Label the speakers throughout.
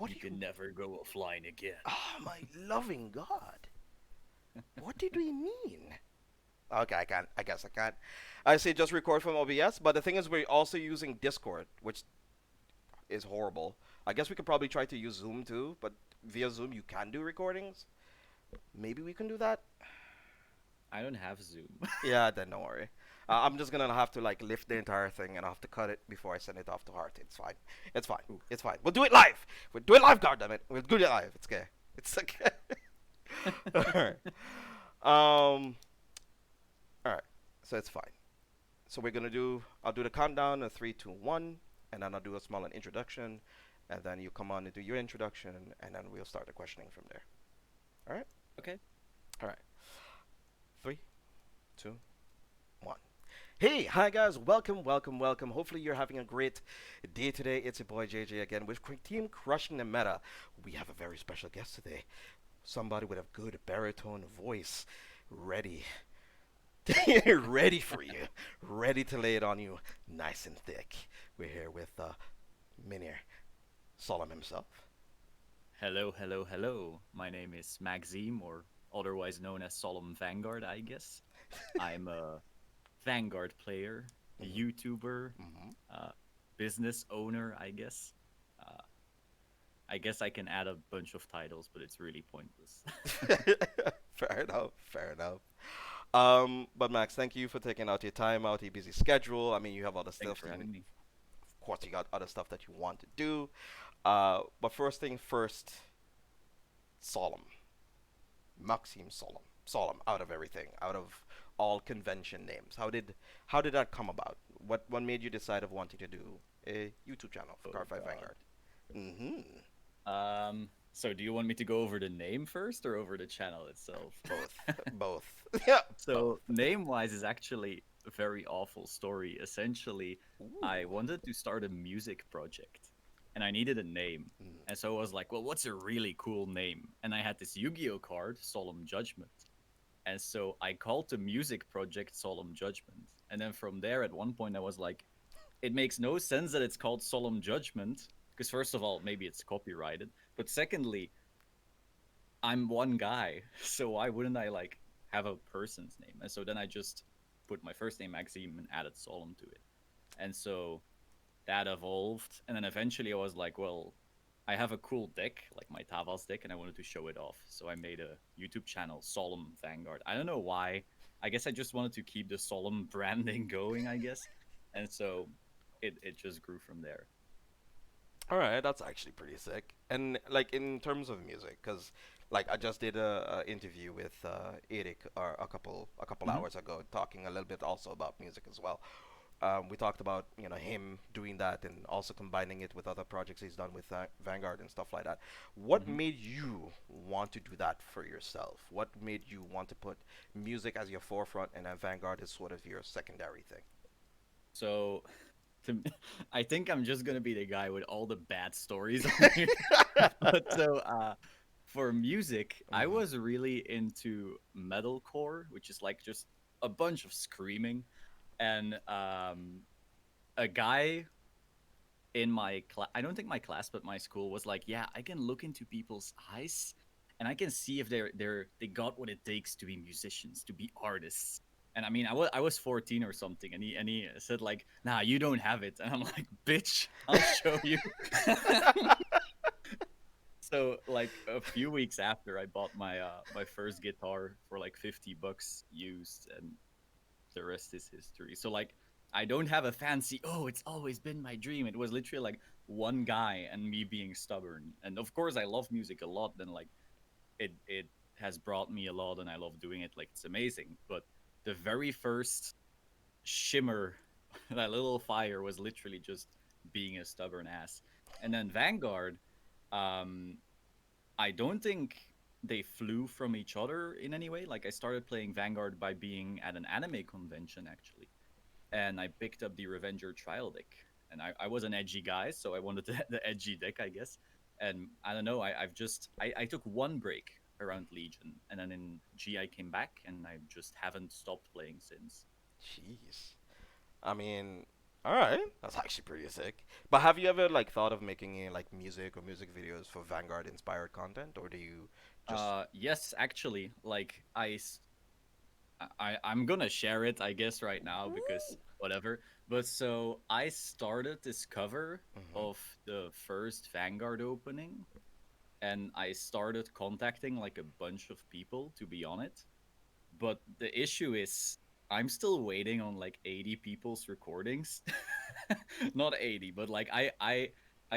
Speaker 1: What do
Speaker 2: You
Speaker 1: you?
Speaker 2: can never go offline again.
Speaker 1: Oh my loving God! What did we mean? Okay, I can't. I guess I can't. I say just record from OBS, but the thing is, we're also using Discord, which is horrible. I guess we could probably try to use Zoom too, but via Zoom you can do recordings. Maybe we can do that.
Speaker 2: I don't have Zoom.
Speaker 1: Yeah, then don't worry. I'm just gonna have to like lift the entire thing and I have to cut it before I send it off to Heart. It's fine. It's fine.
Speaker 2: Oof.
Speaker 1: It's fine. We'll do it live. We'll do it live, goddammit. We'll do it live. It's okay. It's okay. Alright. Um. Alright. So it's fine. So we're gonna do. I'll do the countdown of three, two, one, and then I'll do a small introduction, and then you come on and do your introduction, and then we'll start the questioning from there. All right.
Speaker 2: Okay.
Speaker 1: All right. Three, two, one. Hey, hi guys, welcome, welcome, welcome. Hopefully you're having a great day today. It's your boy JJ again with Team Crushing the Meta. We have a very special guest today. Somebody with a good baritone voice, ready, ready for you, ready to lay it on you, nice and thick. We're here with Minir Solemn himself.
Speaker 2: Hello, hello, hello. My name is Maxime, or otherwise known as Solemn Vanguard, I guess. I'm a Vanguard player, a
Speaker 1: Mm-hmm.
Speaker 2: YouTuber, uh, business owner, I guess. Uh, I guess I can add a bunch of titles, but it's really pointless.
Speaker 1: Mm-hmm. Fair enough. Fair enough. But Max, thank you for taking out your time out your busy schedule. I mean, you have other
Speaker 2: Thanks
Speaker 1: stuff
Speaker 2: for
Speaker 1: that
Speaker 2: having me.
Speaker 1: of course, you got other stuff that you want to do. But first thing first, solemn, Maxime Solemn, solemn. Out of everything, out of all convention names, how did that come about? What made you decide of wanting to do a YouTube channel for
Speaker 2: Oh,
Speaker 1: Car5
Speaker 2: God.
Speaker 1: Vanguard? Mm-hmm.
Speaker 2: So do you want me to go over the name first or over the channel itself?
Speaker 1: Both, both, yeah, both.
Speaker 2: So name-wise is actually a very awful story. Essentially, I
Speaker 1: Ooh.
Speaker 2: wanted to start a music project and I needed a name.
Speaker 1: Mm.
Speaker 2: And so I was like, well, what's a really cool name? And I had this Yu-Gi-Oh card, Solemn Judgment. And so I called the music project Solemn Judgment. And then from there, at one point, I was like, it makes no sense that it's called Solemn Judgment. Because, first of all, maybe it's copyrighted. But secondly, I'm one guy. So why wouldn't I like have a person's name? And so then I just put my first name, Maxime, and added Solemn to it. And so that evolved. And then eventually I was like, well, I have a cool deck, like my Tavas deck, and I wanted to show it off. So I made a YouTube channel, Solemn Vanguard. I don't know why. I guess I just wanted to keep the Solemn branding going, I guess. And so it just grew from there.
Speaker 1: All right, that's actually pretty sick. And like in terms of music, because like I just did a interview with Eric a couple
Speaker 2: Hmm.
Speaker 1: hours ago, talking a little bit also about music as well. We talked about him doing that and also combining it with other projects he's done with Vanguard and stuff like that. What
Speaker 2: Hmm.
Speaker 1: made you want to do that for yourself? What made you want to put music as your forefront and then Vanguard is sort of your secondary thing?
Speaker 2: So to, I think I'm just gonna be the guy with all the bad stories on here. But so for music, I
Speaker 1: Mm-hmm.
Speaker 2: was really into metalcore, which is like just a bunch of screaming. And a guy in my class, I don't think my class, but my school was like, yeah, I can look into people's eyes and I can see if they got what it takes to be musicians, to be artists. And I mean, I was 14 or something, and he said like, "Nah, you don't have it." And I'm like, "Bitch, I'll show you." So like a few weeks after, I bought my first guitar for like $50 used, and the rest is history. So like I don't have a fancy, oh, it's always been my dream. It was literally like one guy and me being stubborn. And of course I love music a lot, then like it has brought me a lot and I love doing it. Like it's amazing. But the very first shimmer, that little fire was literally just being a stubborn ass. And then Vanguard, um, I don't think they flew from each other in any way. Like I started playing Vanguard by being at an anime convention actually, and I picked up the Revenger trial deck. And I was an edgy guy, so I wanted the edgy deck, I guess. And I don't know, I took one break around Legion, and then in G I came back, and I just haven't stopped playing since.
Speaker 1: Jeez. I mean, All right, that's actually pretty sick. But have you ever like thought of making any like music or music videos for Vanguard inspired content, or do you just?
Speaker 2: Yes, actually, like I'm gonna share it, I guess, right now because whatever. But so I started this cover
Speaker 1: Mm-hmm.
Speaker 2: of the first Vanguard opening, and I started contacting like a bunch of people to be on it. But the issue is I'm still waiting on like 80 people's recordings. Not 80, but like I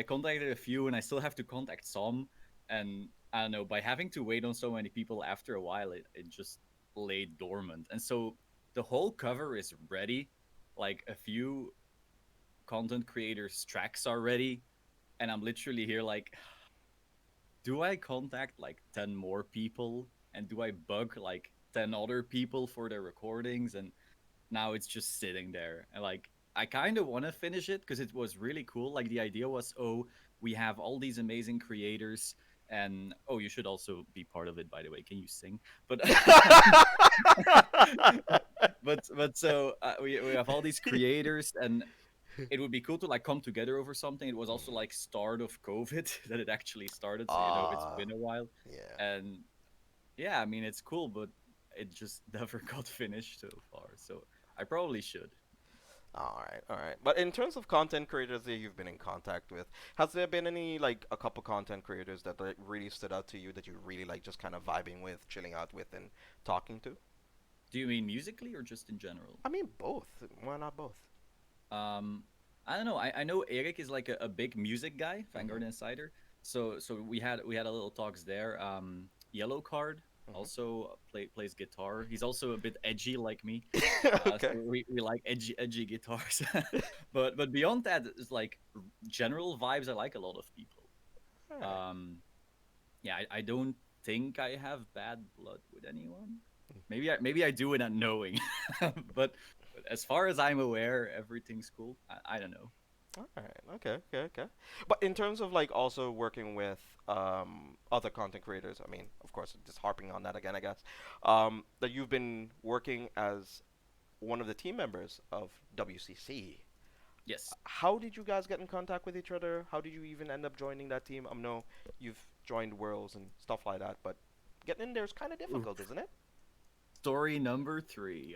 Speaker 2: contacted a few and I still have to contact some, and I don't know, by having to wait on so many people after a while it just laid dormant. And so the whole cover is ready. Like a few content creators tracks are ready, and I'm literally here like, do I contact like 10 more people, and do I bug like 10 other people for their recordings? And now it's just sitting there. And like, I kind of want to finish it because it was really cool. Like, the idea was, oh, we have all these amazing creators. And oh, you should also be part of it, by the way. Can you sing? But but so we have all these creators, and it would be cool to like come together over something. It was also like start of COVID that it actually started, so it's
Speaker 1: Ah,
Speaker 2: been a while.
Speaker 1: yeah.
Speaker 2: And yeah, I mean it's cool, but it just never got finished so far. So I probably should.
Speaker 1: All right, all right. But in terms of content creators that you've been in contact with, has there been any like a couple content creators that like, really stood out to you that you really like just kind of vibing with, chilling out with, and talking to?
Speaker 2: Do you mean musically or just in general?
Speaker 1: I mean both. Why not both?
Speaker 2: Um, I don't know. I know Eric is like a big music guy,
Speaker 1: Mm-hmm.
Speaker 2: Vanguard Insider. So we had a little talks there. Yellow Card also plays guitar. He's also a bit edgy like me.
Speaker 1: Mm-hmm.
Speaker 2: So
Speaker 1: Okay.
Speaker 2: we like edgy guitars. But beyond that, it's like general vibes. I like a lot of people.
Speaker 1: All right.
Speaker 2: Um, yeah, I don't think I have bad blood with anyone. Maybe I do it unknowing, but as far as I'm aware, everything's cool. I don't know.
Speaker 1: All right. Okay. Okay. Okay. But in terms of like also working with other content creators, I mean, of course, just harping on that again, I guess, that you've been working as one of the team members of WCC.
Speaker 2: Yes.
Speaker 1: How did you guys get in contact with each other? How did you even end up joining that team? I know you've joined Worlds and stuff like that, but getting in there is kind of difficult,
Speaker 2: Oof.
Speaker 1: isn't it?
Speaker 2: Story number three.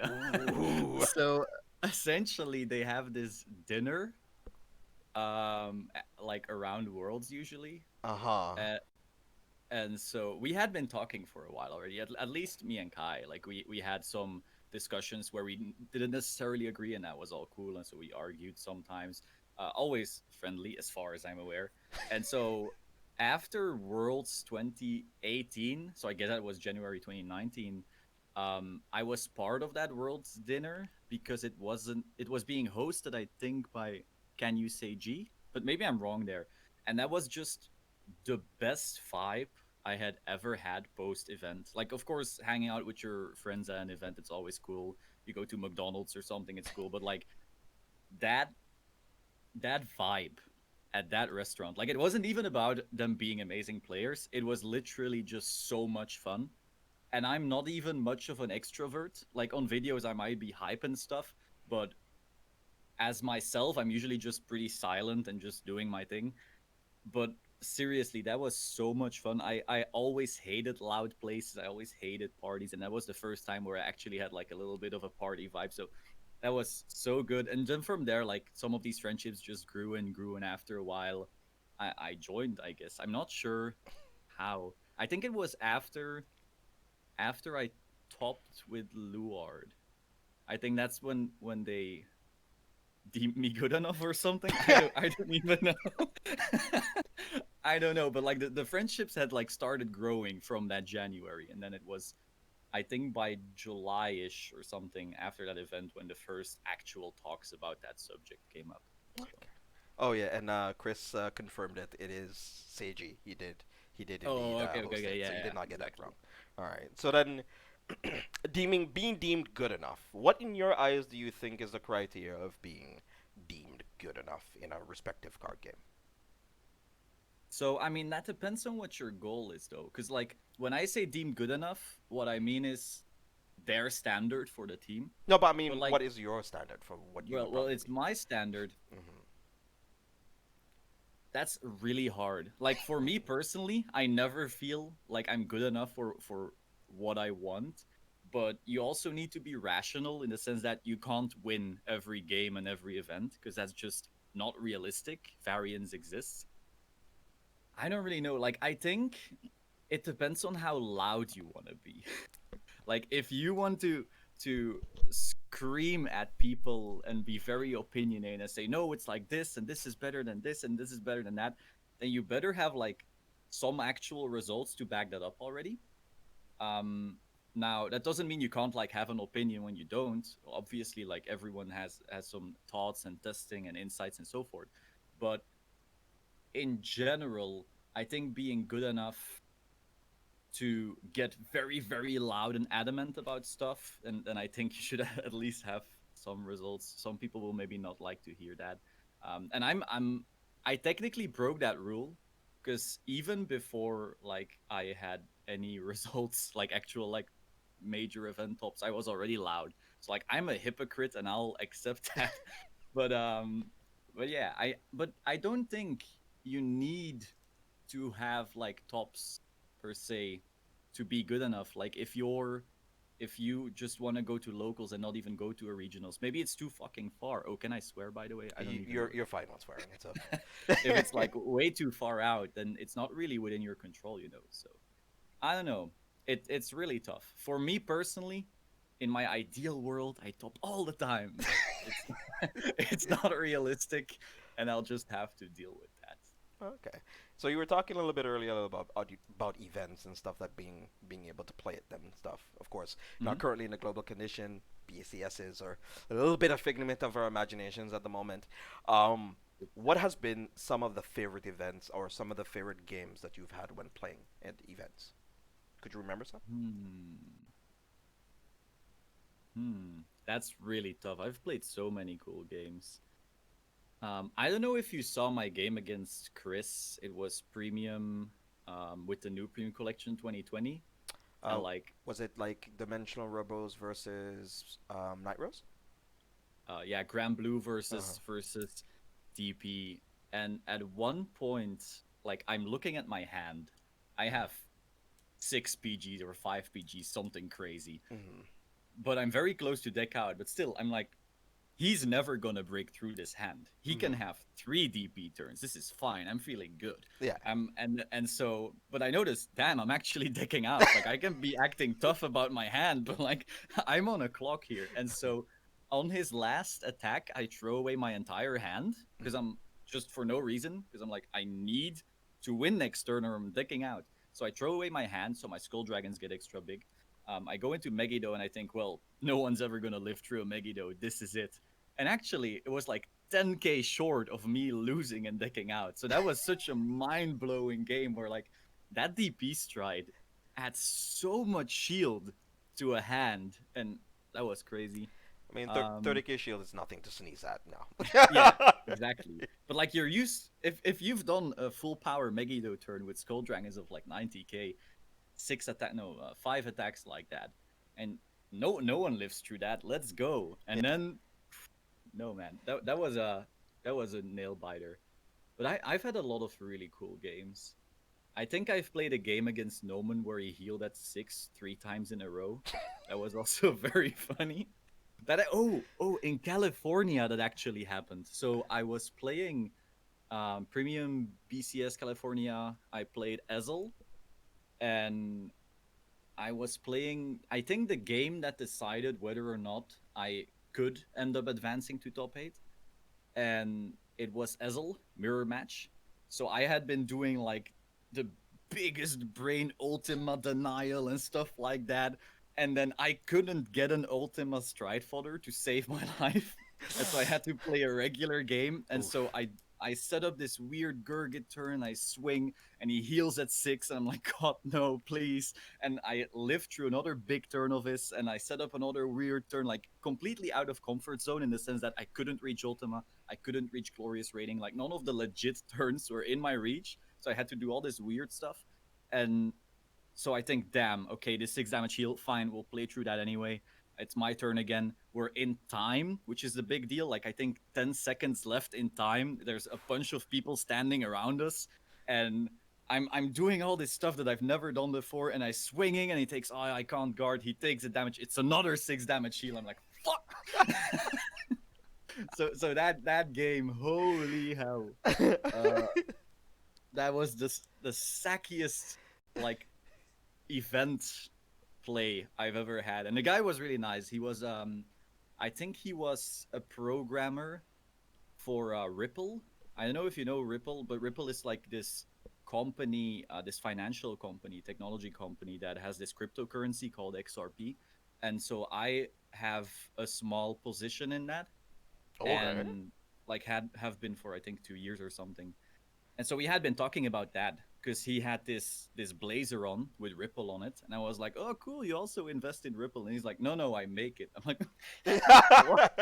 Speaker 1: Ooh.
Speaker 2: So essentially, they have this dinner, like around Worlds usually,
Speaker 1: Uh huh.
Speaker 2: uh, and so we had been talking for a while already. At least me and Kai, like we had some discussions where we didn't necessarily agree, and that was all cool. And so we argued sometimes, always friendly as far as I'm aware. And so after Worlds 2018, so I guess that was January 2019. I was part of that Worlds dinner because it was being hosted, I think, by Can You Say G, but maybe I'm wrong there. And that was just the best vibe I had ever had post event. Like, of course, hanging out with your friends at an event, it's always cool. You go to McDonald's or something, it's cool. But like that that vibe at that restaurant, like it wasn't even about them being amazing players. It was literally just so much fun. And I'm not even much of an extrovert. Like on videos, I might be hype and stuff, but as myself, I'm usually just pretty silent and just doing my thing. But seriously, that was so much fun. I always hated loud places. I always hated parties, and that was the first time where I actually had like a little bit of a party vibe. So that was so good. And then from there, like some of these friendships just grew and grew, and after a while, I joined. I guess I'm not sure how. I think it was after I topped with Luard. I think that's when they deemed me good enough or something. I don't even know. I don't know, but like the friendships had like started growing from that January, and then it was I think by July-ish or something after that event when the first actual talks about that subject came up. So
Speaker 1: Oh yeah, and Chris confirmed it. It is Seiji. He did
Speaker 2: oh,
Speaker 1: indeed
Speaker 2: okay, okay,
Speaker 1: host
Speaker 2: okay,
Speaker 1: it,
Speaker 2: yeah,
Speaker 1: so you
Speaker 2: yeah,
Speaker 1: did not get that
Speaker 2: exactly.
Speaker 1: wrong. All right. So then, being deemed good enough. What in your eyes do you think is the criteria of being deemed good enough in a respective card game?
Speaker 2: So I mean that depends on what your goal is though, because like when I say deemed good enough, what I mean is their standard for the team.
Speaker 1: No, but I
Speaker 2: But
Speaker 1: mean,
Speaker 2: like,
Speaker 1: what is your standard for what you would
Speaker 2: well,
Speaker 1: probably
Speaker 2: it's
Speaker 1: be?
Speaker 2: my standard.
Speaker 1: Hmm.
Speaker 2: That's really hard. Like for me personally, I never feel like I'm good enough for what I want. But you also need to be rational in the sense that you can't win every game and every event because that's just not realistic. Variance exists. I don't really know. Like I think it depends on how loud you want to be. Like if you want to scream at people and be very opinionated and say no, it's like this and this is better than this and this is better than that, then you better have like some actual results to back that up already. Um, Now that doesn't mean you can't like have an opinion when you don't. Obviously, like everyone has some thoughts and testing and insights and so forth. But in general, I think being good enough to get very very loud and adamant about stuff, and I think you should at least have some results. Some people will maybe not like to hear that. And I technically broke that rule because even before like I had any results, like actual like major event tops, I was already loud. So like I'm a hypocrite and I'll accept that. but um but yeah, I don't think you need to have like tops per se to be good enough. Like if you just want to go to locals and not even go to a regionals, maybe it's too fucking far. Oh, can I swear by the way? I don't even know.
Speaker 1: You're fine on swearing. It's
Speaker 2: If it's
Speaker 1: okay.
Speaker 2: like way too far out, then it's not really within your control, you know. So I don't know. It's really tough. For me personally, in my ideal world, I top all the time, but it's it's not realistic and I'll just have to deal with that.
Speaker 1: Okay. So you were talking a little bit earlier about events and stuff that being able to play at them and stuff. Of course, now
Speaker 2: Mhm.
Speaker 1: currently in the global condition, BCSs are a little bit of figment of our imaginations at the moment. Um, what has been some of the favorite events or some of the favorite games that you've had when playing at events? Could you remember some?
Speaker 2: Hmm. That's really tough. I've played so many cool games. I don't know if you saw my game against Chris. It was premium, with the new premium collection 2020, and
Speaker 1: Uh,
Speaker 2: like,
Speaker 1: was it like Dimensional Robos versus Night Rose?
Speaker 2: yeah, Grand Blue
Speaker 1: Uh-huh.
Speaker 2: versus DP. And at one point, like, I'm looking at my hand. I have six PGs or five PGs, something crazy.
Speaker 1: Hmm.
Speaker 2: But I'm very close to deck out. But still, I'm like, he's never gonna break through this hand. He can
Speaker 1: Hmm.
Speaker 2: have three DP turns. This is fine. I'm feeling good.
Speaker 1: Yeah.
Speaker 2: And so, but I noticed, damn, I'm actually decking out. Like I can be acting tough about my hand, but like I'm on a clock here. And so, on his last attack, I throw away my entire hand because
Speaker 1: Hmm.
Speaker 2: I'm just for no reason because I'm like I need to win next turn or I'm decking out. So I throw away my hand, so my skull dragons get extra big. I go into Megiddo and I think, well, no one's ever gonna live through a Megiddo. This is it. And actually, it was like 10k short of me losing and decking out. So that was such a mind blowing game where like that DP stride adds so much shield to a hand, and that was crazy.
Speaker 1: I mean,
Speaker 2: Um,
Speaker 1: 30k shield is nothing to sneeze at
Speaker 2: yeah,
Speaker 1: now.
Speaker 2: exactly. But like you're used if you've done a full power Megiddo turn with Skull Dragons of like 90k, five attacks like that, and no one lives through that. Let's go.
Speaker 1: Yeah.
Speaker 2: And then no man, that was a nail biter. But I've had a lot of really cool games. I think I've played a game against Noman where he healed at six three times in a row. That was also very funny. In California that actually happened. So I was playing premium BCS California. I played Ezel, and I was playing. I think the game that decided whether or not I could end up advancing to top eight, and it was Ezel mirror match. So I had been doing like the biggest brain Ultima denial and stuff like that, and then I couldn't get an Ultima Stride fodder to save my life, and so I had to play a regular game. And
Speaker 1: Oof.
Speaker 2: so I set up this weird Gurgit turn. I swing, and he heals at six, and I'm like, God no, please! And I lived through another big turn of his, and I set up another weird turn, like completely out of comfort zone in the sense that I couldn't reach Ultima, I couldn't reach Glorious Rating. Like none of the legit turns were in my reach, so I had to do all this weird stuff. And So I think, damn, okay, this 6 damage heal, fine, we'll play through that anyway. It's my turn again. We're in time, which is the big deal. Like, I think 10 seconds left in time. There's a bunch of people standing around us, and I'm doing all this stuff that I've never done before, and I swinging, and he takes, oh, I can't guard. He takes the damage. It's another 6 damage heal. I'm like, fuck. So that game, holy hell. Uh, that was the sackiest like event play I've ever had. And the guy was really nice. He was I think he was a programmer for Ripple. I don't know if you know Ripple, but Ripple is like this company, this financial company, technology company that has this cryptocurrency called XRP. And so I have a small position in that,
Speaker 1: Okay.
Speaker 2: and like had have been for I think 2 years or something. And so we had been talking about that because he had this blazer on with Ripple on it, and I was like, "Oh, cool! You also invest in Ripple?" And he's like, "No, no, I make it." I'm like, "What?"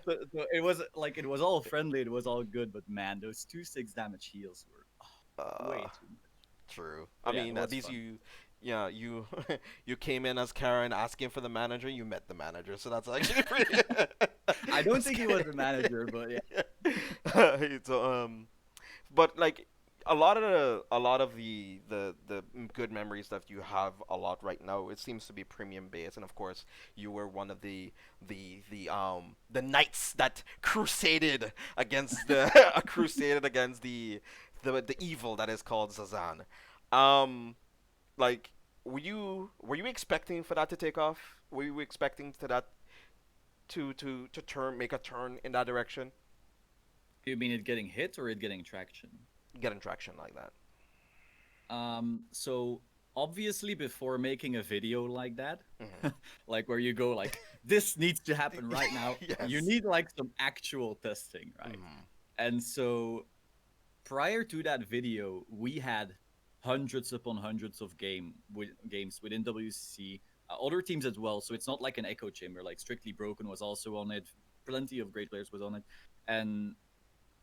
Speaker 2: So it was like it was all friendly, it was all good, but man, those 2 6 damage heals were way
Speaker 1: uh,
Speaker 2: too much.
Speaker 1: True. I
Speaker 2: But yeah, it
Speaker 1: mean, at
Speaker 2: was
Speaker 1: least
Speaker 2: fun.
Speaker 1: you, yeah, you, you came in as Karen asking for the manager. You met the manager, so that's actually pretty.
Speaker 2: I don't
Speaker 1: It's
Speaker 2: think he was the manager, but yeah.
Speaker 1: so but like a lot of the good memories that you have a lot right now, it seems to be premium based, and of course you were one of the knights that crusaded against the crusaded against the evil that is called Zazan. Um, like were you expecting for that to take off? Were you expecting to that to turn make a turn in that direction,
Speaker 2: Do you mean it getting hit or it getting traction?
Speaker 1: getting traction like that?
Speaker 2: So obviously before making a video like that,
Speaker 1: Hmm.
Speaker 2: like where you go like this needs to happen right now, you
Speaker 1: Yes.
Speaker 2: need like some actual testing, right?
Speaker 1: Hmm.
Speaker 2: And so prior to that video, we had hundreds upon hundreds of games within WCC, other teams as well. So it's not like an echo chamber. Like Strictly Broken was also on it. Plenty of great players was on it, and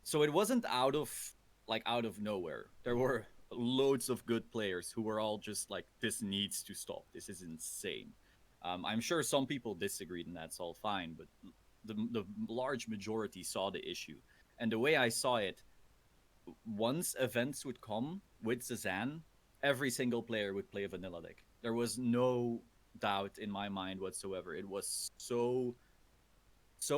Speaker 2: so it wasn't out of nowhere. There were loads of good players who were all just like, this needs to stop. This is insane. I'm sure some people disagreed, and that's all fine. But the large majority saw the issue, and the way I saw it, once events would come with Cezanne, every single player would play a vanilla deck. There was no doubt in my mind whatsoever. It was so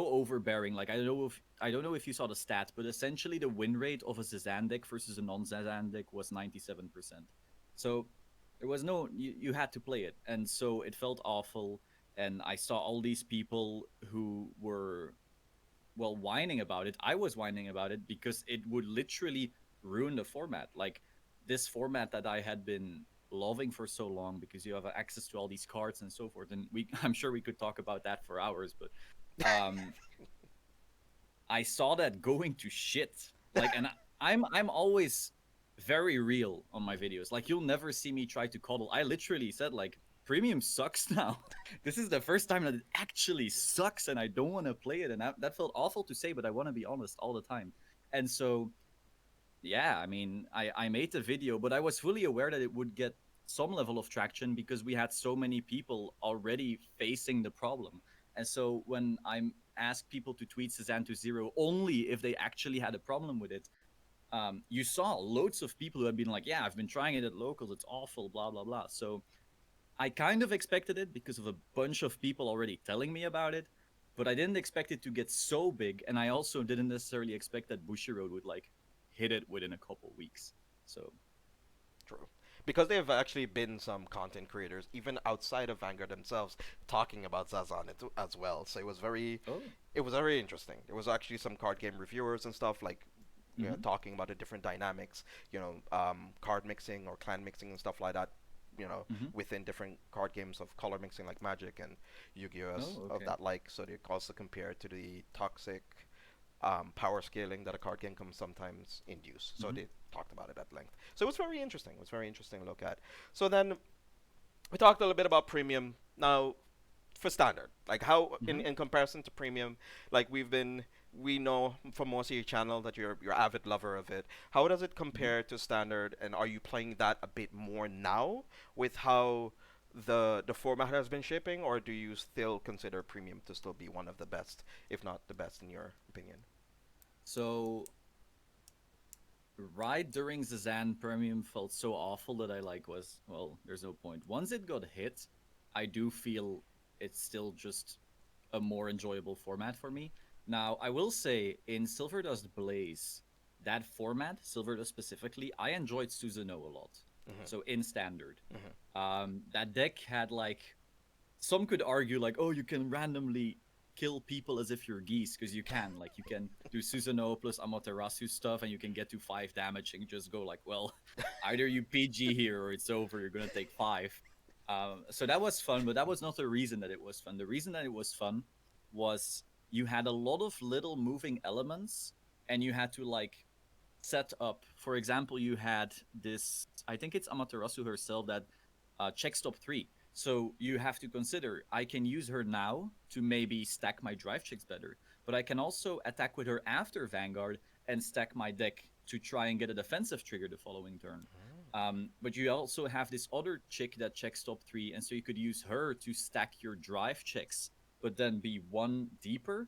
Speaker 2: overbearing. Like I don't know if you saw the stats, but essentially the win rate of a Zazan deck versus a non-Zazan deck was 97%. So there was no you had to play it, and so it felt awful. And I saw all these people who were well whining about it. I was whining about it because it would literally ruin the format. Like this format that I had been loving for so long because you have access to all these cards and so forth. And we I'm sure we could talk about that for hours, but um I saw that going to shit. Like, and I'm always very real on my videos. Like, you'll never see me try to coddle. I literally said like, premium sucks now. This is the first time that it actually sucks, and I don't want to play it. And that felt awful to say, but I want to be honest all the time. And so, yeah, I mean, I made the video, but I was fully aware that it would get some level of traction because we had so many people already facing the problem. And so when I asked people to tweet Cezanne to zero only if they actually had a problem with it, you saw loads of people who had been like, "Yeah, I've been trying it at locals. It's awful." Blah blah blah. So I kind of expected it because of a bunch of people already telling me about it, but I didn't expect it to get so big, and I also didn't necessarily expect that Bushiroad would like hit it within a couple weeks. So,
Speaker 1: True. Because there have actually been some content creators, even outside of Vanguard themselves, talking about Zazan as well. So
Speaker 2: oh,
Speaker 1: it was very interesting. There was actually some card game reviewers and stuff like, you know,
Speaker 2: mm-hmm,
Speaker 1: talking about the different dynamics, card mixing or clan mixing and stuff like that.
Speaker 2: mm-hmm.
Speaker 1: Within different card games of color mixing like Magic and Yu-Gi-Oh
Speaker 2: Oh,
Speaker 1: of
Speaker 2: okay.
Speaker 1: that like. So they also compare it to the toxic power scaling that a card game can sometimes induce. So
Speaker 2: Mm-hmm,
Speaker 1: they talked about it at length. So it was very interesting. It was very interesting to look at. So then we talked a little bit about premium. Now for standard, like how
Speaker 2: mm-hmm.
Speaker 1: in comparison to premium, like we know from most of your channel that you're avid lover of it. How does it compare to standard, and are you playing that a bit more now with how the format has been shaping, or do you still consider premium to still be one of the best, if not the best, in your opinion?
Speaker 2: So right during Zazan, Premium felt so awful that I like was, well, there's no point. Once it got hit, I do feel it's still just a more enjoyable format for me. Now, I will say in Silverdust Blaze, that format, Silverdust specifically, I enjoyed Susanoo a lot.
Speaker 1: Hmm.
Speaker 2: So in standard,
Speaker 1: Hmm.
Speaker 2: that deck had like, some could argue like, oh, you can randomly kill people as if you're geese, because you can. Like, you can do Susanoo plus Amaterasu stuff, and you can get to 5 damage and just go like, well, either you PG here or it's over. You're gonna take 5. So that was fun, but that was not the reason that it was fun. The reason that it was fun was you had a lot of little moving elements, and you had to like set up. For example, you had this. I think it's Amaterasu herself that check stop 3. So you have to consider I can use her now to maybe stack my drive checks better, but I can also attack with her after Vanguard and stack my deck to try and get a defensive trigger the following turn. But you also have this other chick that checks top 3, and so you could use her to stack your drive checks, but then be one deeper,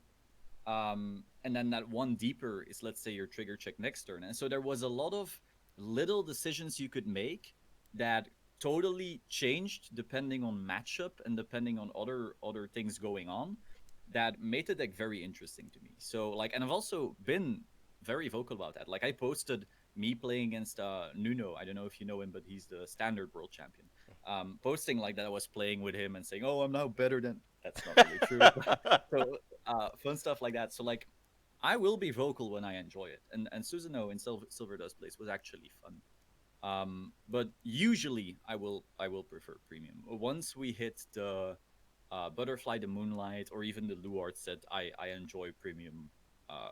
Speaker 2: and then that one deeper is, let's say, your trigger check next turn. And so there was a lot of little decisions you could make that totally changed depending on matchup and depending on other things going on, that made the deck very interesting to me. So like, and I've also been very vocal about that. Like, I posted me playing against Nuno. I don't know if you know him, but he's the standard world champion. Posting like that I was playing with him and saying, "Oh, I'm now better than." That's not really true. So fun stuff like that. So like, I will be vocal when I enjoy it, and Susanoo in Silver Dust Blaze was actually fun. But usually I will prefer premium. Once we hit the Butterfly, the Moonlight, or even the Luart set, I enjoy premium uh,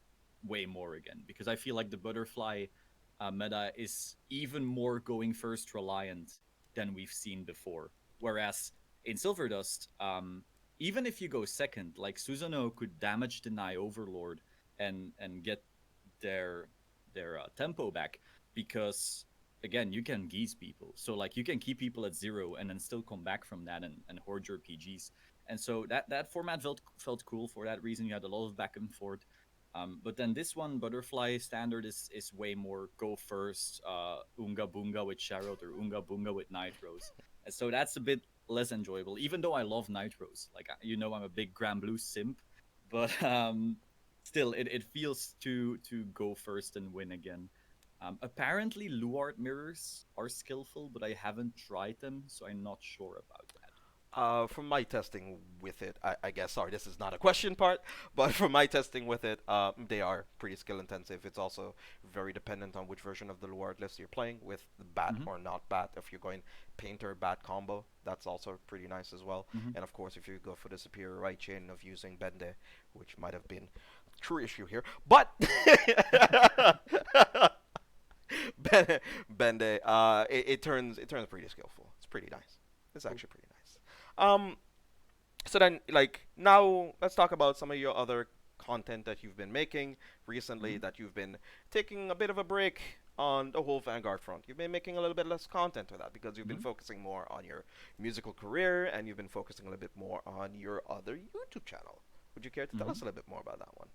Speaker 2: way more again, because I feel like the Butterfly meta is even more going first reliant than we've seen before. Whereas in Silver Dust, even if you go second, like Susanoo could damage deny Overlord and get their tempo back, because again, you can geese people. So like, you can keep people at 0 and then still come back from that and hoard your PGs. And so that format felt cool for that reason. You had a lot of back and forth. But then this one, Butterfly Standard, is way more go first, Unga Bunga with Charlotte or Unga Bunga with Nitros. And so that's a bit less enjoyable, even though I love Nitros. Like, I'm a big Grand Blue simp, but still, it feels to go first and win again. Apparently, Luart mirrors are skillful, but I haven't tried them, so I'm not sure about that.
Speaker 1: From my testing with it, I guess, sorry, this is not a question part, but from my testing with it, they are pretty skill intensive. It's also very dependent on which version of the Luard list you're playing with, the bat
Speaker 2: Hmm.
Speaker 1: or not bat. If you're going painter bat combo, that's also pretty nice as well.
Speaker 2: Hmm.
Speaker 1: And of course, if you go for the superior right chain of using Bende, which might have been true issue here, but Bende, it turns pretty skillful. It's pretty nice. It's
Speaker 2: Cool.
Speaker 1: actually pretty nice. Um, so then, like, now let's talk about some of your other content that you've been making recently,
Speaker 2: Hmm.
Speaker 1: that you've been taking a bit of a break on the whole Vanguard front. You've been making a little bit less content with that because you've been
Speaker 2: Hmm.
Speaker 1: focusing more on your musical career, and you've been focusing a little bit more on your other YouTube channel. Would you care to tell us
Speaker 2: Hmm.
Speaker 1: a little bit more about that one?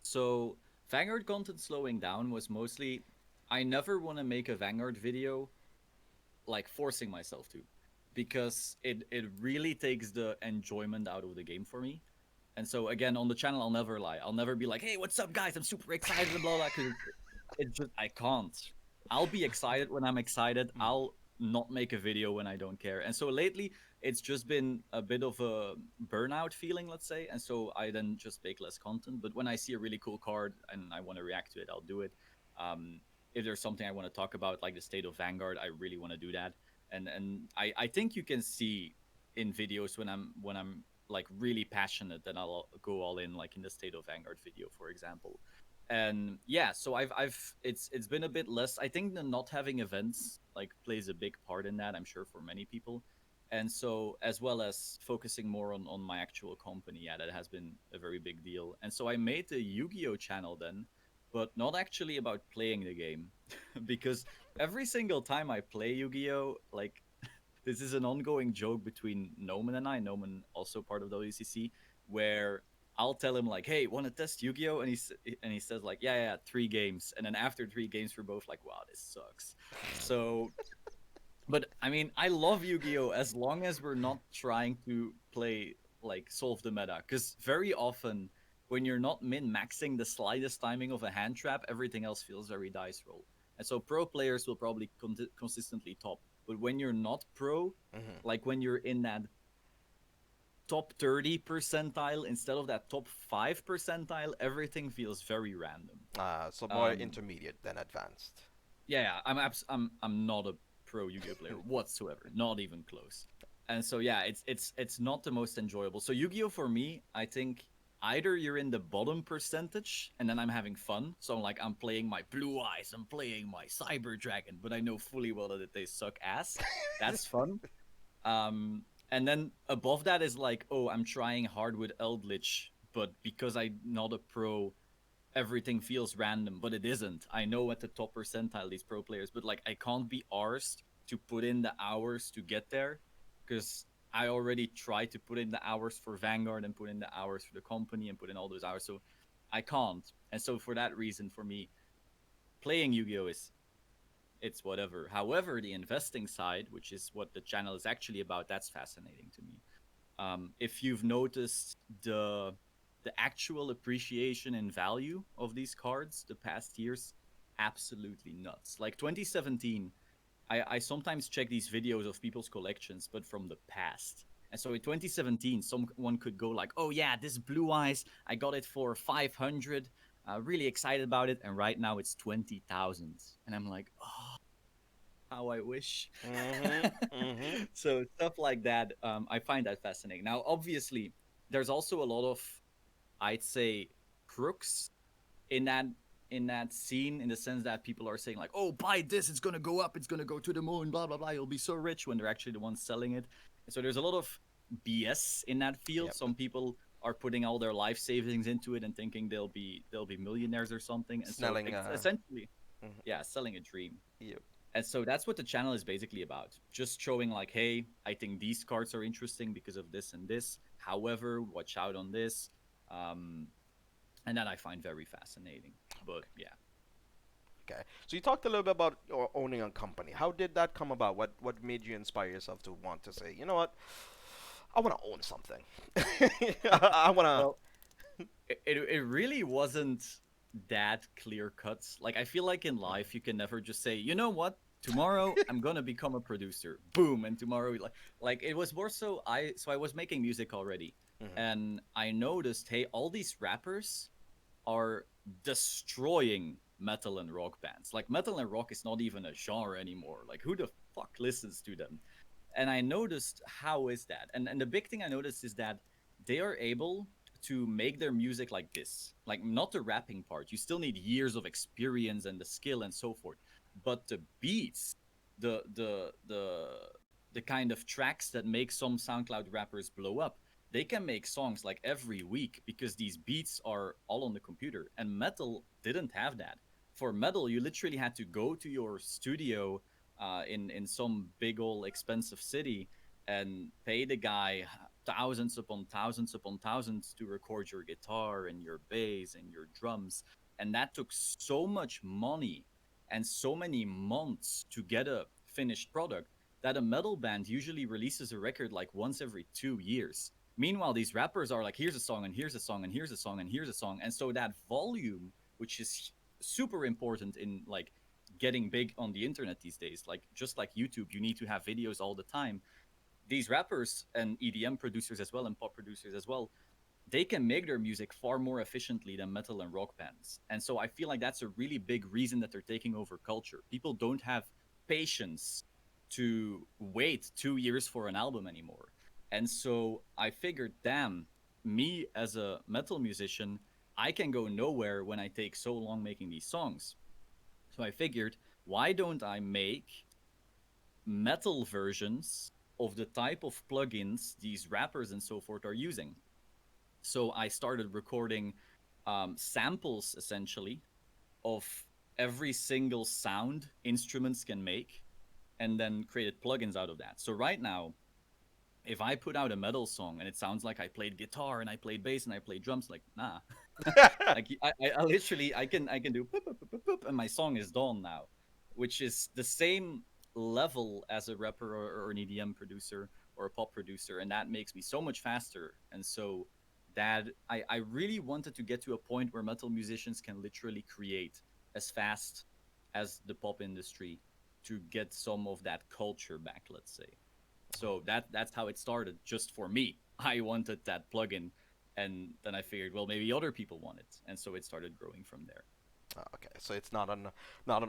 Speaker 2: So Vanguard content slowing down was mostly, I never want to make a Vanguard video like forcing myself to, because it really takes the enjoyment out of the game for me. And so again, on the channel, I'll never lie. I'll never be like, "Hey, what's up, guys? I'm super excited," and blah blah. Because it just, I can't. I'll be excited when I'm excited.
Speaker 1: Mm.
Speaker 2: I'll not make a video when I don't care. And so lately, it's just been a bit of a burnout feeling, let's say. And so I then just make less content. But when I see a really cool card and I want to react to it, I'll do it. Um, if there's something I want to talk about, like the state of Vanguard, I really want to do that. And I think you can see in videos when I'm like really passionate, then I'll go all in, like in the state of Vanguard video, for example. And yeah, so I've it's been a bit less. I think the not having events like plays a big part in that, I'm sure, for many people. And so, as well as focusing more on my actual company, yeah, that has been a very big deal. And so I made the Yu-Gi-Oh channel then, but not actually about playing the game, because every single time I play Yu-Gi-Oh, like, this is an ongoing joke between Noman and I. Noman also part of WCC, where I'll tell him like, "Hey, want to test Yu-Gi-Oh?" And he says like, "Yeah, yeah, 3 games." And then after 3 games, we're both like, "Wow, this sucks." So, but I mean, I love Yu-Gi-Oh as long as we're not trying to play like solve the meta, because very often when you're not min-maxing the slightest timing of a hand trap, everything else feels very dice roll. And so pro players will probably consistently top, but when you're not pro,
Speaker 1: Hmm.
Speaker 2: like when you're in that top 30 percentile instead of that top 5 percentile, everything feels very random.
Speaker 1: So more
Speaker 2: Um,
Speaker 1: intermediate than advanced.
Speaker 2: yeah, I'm not a pro Yu-Gi-Oh player whatsoever, not even close. And so yeah, it's not the most enjoyable. So Yu-Gi-Oh for me, I think either you're in the bottom percentage and then I'm having fun. So like I'm playing my Blue Eyes, I'm playing my Cyber Dragon, but I know fully well that they suck ass. That's fun. And then above that is like, oh, I'm trying hard with Eldritch, but because I'm not a pro, everything feels random, but it isn't. I know at the top percentile these pro players, but like I can't be arsed to put in the hours to get there because I already tried to put in the hours for Vanguard and put in the hours for the company and put in all those hours. So I can't. And so for that reason, for me, playing Yu-Gi-Oh is it's whatever. However, the investing side, which is what the channel is actually about, that's fascinating to me. If you've noticed the actual appreciation and value of these cards the past years, absolutely nuts. Like 2017, I sometimes check these videos of people's collections, but from the past. And so in 2017, someone could go like, "Oh yeah, this Blue Eyes, I got it for 500. Really excited about it." And right now it's 20,000. And I'm like, "Oh, how I wish."
Speaker 1: Hmm. Hmm.
Speaker 2: So stuff like that, I find that fascinating. Now, obviously, there's also a lot of, I'd say, crooks in that scene, in the sense that people are saying like, "Oh, buy this, it's gonna go up, it's gonna go to the moon, blah blah blah, you'll be so rich," when they're actually the ones selling it. And so there's a lot of BS in that field.
Speaker 1: Yep.
Speaker 2: Some people are putting all their life savings into it and thinking they'll be millionaires or something. And so
Speaker 1: Snelling.
Speaker 2: it's essentially,
Speaker 1: Mhm.
Speaker 2: yeah, selling a dream.
Speaker 1: Yep.
Speaker 2: And so that's what the channel is basically about. Just showing like, hey, I think these cards are interesting because of this and this. However, watch out on this. Um, and that I find very fascinating. But yeah.
Speaker 1: Okay. So you talked a little bit about owning a company. How did that come about? What made you inspire yourself to want to say, you know what, I want to own something. I want
Speaker 2: Well, it really wasn't that clear cut. Like I feel like in
Speaker 1: to.
Speaker 2: life you can never just say, you know what, tomorrow I'm gonna become a producer. Boom, and tomorrow like it was more so I was making music already,
Speaker 1: Hmm.
Speaker 2: and I noticed, hey, all these rappers are destroying metal and rock bands. Like metal and rock is not even a genre anymore. Like who the fuck listens to them? And I noticed, how is that? And the big thing I noticed is that they are able to make their music like this. Like not the rapping part. You still need years of experience and the skill and so forth. But the beats, the the the the kind of tracks that make some SoundCloud rappers blow up, they can make songs like every week because these beats are all on the computer. And metal didn't have that. For metal, you literally had to go to your studio in some big old expensive city and pay the guy thousands upon thousands upon thousands to record your guitar and your bass and your drums. And that took so much money and so many months to get a finished product that a metal band usually releases a record like once every 2 years. Meanwhile, these rappers are like, here's a song, and here's a song, and here's a song, and here's a song. And so that volume, which is super important in like getting big on the internet these days, like just like YouTube, you need to have videos all the time. These rappers and EDM producers as well, and pop producers as well, they can make their music far more efficiently than metal and rock bands. And so I feel like that's a really big reason that they're taking over culture. People don't have patience to wait 2 years for an album anymore. And so I figured, damn, me as a metal musician, I can go nowhere when I take so long making these songs. So I figured, why don't I make metal versions of the type of plugins these rappers and so forth are using. So I started recording samples essentially of every single sound instruments can make, and then created plugins out of that. So right now, if I put out a metal song and it sounds like I played guitar and I played bass and I played drums, like nah, like I literally I can do boop, boop, boop, boop, boop, and my song is done now, which is the same level as a rapper or an EDM producer or a pop producer, and that makes me so much faster. And so that I really wanted to get to a point where metal musicians can literally create as fast as the pop industry to get some of that culture back, let's say. So that's how it started just for me. I wanted that plugin, and then I figured, well, maybe other people want it, and so it started growing from there.
Speaker 1: Okay, so it's not an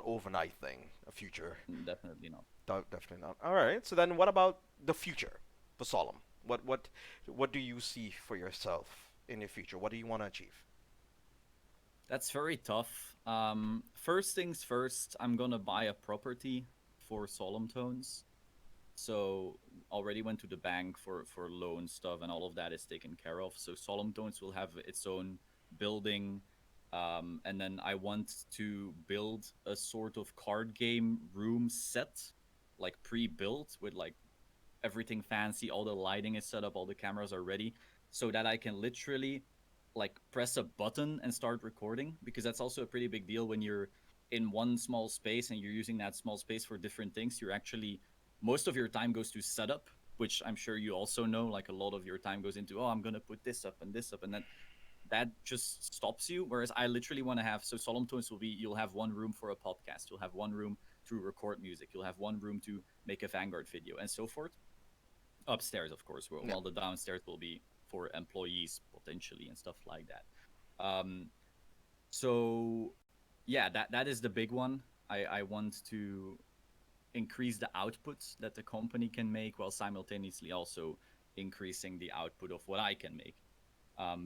Speaker 1: overnight thing. A future,
Speaker 2: Definitely not.
Speaker 1: definitely not. All right. So then, what about the future for Solemn? What do you see for yourself in the future? What do you want to achieve?
Speaker 2: That's very tough. First things first, I'm gonna buy a property for Solemn Tones. So already went to the bank for loan stuff, and all of that is taken care of. So Solemn Tones will have its own building, and then I want to build a sort of card game room set, like pre-built with like everything fancy, all the lighting is set up, all the cameras are ready, so that I can literally like press a button and start recording, because that's also a pretty big deal when you're in one small space and you're using that small space for different things. You're actually, most of your time goes to setup, which I'm sure you also know, like a lot of your time goes into, oh, I'm going to put this up, and then that just stops you. Whereas I literally want to have, so Solemn Tones will be, you'll have one room for a podcast, you'll have one room to record music, you'll have one room to make a Vanguard video, and so forth. Upstairs, of course,
Speaker 1: Yeah.
Speaker 2: while the downstairs will be for employees potentially and stuff like that. So yeah, that is the big one. I want to increase the output that the company can make, while simultaneously also increasing the output of what I can make.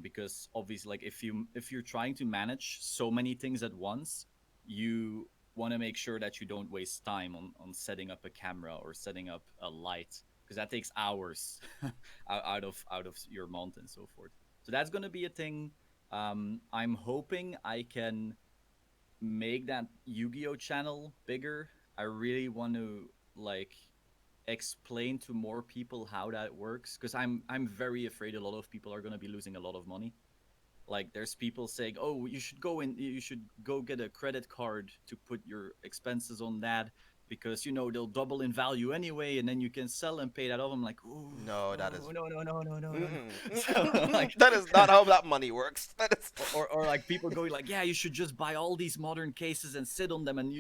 Speaker 2: Because obviously, like if you're trying to manage so many things at once, you want to make sure that you don't waste time on setting up a camera or setting up a light, because that takes hours out of your month and so forth. So that's going to be a thing. I'm hoping I can make that Yu-Gi-Oh channel bigger. I really want to like explain to more people how that works, because I'm very afraid a lot of people are going to be losing a lot of money. Like there's people saying, oh, you should go get a credit card to put your expenses on that, because they'll double in value anyway, and then you can sell and pay that off. I'm like, ooh,
Speaker 1: No, that is.
Speaker 2: no, no, no, no, no, no, no, no.
Speaker 1: Mm-mm.
Speaker 2: So like,
Speaker 1: That is not how that money works. That is.
Speaker 2: or like people going like, yeah, you should just buy all these modern cases and sit on them, and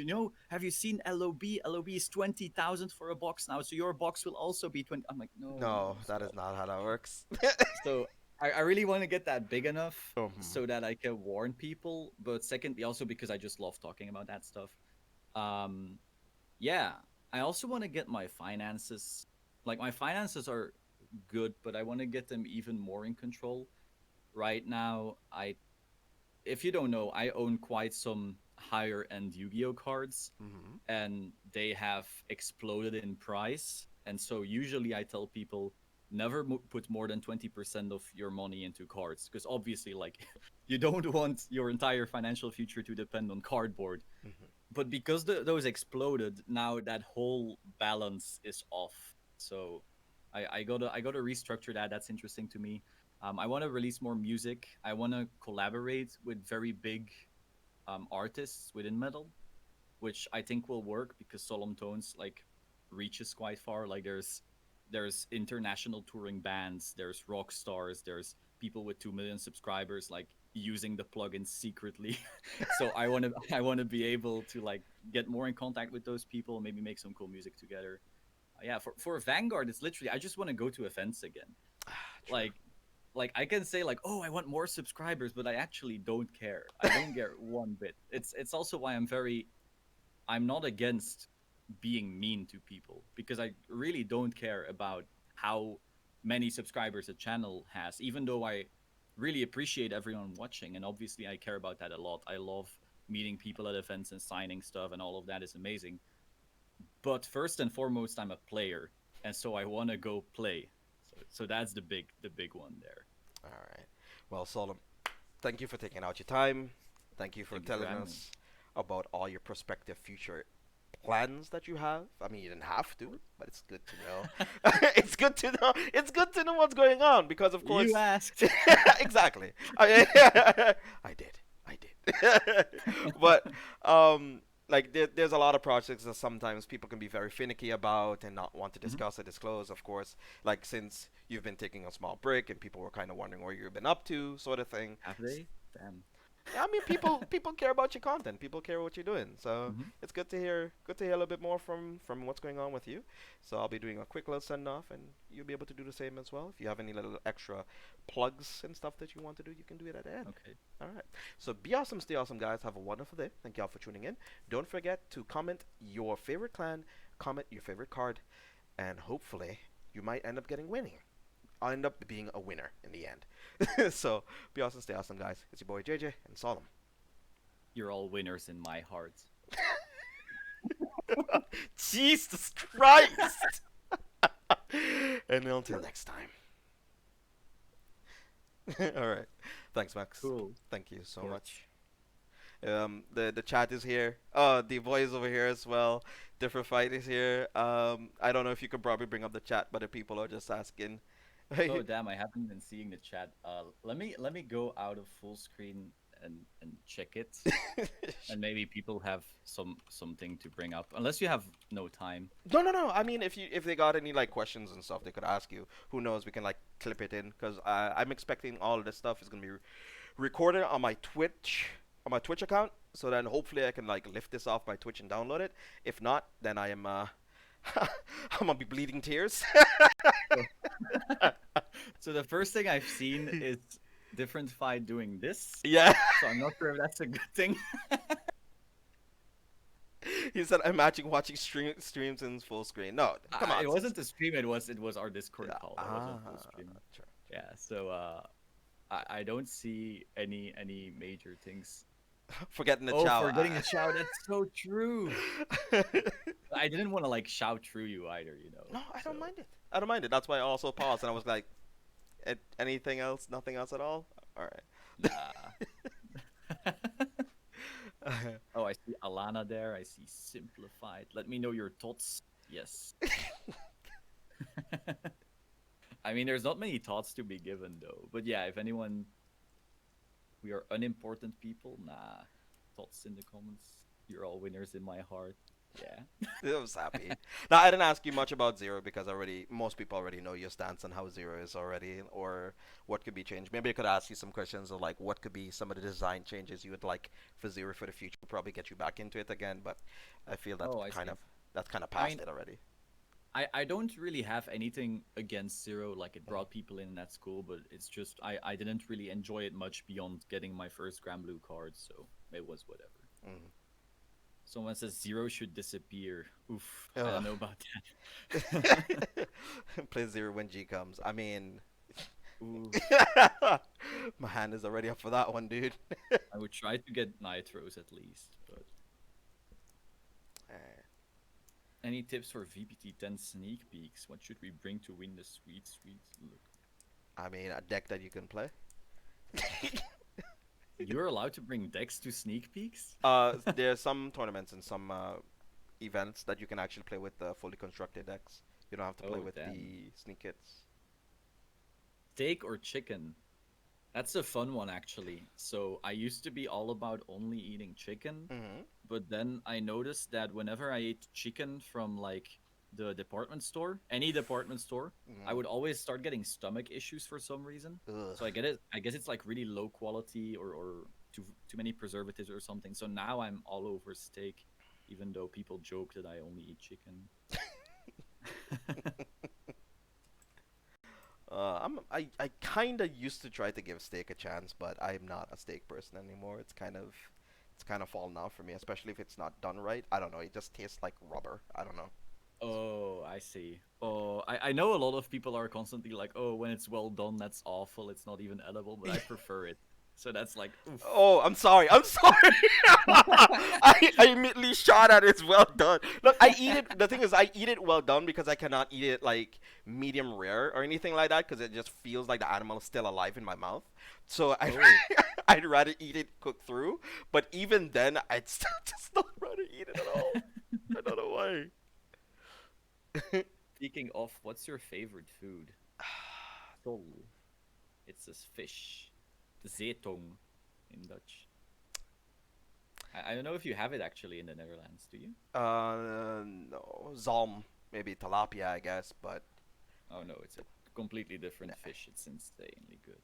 Speaker 2: have you seen LOB is 20,000 for a box now, so your box will also be 20. I'm like, no, no,
Speaker 1: No, that is
Speaker 2: stop.
Speaker 1: not how that works.
Speaker 2: So I really want to get that big enough
Speaker 1: Mhm.
Speaker 2: so that I can warn people, but secondly also because I just love talking about that stuff. um yeah, I also want to get my finances, like my finances are good, but I want to get them even more in control. Right now, if you don't know, I own quite some higher end Yu-Gi-Oh cards,
Speaker 1: Mhm.
Speaker 2: and they have exploded in price. And so usually I tell people, never put more than 20% of your money into cards, because obviously, like, you don't want your entire financial future to depend on cardboard.
Speaker 1: Mhm.
Speaker 2: But because those exploded, now that whole balance is off. So I gotta restructure that. That's interesting to me. I want to release more music. I want to collaborate with very big artists within metal, which I think will work because Solemn Tones like reaches quite far. Like there's international touring bands, there's rock stars, there's people with 2 million subscribers like using the plugin secretly. So I want to be able to like get more in contact with those people, maybe make some cool music together. Yeah, for Vanguard, it's literally I just want to go to events again.
Speaker 1: True.
Speaker 2: Like I can say like, oh, I want more subscribers, but I actually don't care. I don't care one bit. It's also why I'm not against being mean to people, because I really don't care about how many subscribers a channel has, even though I really appreciate everyone watching. And obviously, I care about that a lot. I love meeting people at events and signing stuff, and all of that is amazing. But first and foremost, I'm a player. and so I want to go play. So that's the big one there.
Speaker 1: All right. Well, Solomon, thank you for taking out your time. Thank you for
Speaker 2: Thank you for
Speaker 1: telling
Speaker 2: having me.
Speaker 1: us about all your prospective future plans that you have. I mean, you didn't have to, but it's good to know. It's good to know. It's good to know what's going on because, of
Speaker 2: You
Speaker 1: course,
Speaker 2: asked.
Speaker 1: exactly. I did. I did. But like there's a lot of projects that sometimes people can be very finicky about and not want to
Speaker 2: Mhm.
Speaker 1: discuss or disclose. Of course, like since you've been taking a small break and people were kind of wondering where you've been up to, sort of thing.
Speaker 2: Have they? Damn.
Speaker 1: Yeah, I mean, people care about your content. People care what you're doing. So
Speaker 2: Hmm.
Speaker 1: it's good to hear a little bit more from what's going on with you. So I'll be doing a quick little send off, and you'll be able to do the same as well. If you have any little extra plugs and stuff that you want to do, you can do it at the end.
Speaker 2: Okay.
Speaker 1: All right. So be awesome, stay awesome, guys. Have a wonderful day. Thank y'all for tuning in. Don't forget to comment your favorite clan, comment your favorite card, and hopefully you might end up getting winning. I'll end up being a winner in the end. So be awesome, stay awesome, guys. It's your boy JJ and Solemn.
Speaker 2: You're all winners in my heart.
Speaker 1: Jesus Christ! And until next time. All right. Thanks, Max.
Speaker 2: Cool.
Speaker 1: Thank you so much.
Speaker 2: Torch.
Speaker 1: The chat is here. The voice over here as well. Different fight is here. I don't know if you could probably bring up the chat, but the people are just asking.
Speaker 2: Oh damn, I haven't been seeing the chat. Let me go out of full screen and check it, and maybe people have something to bring up. Unless you have no time.
Speaker 1: No, no, no. I mean, if they got any like questions and stuff, they could ask you. Who knows? We can like clip it in because I'm expecting all of this stuff is gonna be recorded on my Twitch account. So then hopefully I can like lift this off my Twitch and download it. If not, then I am I'm gonna be bleeding tears.
Speaker 2: So, so the first thing I've seen is different fight doing this.
Speaker 1: Yeah,
Speaker 2: So I'm not sure if that's a good thing.
Speaker 1: he said I'm matching watching streams in full screen. No, come on.
Speaker 2: It wasn't the stream. It was our Discord
Speaker 1: Yeah.
Speaker 2: call. That wasn't full screen.
Speaker 1: Sure.
Speaker 2: Yeah. So I don't see any major things.
Speaker 1: Forgetting the
Speaker 2: Oh,
Speaker 1: chow.
Speaker 2: forgetting the shout. That's so true. I didn't want to like shout through you either.
Speaker 1: No, I don't
Speaker 2: So
Speaker 1: mind it. I don't mind it. That's why I also paused and I was like, anything else? Nothing else at all? All
Speaker 2: nah.
Speaker 1: right.
Speaker 2: Oh, I see Alana there. I see simplified. Let me know your thoughts. Yes. I mean, there's not many thoughts to be given though. But yeah, if anyone, we are unimportant people. Nah, thoughts in the comments. You're all winners in my heart. Yeah.
Speaker 1: I was happy. Now I didn't ask you much about Zero because already most people already know your stance on how Zero is already, or what could be changed. Maybe I could ask you some questions of like what could be some of the design changes you would like for Zero for the future. Probably get you back into it again, but I feel
Speaker 2: Oh, I see.
Speaker 1: that's kind of
Speaker 2: I
Speaker 1: past
Speaker 2: mean,
Speaker 1: it already.
Speaker 2: I don't really have anything against Zero. Like it brought people in, and that's cool. But it's just I didn't really enjoy it much beyond getting my first Grand Blue card. So it was whatever.
Speaker 1: Mm.
Speaker 2: Someone says Zero should disappear. Oof, I
Speaker 1: Ugh.
Speaker 2: don't know about that.
Speaker 1: Play Zero when G comes. I mean,
Speaker 2: Ooh,
Speaker 1: my hand is already up for that one, dude.
Speaker 2: I would try to get Nitros at least. But
Speaker 1: Uh,
Speaker 2: any tips for VPT 10 sneak peeks? What should we bring to win the sweet, sweet look?
Speaker 1: I mean, a deck that you can play.
Speaker 2: You're allowed to bring decks to sneak peeks?
Speaker 1: There's some tournaments and some events that you can actually play with the fully constructed decks. You don't have to play
Speaker 2: Oh,
Speaker 1: with
Speaker 2: damn.
Speaker 1: the sneak hits.
Speaker 2: Steak or chicken? That's a fun one, actually. So I used to be all about only eating chicken,
Speaker 1: Mm-hmm.
Speaker 2: but then I noticed that whenever I ate chicken from like the department store, any department store, I
Speaker 1: Mm-hmm.
Speaker 2: would always start getting stomach issues for some reason.
Speaker 1: Ugh.
Speaker 2: So I get it. I guess it's like really low quality or too many preservatives or something. So now I'm all over steak, even though people joke that I only eat chicken.
Speaker 1: I kind of used to try to give steak a chance, but I'm not a steak person anymore. It's kind of fallen off for me, especially if it's not done right. I don't know. It just tastes like rubber. I don't know.
Speaker 2: Oh, I see. Oh, I know a lot of people are constantly like, oh, when it's well done, that's awful. It's not even edible, but I prefer it. So that's like, oof.
Speaker 1: Oh, I'm sorry. I'm sorry. I immediately shot at it's well done. Look, I eat it. The thing is, I eat it well done because I cannot eat it like medium rare or anything like that because it just feels like the animal is still alive in my mouth. So I
Speaker 2: Oh,
Speaker 1: I'd rather eat it cooked through. But even then, I'd still just not rather eat it at all. I don't know why.
Speaker 2: speaking of, what's your favorite food? Tol. It's a fish. Zeetong in Dutch. I don't know if you have it actually in the Netherlands, do you?
Speaker 1: No, zalm, maybe tilapia, I guess, but
Speaker 2: Oh no, it's a completely different fish. It's insanely good.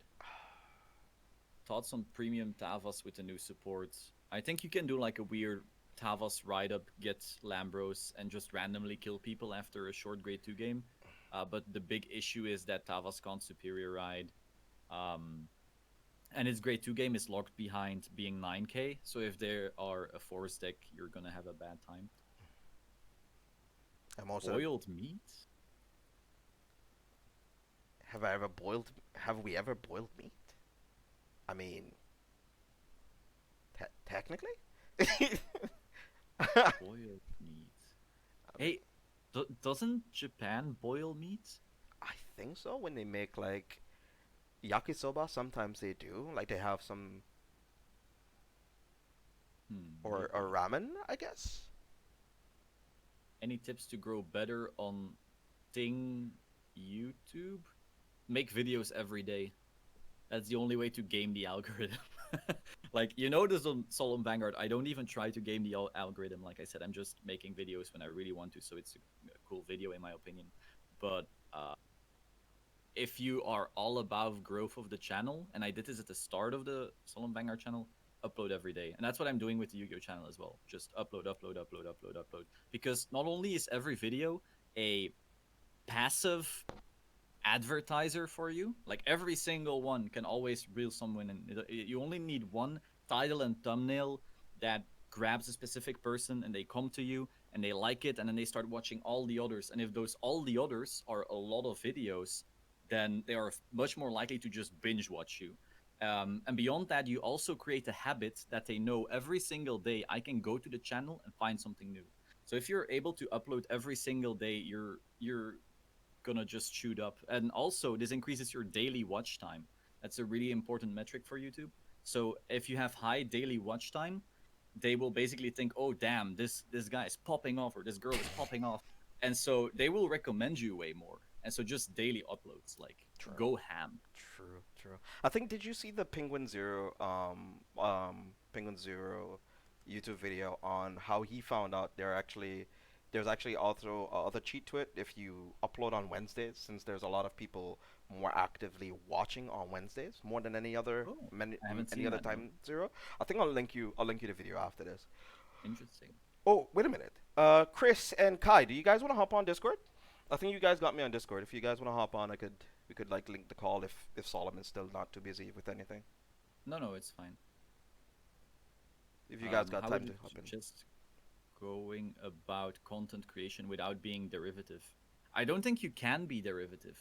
Speaker 2: Thoughts on premium Tavas with the new support? I think you can do like a weird Tavas ride up, get Lambros, and just randomly kill people after a short grade 2 game. But the big issue is that Tavas can't superior ride. Um, and its grade 2 game is locked behind being 9k. So if there are a force deck, you're gonna have a bad time.
Speaker 1: I'm also.
Speaker 2: Boiled meat?
Speaker 1: Have I ever boiled? Have we ever boiled meat? I mean, technically. I
Speaker 2: Boiled meat. Hey, doesn't Japan boil meat?
Speaker 1: think so. When they make like yakisoba, sometimes they do. Like they have some or
Speaker 2: Maybe.
Speaker 1: ramen, I guess.
Speaker 2: Any tips to grow better on Ting YouTube? Make videos every day. That's the only way to game the algorithm. Like, you know, this on Solemn Vanguard, I don't even try to game the algorithm. Like I said, I'm just making videos when I really want to. So it's a cool video, in my opinion. But if you are all about growth of the channel, and I did this at the start of the Solemn Vanguard channel, upload every day. And that's what I'm doing with the Yu-Gi-Oh channel as well. Just upload, upload, upload, upload, upload. Because not only is every video a passive advertiser for you. Like every single one can always reel someone in. You only need one title and thumbnail that grabs a specific person and they come to you and they like it and then they start watching all the others. And if those all the others are a lot of videos, then they are much more likely to just binge watch you. And beyond that, you also create a habit that they know every single day I can go to the channel and find something new. So if you're able to upload every single day, you're gonna just shoot up. And also, this increases your daily watch time. That's a really important metric for YouTube. So if you have high daily watch time, they will basically think, "Oh, damn, this guy is popping off or this girl is popping off," and so they will recommend you way more. And so just daily uploads, like
Speaker 1: True.
Speaker 2: go ham.
Speaker 1: True. I think did you see the Penguin Zero YouTube video on how he found out there's actually also other cheat to it if you upload on Wednesdays since there's a lot of people more actively watching on Wednesdays more than
Speaker 2: Oh, I haven't
Speaker 1: any
Speaker 2: seen
Speaker 1: other
Speaker 2: that. No,
Speaker 1: time zero. I think I'll link you the video after this.
Speaker 2: interesting.
Speaker 1: Oh, wait a minute. Chris and Kai, do you guys want to hop on Discord? I think you guys got me on Discord. If you guys want to hop on, we could like link the call if Solomon's still not too busy with anything.
Speaker 2: No, no, it's fine.
Speaker 1: If you guys got
Speaker 2: How would
Speaker 1: time
Speaker 2: you
Speaker 1: to hop in.
Speaker 2: suggest going about content creation without being derivative? I don't think you can be derivative.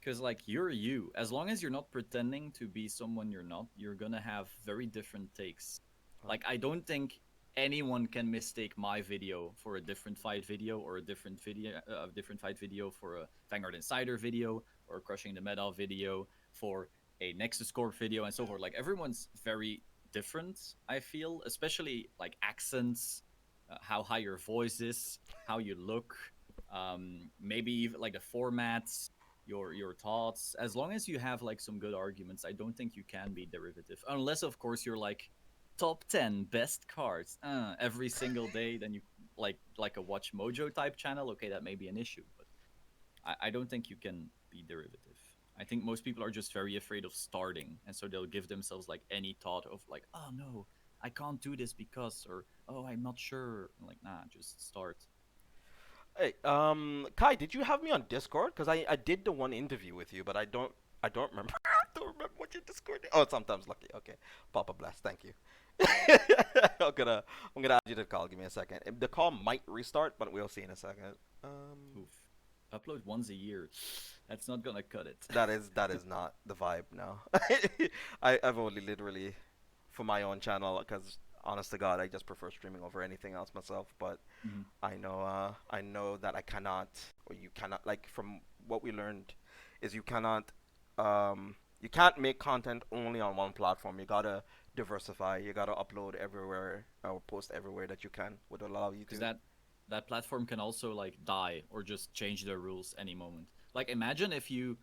Speaker 2: Because like you're you, as long as you're not pretending to be someone you're not, you're gonna have very different takes.
Speaker 1: Huh?
Speaker 2: Like I don't think anyone can mistake my video for a different fight video or a different fight video for a Vanguard Insider video or crushing the medal video for a Nexus Corp video and so forth. Like everyone's very different, I feel, especially like accents, how high your voice is, how you look, maybe even like the formats, your thoughts. As long as you have like some good arguments, I don't think you can be derivative, unless of course you're like top 10 best cards every single day. Then you like a Watch Mojo type channel. Okay, that may be an issue, but I don't think you can be derivative. I think most people are just very afraid of starting, and so they'll give themselves like any thought of like, oh no, I can't do this because, or oh, I'm not sure. I'm like, nah, just start.
Speaker 1: Hey, Kai, did you have me on Discord? Cause I did the one interview with you, but I don't remember. I don't remember what your Discord. Oh, sometimes lucky. Okay, Papa bless. Thank you. I'm gonna I'm gonna add you to the call. Give me a second. The call might restart, but we'll see in a second. Um,
Speaker 2: Oof. Upload once a year. That's not gonna cut it.
Speaker 1: That is not the vibe now. I've only literally for my own channel because honest to God, I just prefer streaming over anything else myself. But
Speaker 2: Mhm.
Speaker 1: I know that I cannot or you cannot like from what we learned is you can't make content only on one platform. You gotta diversify. You gotta upload everywhere or post everywhere that you can would allow you
Speaker 2: Because
Speaker 1: to.
Speaker 2: that platform can also like die or just change their rules any moment. Like imagine if you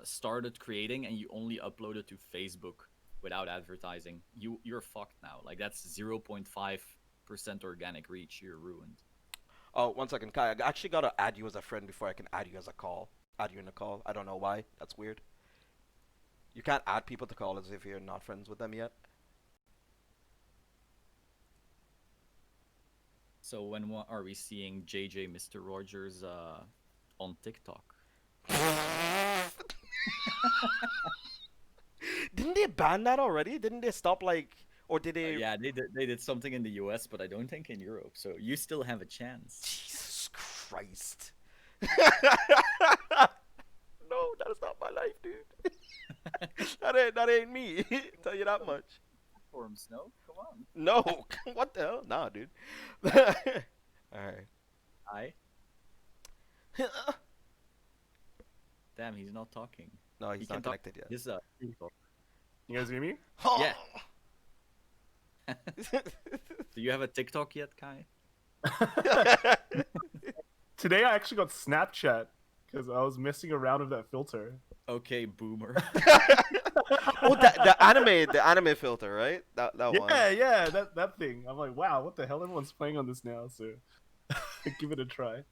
Speaker 2: started creating and you only uploaded to Facebook without advertising. You're fucked now. Like that's 0.5% organic reach. You're ruined.
Speaker 1: Oh, one second, Kai. I actually gotta add you as a friend before I can add you as a call. Add you in a call. I don't know why. That's weird. You can't add people to call as if you're not friends with them yet.
Speaker 2: So when are we seeing JJ Mr. Rogers on TikTok?
Speaker 1: Didn't they ban that already? Didn't they stop like, or did they?
Speaker 2: Yeah, they did something in the US, but I don't think in Europe. So you still have a chance.
Speaker 1: Jesus Christ! No, that is not my life, dude. That ain't me. Tell you that much.
Speaker 2: Platforms, no? Come on.
Speaker 1: No, what the hell? Nah, dude. All right.
Speaker 2: I Damn, he's not talking.
Speaker 1: No,
Speaker 2: He
Speaker 1: he's
Speaker 2: can
Speaker 1: not
Speaker 2: talk.
Speaker 1: connected yet.
Speaker 2: His TikTok.
Speaker 3: You guys hear me?
Speaker 2: Yeah. Do you have a TikTok yet, Kai?
Speaker 3: Today I actually got Snapchat because I was messing around with that filter.
Speaker 2: Okay, boomer.
Speaker 1: Oh, the anime filter, right? That one.
Speaker 3: Yeah, that thing. I'm like, wow, what the hell? Everyone's playing on this now, so give it a try.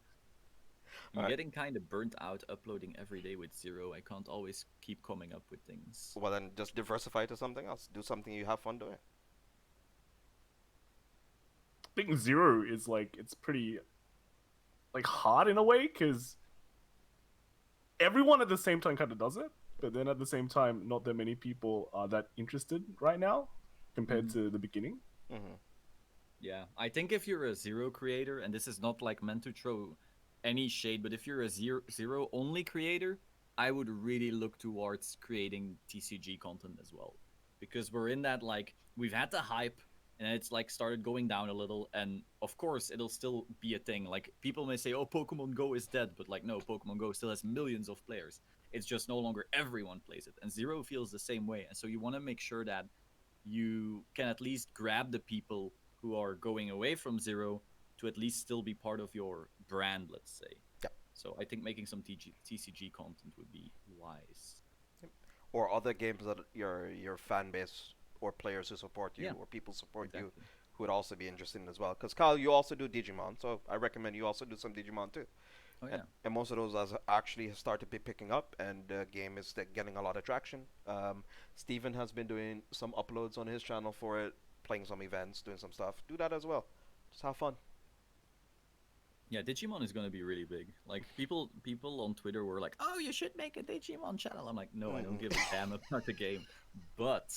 Speaker 2: I'm
Speaker 1: Alright.
Speaker 2: getting kind of burnt out uploading every day with zero. I can't always keep coming up with things.
Speaker 1: Well, then just diversify to something else. Do something you have fun doing.
Speaker 3: I think Zero is like it's pretty like hard in a way because everyone at the same time kind of does it, but then at the same time, not that many people are that interested right now compared to the beginning.
Speaker 1: Hmm.
Speaker 2: Yeah, I think if you're a zero creator, and this is not like meant to throw any shade, but if you're a zero only creator, I would really look towards creating TCG content as well, because we're in that like we've had the hype, and it's like started going down a little, and of course it'll still be a thing. Like people may say, "Oh, Pokemon Go is dead," but like no, Pokemon Go still has millions of players. It's just no longer everyone plays it, and Zero feels the same way, and so you want to make sure that you can at least grab the people who are going away from Zero to at least still be part of your brand, let's say.
Speaker 1: Yeah.
Speaker 2: So I think making some TCG content would be wise.
Speaker 1: Or other games that your fan base or players who support you
Speaker 2: Yeah,
Speaker 1: or people support you
Speaker 2: exactly.
Speaker 1: who would also be interested in as well. Because Kyle, you also do Digimon, so I recommend you also do some Digimon too.
Speaker 2: Oh
Speaker 1: And,
Speaker 2: yeah.
Speaker 1: and most of those has actually started to be picking up, and the game is getting a lot of traction. Steven has been doing some uploads on his channel for it, playing some events, doing some stuff. Do that as well. Just have fun.
Speaker 2: Yeah, Digimon is gonna be really big. Like people on Twitter were like, "Oh, you should make a Digimon channel." I'm like, "No, I don't give a damn about the game." But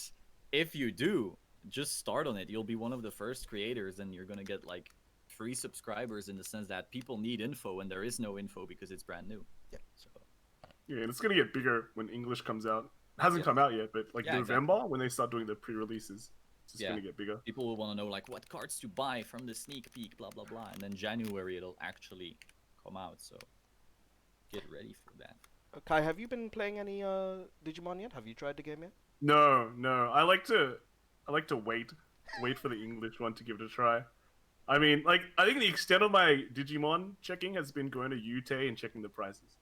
Speaker 2: if you do, just start on it. You'll be one of the first creators, and you're gonna get like free subscribers in the sense that people need info, and there is no info because it's brand new.
Speaker 1: Yeah.
Speaker 2: So
Speaker 3: Yeah, and it's gonna get bigger when English comes out. It hasn't
Speaker 2: yeah,
Speaker 3: come out yet, but like
Speaker 2: yeah,
Speaker 3: November
Speaker 2: exactly.
Speaker 3: when they start doing the pre-releases, it's just
Speaker 2: Yeah.
Speaker 3: gonna get bigger.
Speaker 2: People will want to know like what cards to buy from the sneak peek, blah blah blah, and then January it'll actually come out. So get ready for that.
Speaker 1: Kai, have you been playing any Digimon yet? Have you tried the game yet?
Speaker 3: No, I like to wait for the English one to give it a try. I mean, like I think the extent of my Digimon checking has been going to UTE and checking the prices.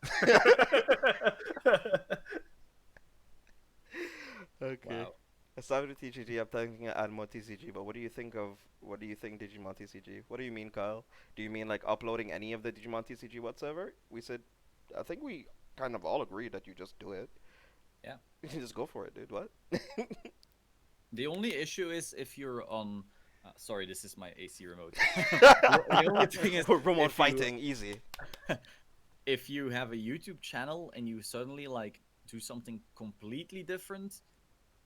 Speaker 1: Okay.
Speaker 2: Wow.
Speaker 1: I started with TCG. I'm thinking of add more TCG, but what do you think Digimon TCG? What do you mean, Kyle? Do you mean like uploading any of the Digimon TCG whatsoever? We said, I think we kind of all agreed that you just do it.
Speaker 2: Yeah.
Speaker 1: You can just go for it, dude. What?
Speaker 2: The only issue is if you're on. Sorry, this is my AC remote. The only thing is
Speaker 1: Remote
Speaker 2: if you-
Speaker 1: fighting, easy.
Speaker 2: if you have a YouTube channel and you suddenly like do something completely different,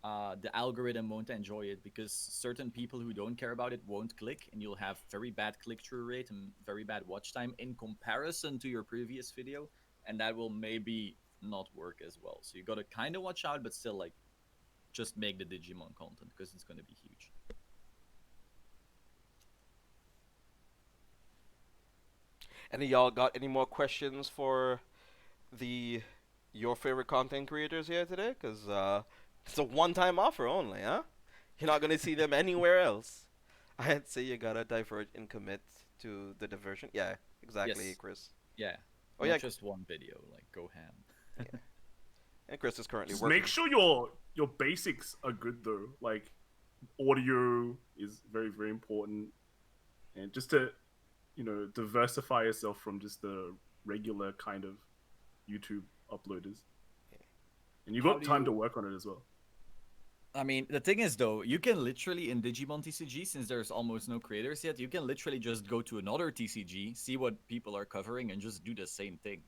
Speaker 2: the algorithm won't enjoy it because certain people who don't care about it won't click, and you'll have very bad click-through rate and very bad watch time in comparison to your previous video, and that will maybe not work as well. So you gotta kind of watch out, but still like just make the Digimon content because it's gonna be huge.
Speaker 1: Any of y'all got any more questions for the your favorite content creators here today? Cause it's a one-time offer only, huh? You're not gonna see them anywhere else. I'd say you gotta diverge and commit to the diversion. Yeah, exactly,
Speaker 2: Yes,
Speaker 1: Chris.
Speaker 2: yeah,
Speaker 1: Oh
Speaker 2: not
Speaker 1: yeah,
Speaker 2: just one video. Like go ham.
Speaker 1: yeah. And Chris is currently
Speaker 3: Just
Speaker 1: working.
Speaker 3: make sure your basics are good though. Like audio is very very important, and just to diversify yourself from just the regular kind of YouTube uploaders. And you
Speaker 2: How
Speaker 3: got
Speaker 2: do
Speaker 3: time to
Speaker 2: you
Speaker 3: work on it as well.
Speaker 2: I mean, the thing is, though, you can literally in Digimon TCG, since there's almost no creators yet, you can literally just go to another TCG, see what people are covering, and just do the same thing.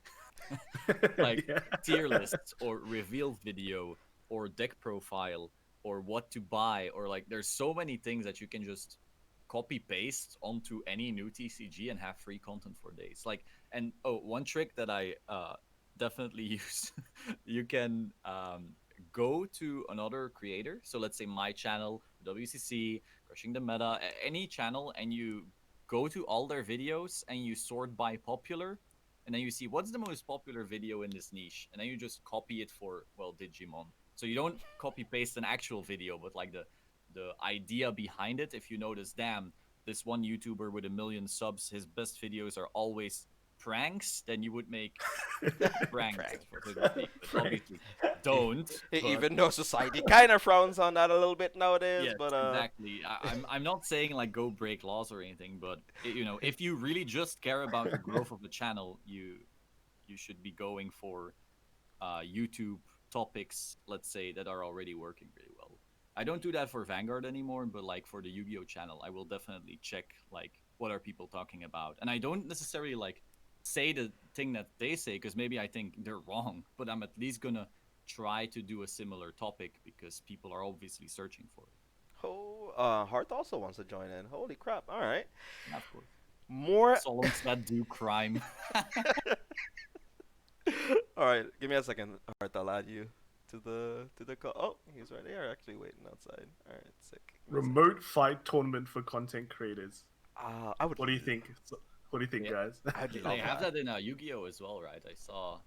Speaker 2: Like
Speaker 3: Yeah.
Speaker 2: tier lists or reveal video or deck profile or what to buy, or like there's so many things that you can just copy paste onto any new TCG and have free content for days. Like, and oh, one trick that I definitely use, you can go to another creator. So let's say my channel, WCC, Crushing the Meta, any channel, and you go to all their videos and you sort by popular, and then you see what's the most popular video in this niche, and then you just copy it for, well, Digimon. So you don't copy paste an actual video, but like the idea behind it. If you notice, damn, this one YouTuber with 1 million subs, his best videos are always pranks, then you would make pranks,
Speaker 1: Prank.
Speaker 2: for so to speak. But obviously, don't. But
Speaker 1: Even though society kind of frowns on that a little bit nowadays,
Speaker 2: yes,
Speaker 1: but
Speaker 2: exactly. I'm not saying like go break laws or anything, but if you really just care about the growth of the channel, you should be going for YouTube topics, let's say, that are already working really well. I don't do that for Vanguard anymore, but like for the Yu-Gi-Oh channel, I will definitely check like what are people talking about, and I don't necessarily like say the thing that they say because maybe I think they're wrong, but I'm at least gonna try to do a similar topic because people are obviously searching for it.
Speaker 1: oh, Hearth also wants to join in. Holy crap! All right,
Speaker 2: Yeah, of course.
Speaker 1: more.
Speaker 2: Solemn said do crime.
Speaker 1: All right, give me a second, Hearth. I'll add you to the call. Oh, he's right there, actually waiting outside. All right, sick. Give me a second.
Speaker 3: Remote fight tournament for content creators.
Speaker 1: I would.
Speaker 3: What do you think? What do you think,
Speaker 2: Yeah.
Speaker 3: guys?
Speaker 1: I'd
Speaker 2: They
Speaker 1: love
Speaker 2: have
Speaker 1: that.
Speaker 2: that in Yu-Gi-Oh as well, right? I saw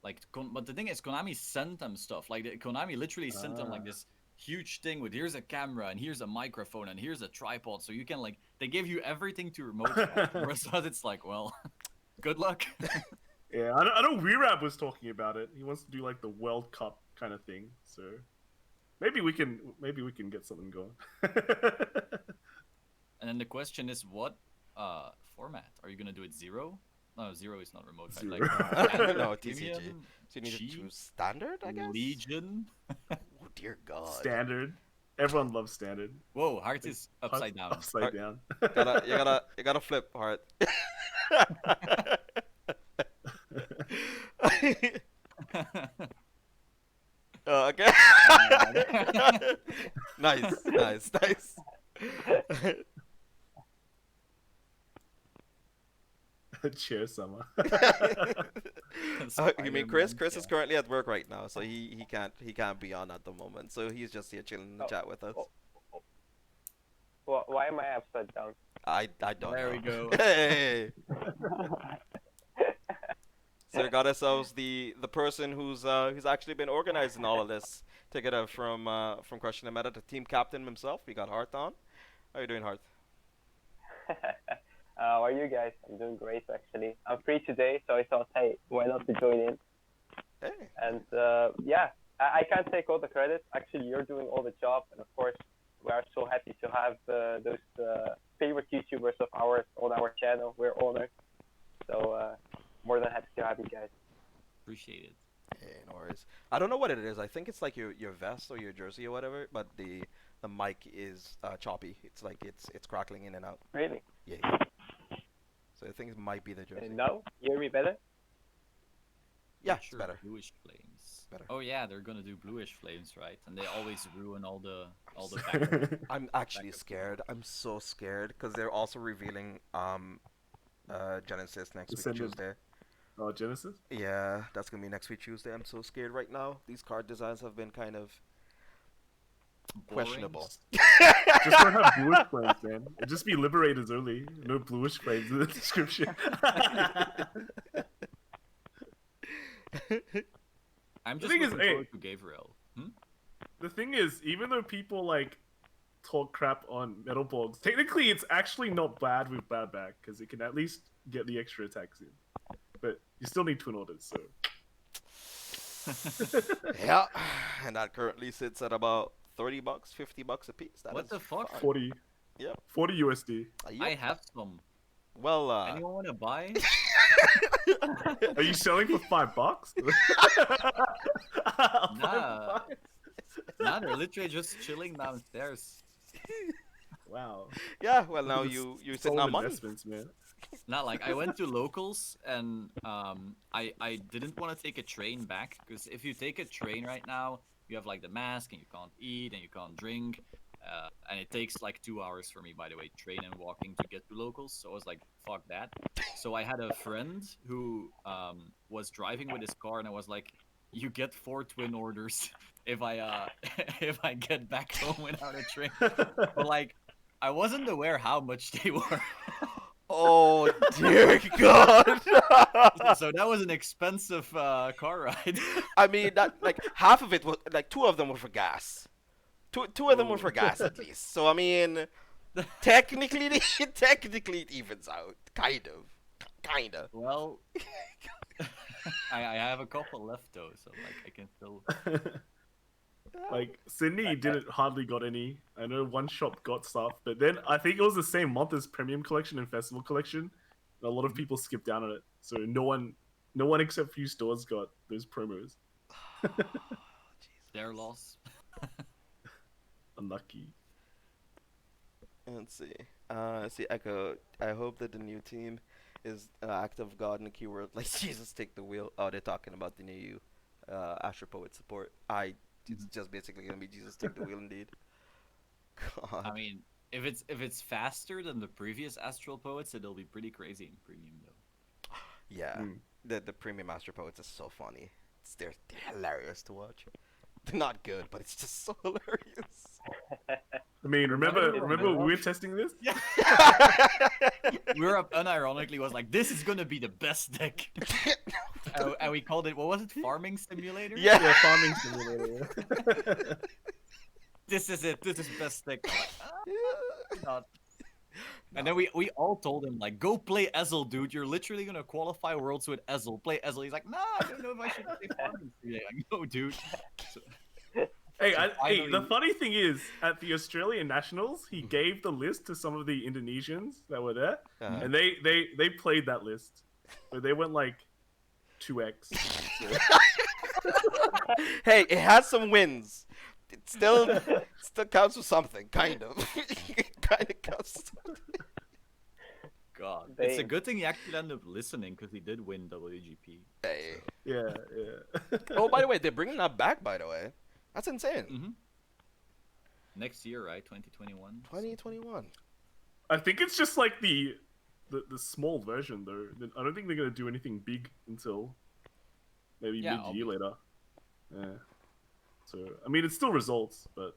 Speaker 2: like, but the thing is, Konami sent them stuff. Like, Konami literally sent them like
Speaker 3: Ah.
Speaker 2: this huge thing with here's a camera and here's a microphone and here's a tripod, so you can like they give you everything to remote fight. Whereas it's like, well, good luck.
Speaker 3: Yeah, I know Weerab was talking about it. He wants to do like the World Cup kind of thing. So maybe we can get something going.
Speaker 2: And then the question is, what format are you gonna do? It zero? No, zero is not remote fight.
Speaker 3: Zero.
Speaker 2: Like standard,
Speaker 1: No, TCG.
Speaker 2: premium,
Speaker 1: So you need to
Speaker 2: G,
Speaker 1: choose standard, I guess.
Speaker 2: Legion.
Speaker 1: Oh dear God.
Speaker 3: Standard. Everyone loves standard.
Speaker 2: Whoa, heart is upside down.
Speaker 3: Upside down.
Speaker 1: You gotta flip Hearth. Okay. Nice.
Speaker 3: Cheers, Summer.
Speaker 1: You mean Chris?
Speaker 2: Spider-Man,
Speaker 1: Chris is
Speaker 2: yeah.
Speaker 1: currently at work right now, so he can't be on at the moment. So he's just here chilling in the
Speaker 4: Oh,
Speaker 1: chat with us.
Speaker 4: oh, why am I upside down?
Speaker 1: I don't
Speaker 2: There
Speaker 1: know.
Speaker 2: we go.
Speaker 1: Hey. So we got ourselves the person who's actually been organizing all of this. Take it from Crushing the Meta, the team captain himself. We got Hearth on. How you doing, Hearth?
Speaker 4: How are you guys? I'm doing great actually. I'm free today, so I thought, hey, why not to join in?
Speaker 1: Hey.
Speaker 4: And yeah, I can't take all the credit. Actually, you're doing all the job, and of course, we are so happy to have those favorite YouTubers of ours on our channel. We're honored. So more than happy to have you guys.
Speaker 2: Appreciate it.
Speaker 1: Hey, no worries. I don't know what it is. I think it's like your vest or your jersey or whatever, but the mic is choppy. It's like it's crackling in and out.
Speaker 4: Really?
Speaker 1: Yeah. So I think it might be the jersey.
Speaker 4: Now, you hear me better?
Speaker 1: Yeah, it's
Speaker 2: Future
Speaker 1: better.
Speaker 2: Bluish flames.
Speaker 1: Better.
Speaker 2: Oh yeah, they're gonna do bluish flames, right? And they always ruin all the background.
Speaker 1: I'm actually
Speaker 2: Backup
Speaker 1: scared. I'm so scared because they're also revealing Genesis next week
Speaker 3: Descendant.
Speaker 1: Tuesday.
Speaker 3: Oh, Genesis.
Speaker 1: Yeah, that's gonna be next week Tuesday. I'm so scared right now. These card designs have been kind of
Speaker 2: Boring.
Speaker 1: questionable.
Speaker 3: Just don't have bluish flames, man. It'd just be Liberators only. No bluish flames in the description.
Speaker 2: I'm
Speaker 3: The
Speaker 2: just
Speaker 3: thing is,
Speaker 2: looking
Speaker 3: hey-
Speaker 2: forward to Gabriel.
Speaker 3: The thing is, even though people like talk crap on Metal Borgs, technically it's actually not bad with bad back because it can at least get the extra attacks in. But you still need twin orders, so
Speaker 1: Yeah, and that currently sits at about $30, $50 a piece. That
Speaker 2: What
Speaker 1: is
Speaker 2: the fuck?
Speaker 1: fine.
Speaker 3: 40.
Speaker 1: Yep.
Speaker 3: 40 USD.
Speaker 1: Yep.
Speaker 2: I have some.
Speaker 1: Well,
Speaker 2: Anyone wanna buy?
Speaker 3: Are you selling for $5?
Speaker 2: Nah. Nah, they're literally just chilling downstairs.
Speaker 3: Wow.
Speaker 1: yeah. Well, now
Speaker 3: It's
Speaker 1: you sitting
Speaker 3: solid
Speaker 1: on money.
Speaker 3: investments, man.
Speaker 2: Not like I went to locals and I didn't want to take a train back because if you take a train right now, you have like the mask and you can't eat and you can't drink, and it takes like 2 hours for me, by the way, train and walking to get to locals. So I was like, fuck that. So I had a friend who was driving with his car and I was like, you get 4 twin orders if I if I get back home without a train. But like, I wasn't aware how much they were.
Speaker 1: Oh dear God!
Speaker 2: So that was an expensive car ride.
Speaker 1: I mean, that like half of it was like 2 of them were for gas. Two of them were for gas at least. So I mean, technically, it evens out, kinda.
Speaker 2: Well, I have a couple left though, so like I can still.
Speaker 3: Like Sydney didn't hardly got any. I know one shop got stuff, but then I think it was the same month as Premium Collection and Festival Collection. A lot of people skipped down on it, so no one except few stores got those promos.
Speaker 2: Their loss.
Speaker 3: Unlucky.
Speaker 1: Let's see. See Echo. I hope that the new team is act of God and the keyword like Jesus take the wheel. Oh, they're talking about the new Astro Poet support. It's just basically gonna be Jesus take the wheel indeed. God.
Speaker 2: I mean, if it's faster than the previous Astral Poets, it'll be pretty crazy in premium though.
Speaker 1: Yeah.
Speaker 3: Mm.
Speaker 1: The premium Astro Poets is so funny. They're hilarious to watch. They're not good, but it's just so hilarious.
Speaker 3: I mean, remember
Speaker 2: Remember
Speaker 3: when we were testing this?
Speaker 2: Yeah. Europe unironically was like, this is gonna be the best deck. And we called it, what was it, Farming Simulator?
Speaker 1: Yeah.
Speaker 3: Yeah, farming simulator.
Speaker 2: This is it, this is best deck. I'm like,
Speaker 1: Yeah.
Speaker 2: not. And then we all told him, like, go play Ezel, dude. You're literally gonna qualify Worlds with Ezel. Play Ezel. He's like, nah, I don't know if I should play Farming Simulator. Like, no, dude. So,
Speaker 3: Hey,
Speaker 2: So
Speaker 3: hey, the
Speaker 2: finally-
Speaker 3: funny thing is, at the Australian Nationals, he gave the list to some of the Indonesians that were there,
Speaker 1: Uh-huh.
Speaker 3: and they played that list. So they went like 2x. So,
Speaker 1: Hey, it has some wins. It still counts for something, kind of. It kind of counts. For something.
Speaker 2: God. It's a
Speaker 4: Dang.
Speaker 2: good thing he actually ended up listening because he did win WGP.
Speaker 1: Hey.
Speaker 3: yeah, yeah.
Speaker 1: Oh, by the way, they're bringing that back. By the way, that's insane.
Speaker 2: Mm-hmm. Next year, right? 2021.
Speaker 1: 2021.
Speaker 3: I think it's just like the small version though. I don't think they're gonna do anything big until maybe
Speaker 2: Yeah,
Speaker 3: mid-year later. Yeah. So I mean, it's still results, but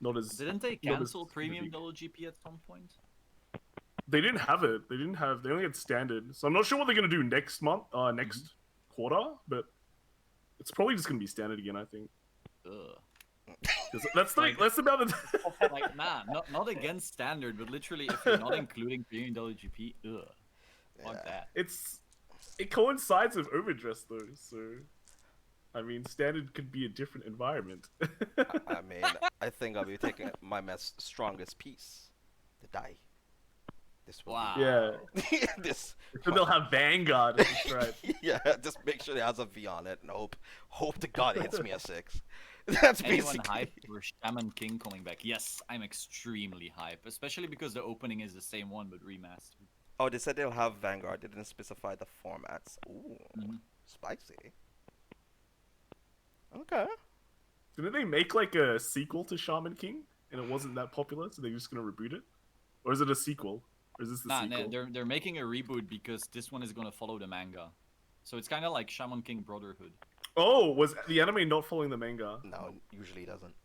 Speaker 3: not as
Speaker 2: Didn't they
Speaker 3: not as
Speaker 2: cancel premium
Speaker 3: big.
Speaker 2: WGP at some point?
Speaker 3: They didn't have it. They only had standard. So I'm not sure what they're gonna do next month, next quarter, but it's probably just gonna be standard again. I think.
Speaker 2: Ugh.
Speaker 3: 'Cause that's about the.
Speaker 2: Like, nah, not against standard, but literally, if you're not including premium WGP, ugh. Fuck
Speaker 1: Yeah.
Speaker 2: that.
Speaker 3: It coincides with overdress though, so I mean, standard could be a different environment.
Speaker 1: I mean, I think I'll be taking my strongest piece, the die. This will
Speaker 2: Wow.
Speaker 3: Yeah,
Speaker 1: be this.
Speaker 3: so they'll have Vanguard. That's right.
Speaker 1: Yeah, just make sure it has a V on it and hope to God it hits me a 6. That's
Speaker 2: Anyone
Speaker 1: basically.
Speaker 2: hyped for Shaman King coming back? Yes, I'm extremely hyped, especially because the opening is the same one but remastered.
Speaker 1: Oh, they said they'll have Vanguard. They didn't specify the formats. Ooh,
Speaker 2: Mhm.
Speaker 1: spicy. Okay.
Speaker 3: Didn't they make like a sequel to Shaman King and it wasn't that popular, so they're just gonna reboot it? Or is it a sequel? Or is this the
Speaker 2: Nah,
Speaker 3: sequel?
Speaker 2: they're making a reboot because this one is gonna follow the manga. So it's kind of like Shaman King Brotherhood.
Speaker 3: Oh, was the anime not following the manga?
Speaker 1: No, usually it doesn't.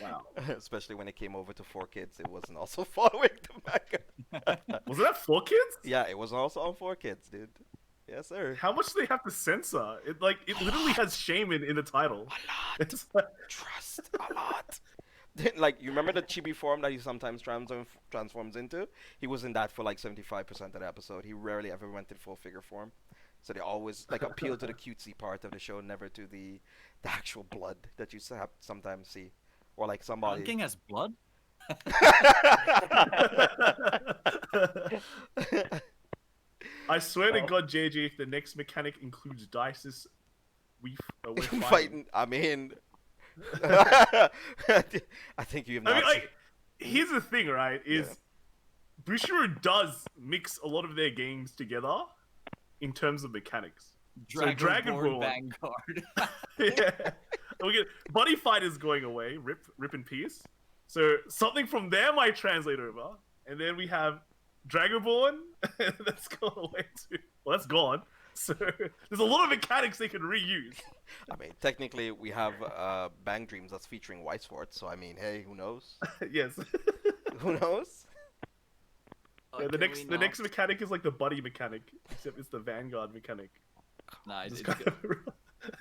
Speaker 3: Wow.
Speaker 1: Especially when it came over to 4Kids, it wasn't also following the manga.
Speaker 3: Was that for kids?
Speaker 1: Yeah, it was also on 4Kids, dude. Yes, sir.
Speaker 3: How much do they have to censor? It literally has shame in the title.
Speaker 1: A lot.
Speaker 3: It's like,
Speaker 1: Trust a lot. Like, you remember the chibi form that he sometimes transforms into? He was in that for like 75% of the episode. He rarely ever went in full figure form. So they always like appeal to the cutesy part of the show, never to the actual blood that you sometimes see, or like
Speaker 2: Shaman
Speaker 1: somebody.
Speaker 2: King has blood.
Speaker 3: I swear to
Speaker 4: Oh.
Speaker 3: God, JJ, if the next mechanic includes dices, we're fighting.
Speaker 1: Fighting. I mean, I think you have not.
Speaker 3: I mean, like, here's the thing, right? Is Bushiroad does mix a lot of their games together in terms of mechanics.
Speaker 2: Dragonborn Vanguard.
Speaker 3: Yeah. We get Buddy Fight is going away. Rip and Pierce. So something from there might translate over, and then we have Dragonborn. That's gone away too. Well, that's gone. So there's a lot of mechanics they can reuse.
Speaker 1: I mean, technically, we have Bang Dreams that's featuring White Sword. So I mean, hey, who knows?
Speaker 3: Yes.
Speaker 1: Who knows?
Speaker 3: Yeah, the next mechanic is like the buddy mechanic, except it's the Vanguard mechanic.
Speaker 2: Nah,
Speaker 3: Just
Speaker 2: it's
Speaker 3: kind
Speaker 2: good.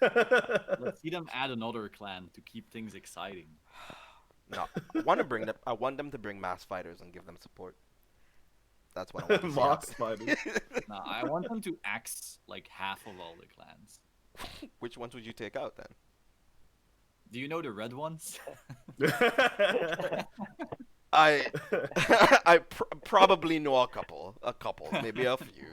Speaker 3: of-
Speaker 2: Let's see them add another clan to keep things exciting.
Speaker 1: No, I want them to bring mass fighters and give them support. That's what I want to see
Speaker 3: Mark
Speaker 1: happen.
Speaker 3: Spiders.
Speaker 2: Nah, I want them to axe like half of all the clans.
Speaker 1: Which ones would you take out then?
Speaker 2: Do you know the red ones?
Speaker 1: I probably know a couple, maybe a few.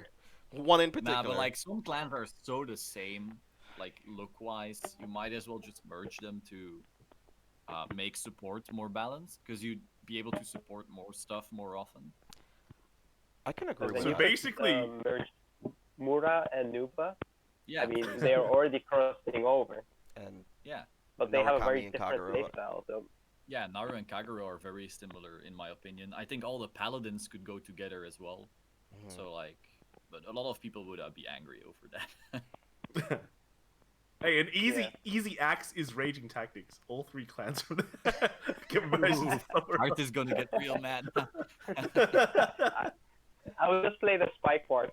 Speaker 1: One in particular.
Speaker 2: Nah, but like some clans are so the same, like look-wise, you might as well just merge them to make support more balanced, because you'd be able to support more stuff more often.
Speaker 1: I can agree
Speaker 4: So
Speaker 1: with
Speaker 3: So
Speaker 1: that.
Speaker 3: basically,
Speaker 4: merged Mura and Nuba.
Speaker 2: Yeah,
Speaker 4: I mean, they're already crossing over,
Speaker 1: And
Speaker 2: yeah,
Speaker 4: but they have a
Speaker 1: Murakami
Speaker 4: very
Speaker 1: and
Speaker 4: different
Speaker 1: Kagura.
Speaker 4: playstyle. So
Speaker 2: yeah. Naru and Kagura are very similar in my opinion. I think all the paladins could go together as well.
Speaker 1: Mhm.
Speaker 2: So like, but a lot of people would be angry over that.
Speaker 3: hey, an
Speaker 4: Yeah.
Speaker 3: easy axe is Raging Tactics. All three clans from there get merged into somewhere
Speaker 2: Art is gonna get real mad.
Speaker 3: else.
Speaker 4: I will just play the spike part.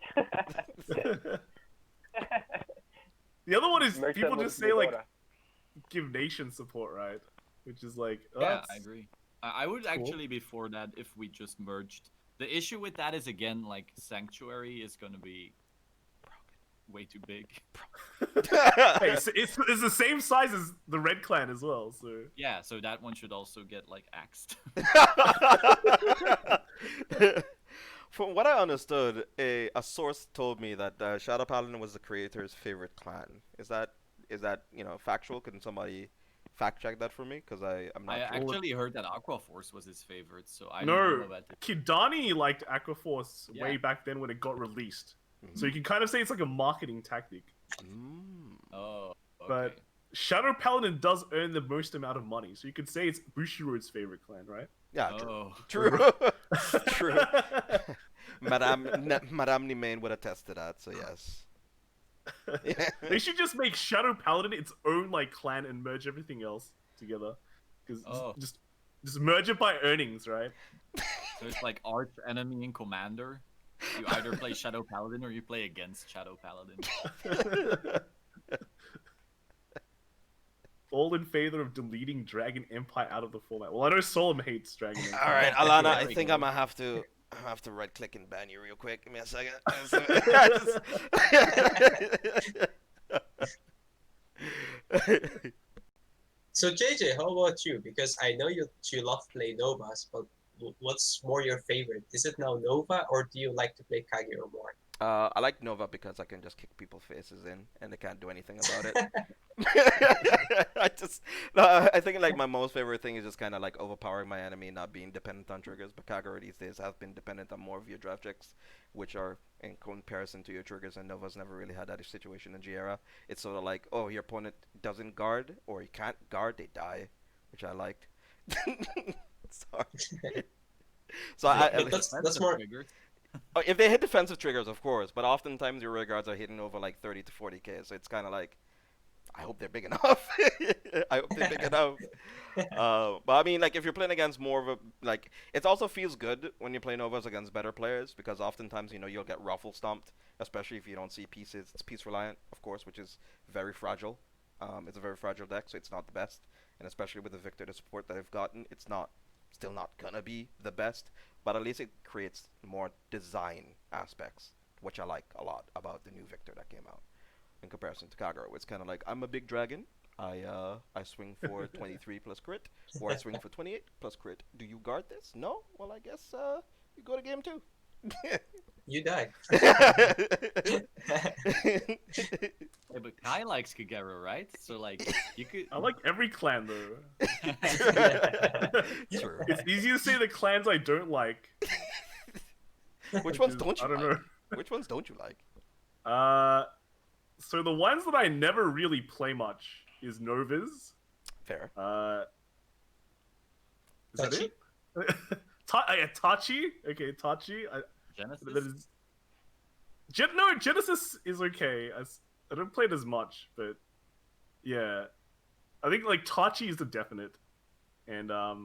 Speaker 3: The other one is
Speaker 4: Merge
Speaker 3: people
Speaker 4: them with
Speaker 3: just say like
Speaker 4: Medora.
Speaker 3: give nation support, right? Which is like, oh,
Speaker 2: Yeah,
Speaker 3: that's-
Speaker 2: I agree. I would actually be for that if we just merged. The issue with that is again like Sanctuary is gonna be way too big.
Speaker 3: Hey, it's the same size as the Red Clan as well. So
Speaker 2: Yeah, so that one should also get like axed.
Speaker 1: From what I understood, a source told me that Shadow Paladin was the creator's favorite clan. Is that factual? Can somebody fact check that for me? Because I'm not
Speaker 2: I
Speaker 1: sure.
Speaker 2: actually heard that Aqua Force was his favorite, so I don't
Speaker 3: no,
Speaker 2: know about it.
Speaker 3: Kidani liked Aquaforce way
Speaker 2: Yeah.
Speaker 3: back then when it got released.
Speaker 1: Mhm.
Speaker 3: So you can kind of say it's like a marketing tactic.
Speaker 1: Mm.
Speaker 2: Oh, okay.
Speaker 3: But Shadow Paladin does earn the most amount of money, so you could say it's Bushiroad's favorite clan, right?
Speaker 1: Yeah, true.
Speaker 2: Oh,
Speaker 1: True. True. Madame Nimain would attest to that, so yes. Yeah.
Speaker 3: They should just make Shadow Paladin its own like clan and merge everything else together. Because
Speaker 2: Oh.
Speaker 3: just merge it by earnings, right?
Speaker 2: so it's like arch enemy and commander. You either play Shadow Paladin or you play against Shadow Paladin.
Speaker 3: All in favor of deleting Dragon Empire out of the format. Well, I know Solemn hates Dragon Empire.
Speaker 1: All right, Alana,
Speaker 2: There
Speaker 1: I
Speaker 2: we
Speaker 1: think
Speaker 2: go.
Speaker 1: I'm gonna have to right click and ban you real quick. Give me a second.
Speaker 5: So JJ, how about you? Because I know you love play Novas, but what's more your favorite? Is it now Nova, or do you like to play Kagero more?
Speaker 1: I like Nova because I can just kick people's faces in, and they can't do anything about it. I just, no, I think like my most favorite thing is just kind of like overpowering my enemy, not being dependent on triggers. But Kagura these days has been dependent on more of your draft checks, which are in comparison to your triggers. And Nova's never really had that situation in G era. It's sort of like, oh, your opponent doesn't guard or he can't guard, they die, which I liked. Sorry. So
Speaker 5: But that's
Speaker 2: Defensive
Speaker 5: more.
Speaker 2: triggers.
Speaker 1: oh, if they hit defensive triggers, of course, but oftentimes your rear guards are hitting over like 30 to 40k, so it's kind of like, I hope they're big enough. I hope they're big enough. But I mean, like if you're playing against more of a like, it also feels good when you play Novas against better players because oftentimes you'll get ruffle stomped, especially if you don't see pieces. It's piece reliant, of course, which is very fragile. It's a very fragile deck, so it's not the best, and especially with the Victor, the support that I've gotten, it's still not gonna be the best, but at least it creates more design aspects, which I like a lot about the new Victor that came out in comparison to Kagura. It's kind of like I'm a big dragon. I swing for 23 plus crit, or I swing for 28 plus crit. Do you guard this? No. Well, I guess you go to game two.
Speaker 5: You die.
Speaker 2: Yeah, but Kai likes Kagero, right? So like you could.
Speaker 3: I like every clan though.
Speaker 1: True.
Speaker 3: It's easy to say the clans I don't like.
Speaker 1: Which ones
Speaker 3: is-
Speaker 1: don't you
Speaker 3: I don't
Speaker 1: like?
Speaker 3: know.
Speaker 1: Which ones don't you like?
Speaker 3: So the ones that I never really play much is Novas.
Speaker 1: Fair.
Speaker 3: Is that
Speaker 5: Tachi?
Speaker 3: it? Yeah, Tachi. Okay, Tachi.
Speaker 2: Genesis.
Speaker 3: That is. No, Genesis is okay. I don't play it as much, but yeah, I think like Tachi is the definite, and I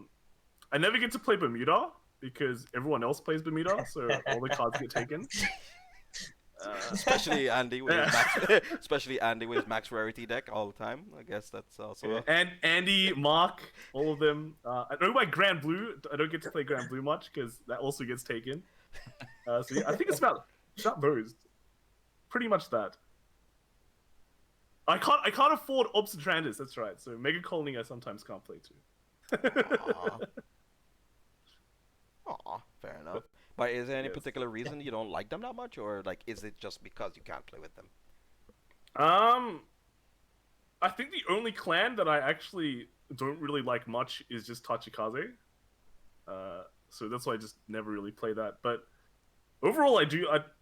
Speaker 3: never get to play Bermuda because everyone else plays Bermuda, so all the cards get taken.
Speaker 1: Especially Andy with his
Speaker 3: Yeah.
Speaker 1: max, especially Andy with his max rarity deck all the time. I guess that's also.
Speaker 3: Yeah, and Andy, Mark, all of them. I know my Grand Blue. I don't get to play Grand Blue much because that also gets taken. So yeah, I think it's about those. Pretty much that. I can't afford Obsitrandus. That's right. So Mega Colony I sometimes can't play too.
Speaker 1: Aw. Aw, fair enough. But is there any
Speaker 3: Yes.
Speaker 1: particular reason you don't like them that much, or like is it just because you can't play with them?
Speaker 3: I think the only clan that I actually don't really like much is just Tachikaze. So that's why I just never really play that. But overall, I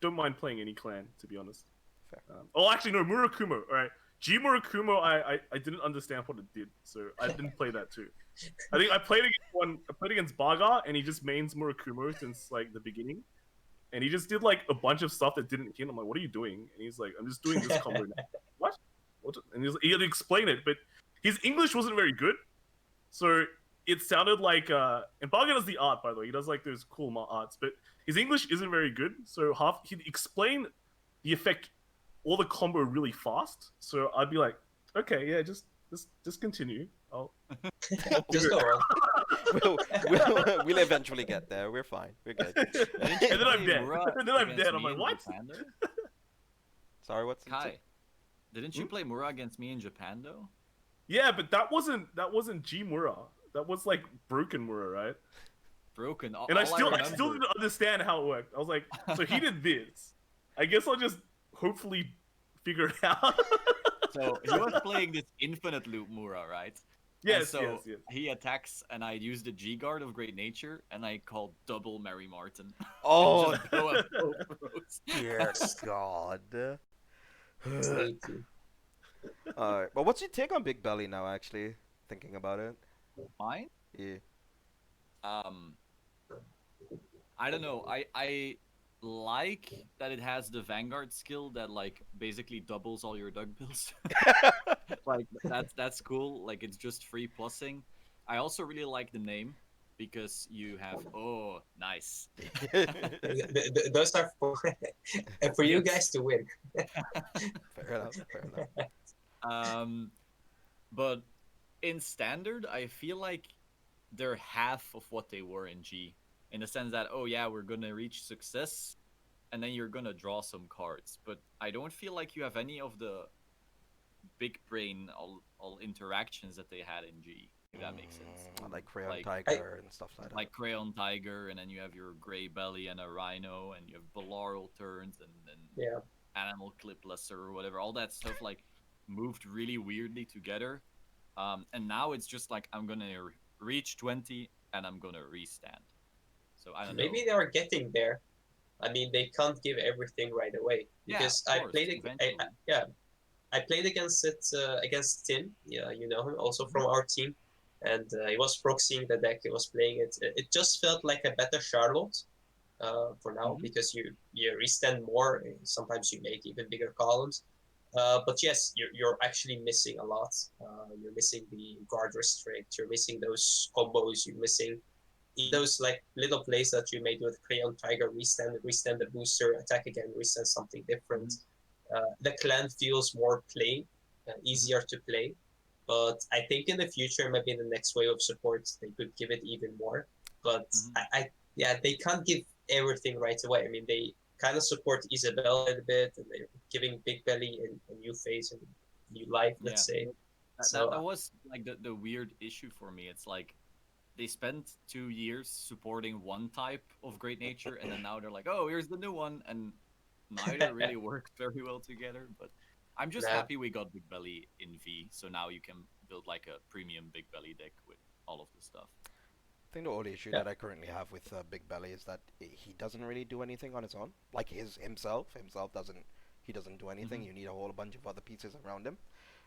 Speaker 3: don't mind playing any clan, to be honest.
Speaker 1: Fair.
Speaker 3: Oh, actually, no, Murakumo. All right, G Murakumo. I didn't understand what it did, so I didn't play that too. I think I played against Baga, and he just mains Murakumo since like the beginning, and he just did like a bunch of stuff that didn't hit. I'm like, what are you doing? And he's like, I'm just doing this combo now. What? And he had to explain it, but his English wasn't very good, so it sounded like and Baga does the art, by the way. He does like those cool arts, but his English isn't very good. So he'd explain the effect, all the combo really fast. So I'd be like, okay, yeah, just continue. I'll
Speaker 5: Just go on.
Speaker 1: We'll eventually get there. We're fine. We're good.
Speaker 3: And then I'm dead.
Speaker 2: Mura
Speaker 3: And then I'm
Speaker 2: against
Speaker 3: dead. I'm
Speaker 2: me
Speaker 3: like,
Speaker 2: in
Speaker 3: what?
Speaker 2: Japan, though?
Speaker 1: Sorry, what's
Speaker 2: Kai, didn't you
Speaker 3: Hmm?
Speaker 2: play Mura against me in Japan though?
Speaker 3: Yeah, but that wasn't G Mura. That was like broken Mura, right?
Speaker 2: Broken.
Speaker 3: And I
Speaker 2: all
Speaker 3: still
Speaker 2: remember-
Speaker 3: didn't understand how it worked. I was like, so he did this. I guess I'll just hopefully figure it out.
Speaker 2: So he was playing this infinite loop Mura, right? And
Speaker 3: yes,
Speaker 2: so
Speaker 3: yes.
Speaker 2: he attacks, and I use the G guard of Great Nature, and I call double Mary Martin.
Speaker 1: Oh,
Speaker 2: Just blow up both rows.
Speaker 1: dear God.
Speaker 5: Slay too.
Speaker 1: Alright, well, what's your take on Big Belly now, actually? Thinking about it.
Speaker 2: Mine?
Speaker 1: Yeah.
Speaker 2: I don't know. I like that it has the Vanguard skill that like basically doubles all your Doug bills. Like that's cool. Like it's just free plussing. I also really like the name because you have nice.
Speaker 5: Those are for you guys to win.
Speaker 1: Fair enough. Fair enough.
Speaker 2: But in standard, I feel like they're half of what they were in G, in the sense that we're gonna reach success, and then you're gonna draw some cards. But I don't feel like you have any of the big brain all interactions that they had in G. if that makes sense.
Speaker 1: Like Crayon
Speaker 2: Like
Speaker 1: Tiger and stuff like that.
Speaker 2: like Crayon Tiger, and then you have your Gray Belly and a Rhino, and you have Balaral turns, and then
Speaker 5: Yeah.
Speaker 2: Animal Cliplesser or whatever. All that stuff like moved really weirdly together. And now it's just like I'm gonna reach 20 and I'm gonna restand. So I don't know.
Speaker 5: Maybe they are getting there. I mean, they can't give everything right away
Speaker 2: Yeah,
Speaker 5: because
Speaker 2: of course, eventually.
Speaker 5: I played against it against Tim. Yeah, you know him also
Speaker 2: Mm-hmm.
Speaker 5: from our team, and he was proxying the deck. He was playing it. It just felt like a better Charlotte for now
Speaker 2: Mhm.
Speaker 5: because you restand more. Sometimes you make even bigger columns. But yes, you're actually missing a lot. You're missing the guard restrict. You're missing those combos. You're missing those like little plays that you made with Crayon Tiger, restand the booster, attack again, restand something different. The clan feels more play, easier to play. But I think in the future, maybe in the next wave of support, they could give it even more. But
Speaker 2: Mhm.
Speaker 5: yeah, they can't give everything right away. I mean, they kind of support Isabel a little bit, and they're giving Big Belly a new face and new life,
Speaker 2: Yeah.
Speaker 5: let's say.
Speaker 2: That,
Speaker 5: So
Speaker 2: that, that was like the weird issue for me. It's like they spent 2 years supporting one type of Great Nature, and then now they're like, oh, here's the new one, and neither really worked very well together. But I'm just
Speaker 5: nah,
Speaker 2: happy we got Big Belly in V, so now you can build like a premium Big Belly deck with all of the stuff.
Speaker 1: I think the only issue
Speaker 5: yeah,
Speaker 1: that I currently have with Big Belly is that he doesn't really do anything on his own. Like himself doesn't. He doesn't do anything.
Speaker 2: Hmm.
Speaker 1: You need a whole bunch of other pieces around him.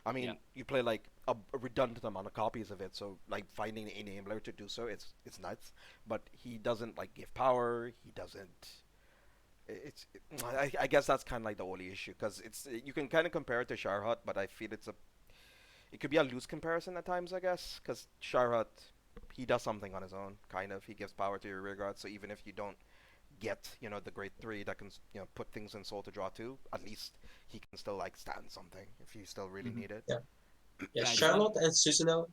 Speaker 1: I
Speaker 2: Yeah.
Speaker 1: mean, you play like a redundant amount of copies of it, so like finding an enabler to do so, it's nuts. But he doesn't like give power. He doesn't. I guess that's kind of like the only issue because it's you can kind of compare it to Sharhut, but I feel it could be a loose comparison at times, I guess, because Sharhut he does something on his own, kind of. He gives power to your rear guard, so even if you don't get, the grade 3 that can, put things in soul to draw 2, at least he can still, like, stand something if you still really
Speaker 2: Hmm.
Speaker 1: need it.
Speaker 5: yeah, yeah.
Speaker 2: Yeah, it's not.
Speaker 5: Charlotte and Susanoo,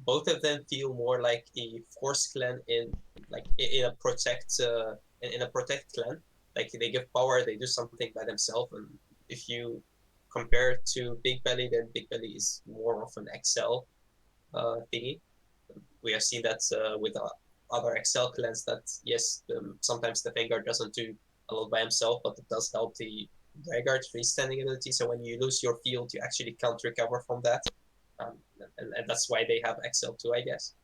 Speaker 5: both of them feel more like a force clan in like in a protect in a protect clan. Like they give power, they do something by themselves. And if you compare it to Big Belly, then Big Belly is more of an XL thingy. We have seen that with other XL clans that yes, sometimes the Vanguard doesn't do a lot by himself, but it does help the Vanguard freestanding ability. So when you lose your field, you actually can't recover from that. And that's why they have XL2, I guess.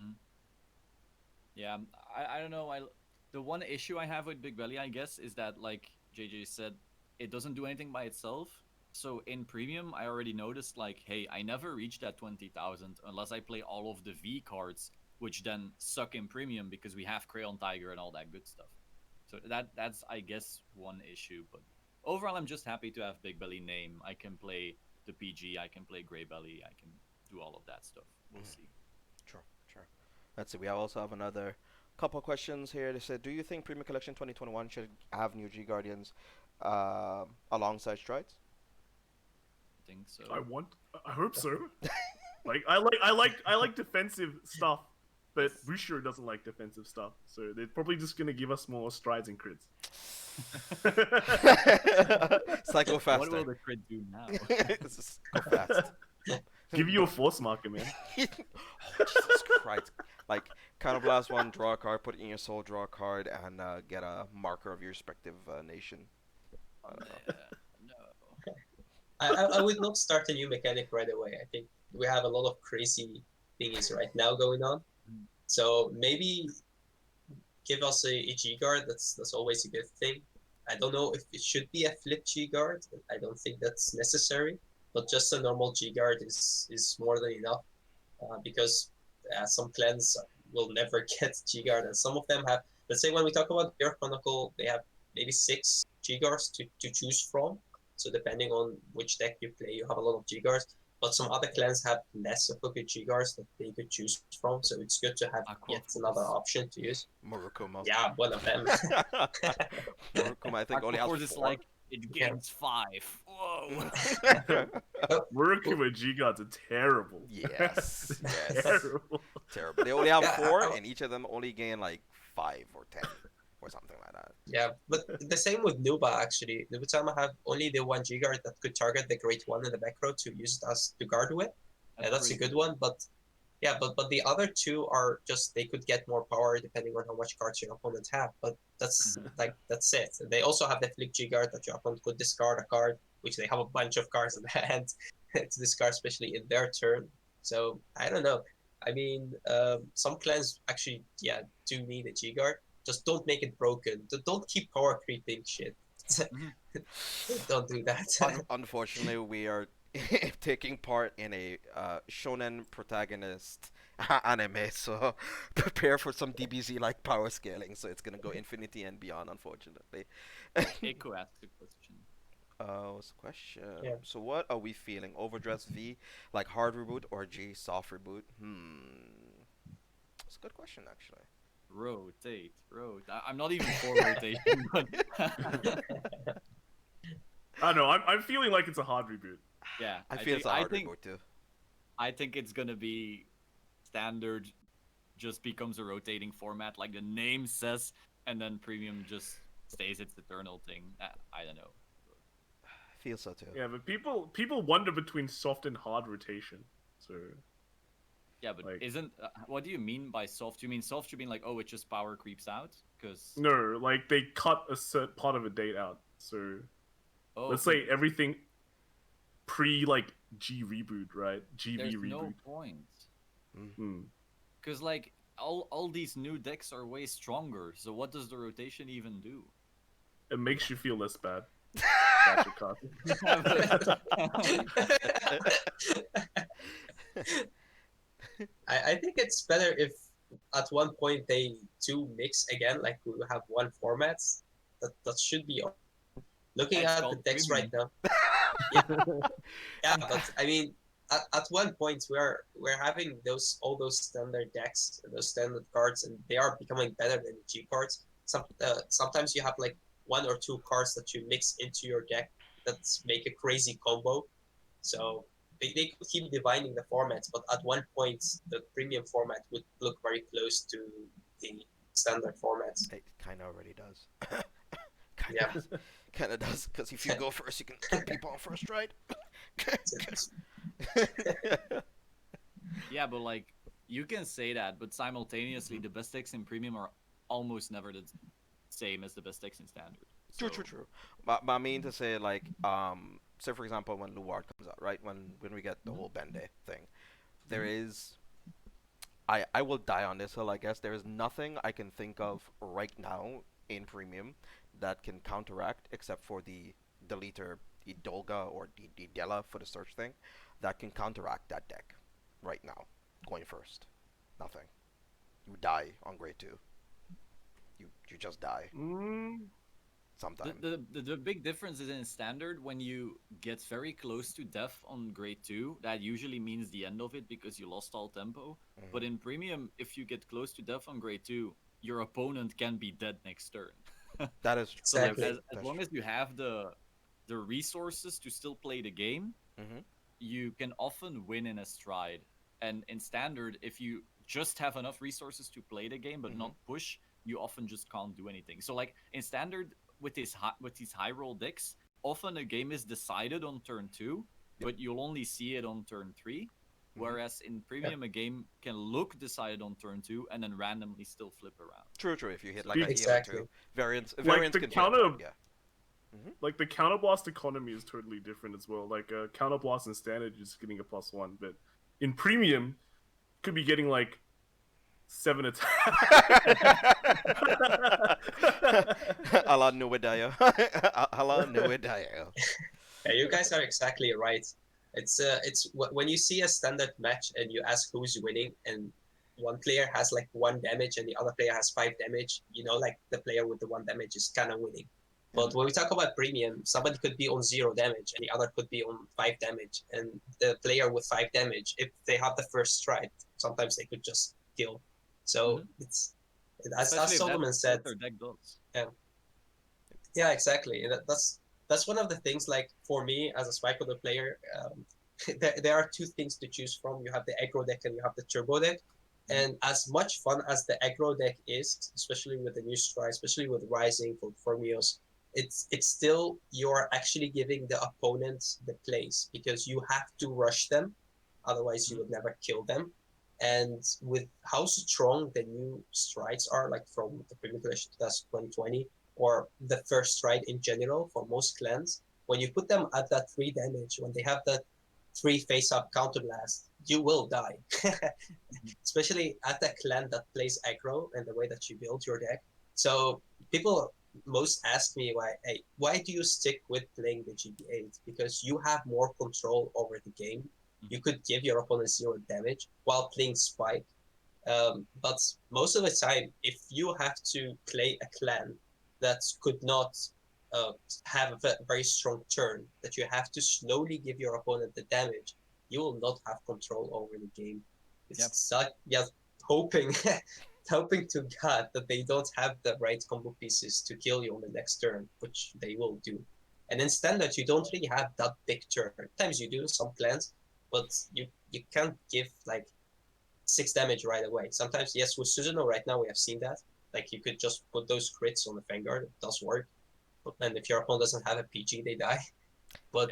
Speaker 2: Mm. Yeah, I don't know. The one issue I have with Big Belly, I guess, is that like JJ said, it doesn't do anything by itself. So in premium, I already noticed like, hey, I never reach that 20,000 unless I play all of the V cards, which then suck in premium because we have Crayon Tiger and all that good stuff. So that's I guess one issue. But overall, I'm just happy to have Big Belly name. I can play the PG, I can play Gray Belly, I can do all of that stuff. We'll
Speaker 1: Mhm.
Speaker 2: see.
Speaker 1: Sure, sure. Let's see. We also have another couple questions here. They said, "Do you think Premium Collection 2021 should have new G Guardians alongside Strides?"
Speaker 2: I think so.
Speaker 3: I hope so. Like I like defensive stuff, but Bushiro doesn't like defensive stuff. So they're probably just gonna give us more strides and crits.
Speaker 1: Cycle
Speaker 2: What
Speaker 1: faster.
Speaker 2: will the crit do now?
Speaker 1: Just go fast.
Speaker 3: Give you a force marker, man.
Speaker 1: Oh, Jesus Christ. Like, Counterblast 1, draw a card, put it in your soul, draw a card, and get a marker of your respective nation. I don't know.
Speaker 2: No.
Speaker 5: I would not start a new mechanic right away. I think we have a lot of crazy thingies right now going on. So maybe give us a G guard. That's always a good thing. I don't know if it should be a flip G guard. I don't think that's necessary. But just a normal G guard is more than enough because some clans will never get G guard, and some of them have. Let's say when we talk about Gear Chronicle, they have maybe 6 G guards to choose from. So depending on which deck you play, you have a lot of G guards. But some other clans have less of a good G guards that they could choose from. So it's good to have
Speaker 2: Aqua
Speaker 5: yet another
Speaker 2: Force.
Speaker 5: option to use.
Speaker 1: Murukuma.
Speaker 5: Yeah, one of them.
Speaker 1: Murukuma, I think, only
Speaker 2: Aqua
Speaker 1: has
Speaker 2: Force is
Speaker 1: 4.
Speaker 2: like it
Speaker 5: Yeah.
Speaker 2: gains 5. Whoa.
Speaker 3: Murakumo G guards are terrible.
Speaker 1: Yes, yes.
Speaker 3: Terrible.
Speaker 1: Terrible. They only have
Speaker 5: Yeah,
Speaker 1: 4, and each of them only gain like 5 or 10 or something like that.
Speaker 5: Yeah, but the same with Nuba actually. Nubutama have only the 1 G guard that could target the Great One in the back row to use it as to guard with. That's a
Speaker 2: pretty
Speaker 5: good
Speaker 2: cool.
Speaker 5: one, but Yeah, but the other two are just they could get more power depending on how much cards your opponent have. But that's
Speaker 2: Mhm.
Speaker 5: like that's it. They also have the Flick G guard that your opponent could discard a card, which they have a bunch of cards in hand to discard, especially in their turn. So I don't know. I mean, some clans actually, yeah, do need a G guard. Just don't make it broken. Don't keep power creeping shit.
Speaker 2: Mhm.
Speaker 5: Don't do that.
Speaker 1: Unfortunately, we are taking part in a shonen protagonist anime, so prepare for some DBZ like power scaling. So it's gonna go infinity and beyond, unfortunately.
Speaker 2: Echo asked a question.
Speaker 1: What's the question?
Speaker 5: Yeah.
Speaker 1: So what are we feeling? Overdress V, like hard reboot, or G soft reboot? It's a good question actually.
Speaker 2: Rotate, rotate. I'm not even for rotation, but
Speaker 3: I don't know. I'm feeling like it's a hard reboot.
Speaker 2: yeah,
Speaker 1: I feel it's a hard reboot too.
Speaker 2: I think it's gonna be standard. Just becomes a rotating format, like the name says, and then premium just stays its eternal thing. I don't know.
Speaker 1: I feel so too.
Speaker 3: Yeah, but people wonder between soft and hard rotation. So
Speaker 2: Yeah, but
Speaker 3: Like-
Speaker 2: isn't what do you mean by soft? You mean soft? You mean like, oh, it just power creeps out? Because
Speaker 3: no, like they cut a certain part of a date out. So
Speaker 2: oh,
Speaker 3: let's say everything pre like G reboot, right? GB
Speaker 2: there's
Speaker 3: reboot.
Speaker 2: no point.
Speaker 3: Hmm.
Speaker 2: Because like all these new decks are way stronger. So what does the rotation even do?
Speaker 3: It makes you feel less bad. Gotcha, Carl.
Speaker 5: I think it's better if at one point they do mix again, like we have one format. That should be looking
Speaker 2: It's
Speaker 5: at the
Speaker 2: called
Speaker 5: decks
Speaker 2: premium.
Speaker 5: right now. Yeah, but I mean, at one point we're having all those standard decks, those standard cards, and they are becoming better than the G cards. Sometimes you have like one or two cards that you mix into your deck that make a crazy combo. So they could keep dividing the formats, but at one point the premium format would look very close to the standard formats.
Speaker 1: It kind of already does. kind
Speaker 5: Yeah.
Speaker 1: of does. Kind of does. Because if you go first, you can kill people on first, right?
Speaker 2: Yeah, but like you can say that, but simultaneously the best decks in premium are almost never the same as the best decks in standard.
Speaker 1: True,
Speaker 2: So-
Speaker 1: true, true. But I mean to say, like, say for example, when Luard comes out, right? When we get the whole Bende thing, there is. I will die on this hill, I guess. There is nothing I can think of right now in premium that can counteract, except for the deleter Idolga or the Della for the search thing, that can counteract that deck right now, going first. Nothing. You die on grade 2. You just die
Speaker 3: Mm,
Speaker 1: sometime.
Speaker 2: The big difference is in standard when you get very close to death on grade 2, that usually means the end of it because you lost all tempo.
Speaker 1: Mhm.
Speaker 2: But in premium, if you get close to death on grade 2, your opponent can be dead next turn.
Speaker 1: That is
Speaker 2: So like,
Speaker 5: Exactly.
Speaker 2: as long as you have the resources to still play the game,
Speaker 1: Mhm.
Speaker 2: you can often win in a stride. And in standard, if you just have enough resources to play the game but not push, you often just can't do anything. So like in standard with these high roll decks, often a game is decided on turn 2, but you'll only see it on turn 3. Whereas in premium, a game can look decided on turn 2 and then randomly still flip around.
Speaker 1: True, true. If you hit like a heal or
Speaker 5: Exactly.
Speaker 1: two, variants
Speaker 3: the
Speaker 1: can
Speaker 3: counter-
Speaker 1: yeah.
Speaker 3: like the counterblast economy is totally different as well. Like counterblast in standard, you're just getting a +1, but in premium, could be getting like 7 attacks.
Speaker 1: Ala Nuedayo. Ala Nuedayo.
Speaker 5: Yeah, you guys are exactly right. It's when you see a standard match and you ask who's winning, and one player has like 1 damage and the other player has 5 damage, you know, like the player with the 1 damage is kind of winning. But when we talk about premium, somebody could be on 0 damage and the other could be on 5 damage, and the player with 5 damage, if they have the first strike, sometimes they could just kill. So it's as
Speaker 2: Especially if
Speaker 5: Solomon
Speaker 2: that's
Speaker 5: said.
Speaker 2: what their deck does.
Speaker 5: Yeah, exactly. And that's one of the things. Like for me as a Spikeholder player, there are 2 things to choose from. You have the aggro deck and you have the turbo deck. And as much fun as the aggro deck is, especially with the new strike, especially with Rising for Mios, it's still you're actually giving the opponent the plays because you have to rush them, otherwise you would never kill them. And with how strong the new strides are, like from the Premium Collection 2020, or the first stride in general for most clans, when you put them at that 3 damage, when they have that 3 face up counter blast, you will die. Especially at a clan that plays aggro and the way that you build your deck. So people most ask me hey, why do you stick with playing the GB8? Because you have more control over the game. You could give your opponent 0 damage while playing Spike. But most of the time, if you have to play a clan that could not uh, have a very strong turn, that you have to slowly give your opponent the damage, you will not have control over the game. It's like just hoping, hoping to God that they don't have the right combo pieces to kill you on the next turn, which they will do. And in standard, you don't really have that big turn. Sometimes you do some clans, but you can't give like 6 damage right away. Sometimes, yes, with Susanoo right now we have seen that. Like you could just put those crits on the Vanguard, it does work. And if your opponent doesn't have a PG, they die. But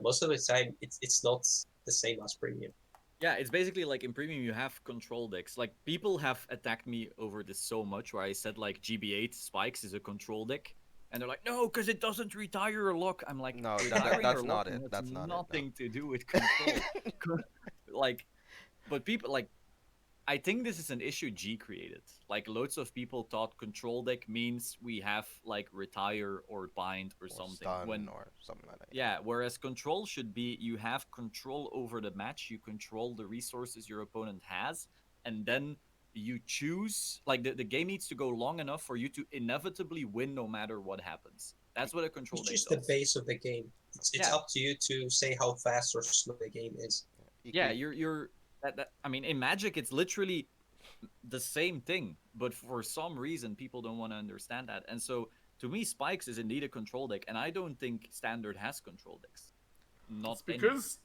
Speaker 5: most of the time, it's not the same as premium.
Speaker 2: Yeah, it's basically like in premium you have control decks. Like people have attacked me over this so much where I said like GB8 Spikes is a control deck. And they're like, no, because it doesn't retire a lock. I'm like,
Speaker 1: No,
Speaker 2: retiring
Speaker 1: that's
Speaker 2: a
Speaker 1: not
Speaker 2: lock
Speaker 1: it.
Speaker 2: has
Speaker 1: That's not it. No.
Speaker 2: nothing to do with control. Like, but people like, I think this is an issue G created. Like, loads of people thought control deck means we have like retire or bind or something.
Speaker 1: Stun or something like that.
Speaker 2: Yeah, whereas control should be you have control over the match, you control the resources your opponent has, and then you choose, like the game needs to go long enough for you to inevitably win no matter what happens. That's what a control
Speaker 5: It's
Speaker 2: deck
Speaker 5: just
Speaker 2: does.
Speaker 5: the base of the game. It's up to you to say how fast or slow the game is.
Speaker 2: Yeah, you're that I mean in Magic it's literally the same thing, but for some reason people don't want to understand that. And so to me Spikes is indeed a control deck, and I don't think standard has control decks. Not
Speaker 3: It's because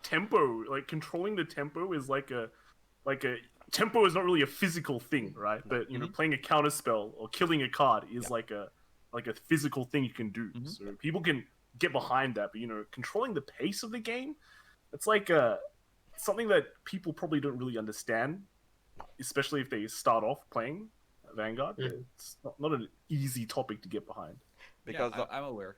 Speaker 3: tempo, like controlling the tempo, is like a tempo is not really a physical thing, right? But you know, playing a counter spell or killing a card is like a physical thing you can do. So people can get behind that. But you know, controlling the pace of the game, it's like something that people probably don't really understand, especially if they start off playing Vanguard. It's not an easy topic to get behind.
Speaker 1: Because
Speaker 2: I'm aware.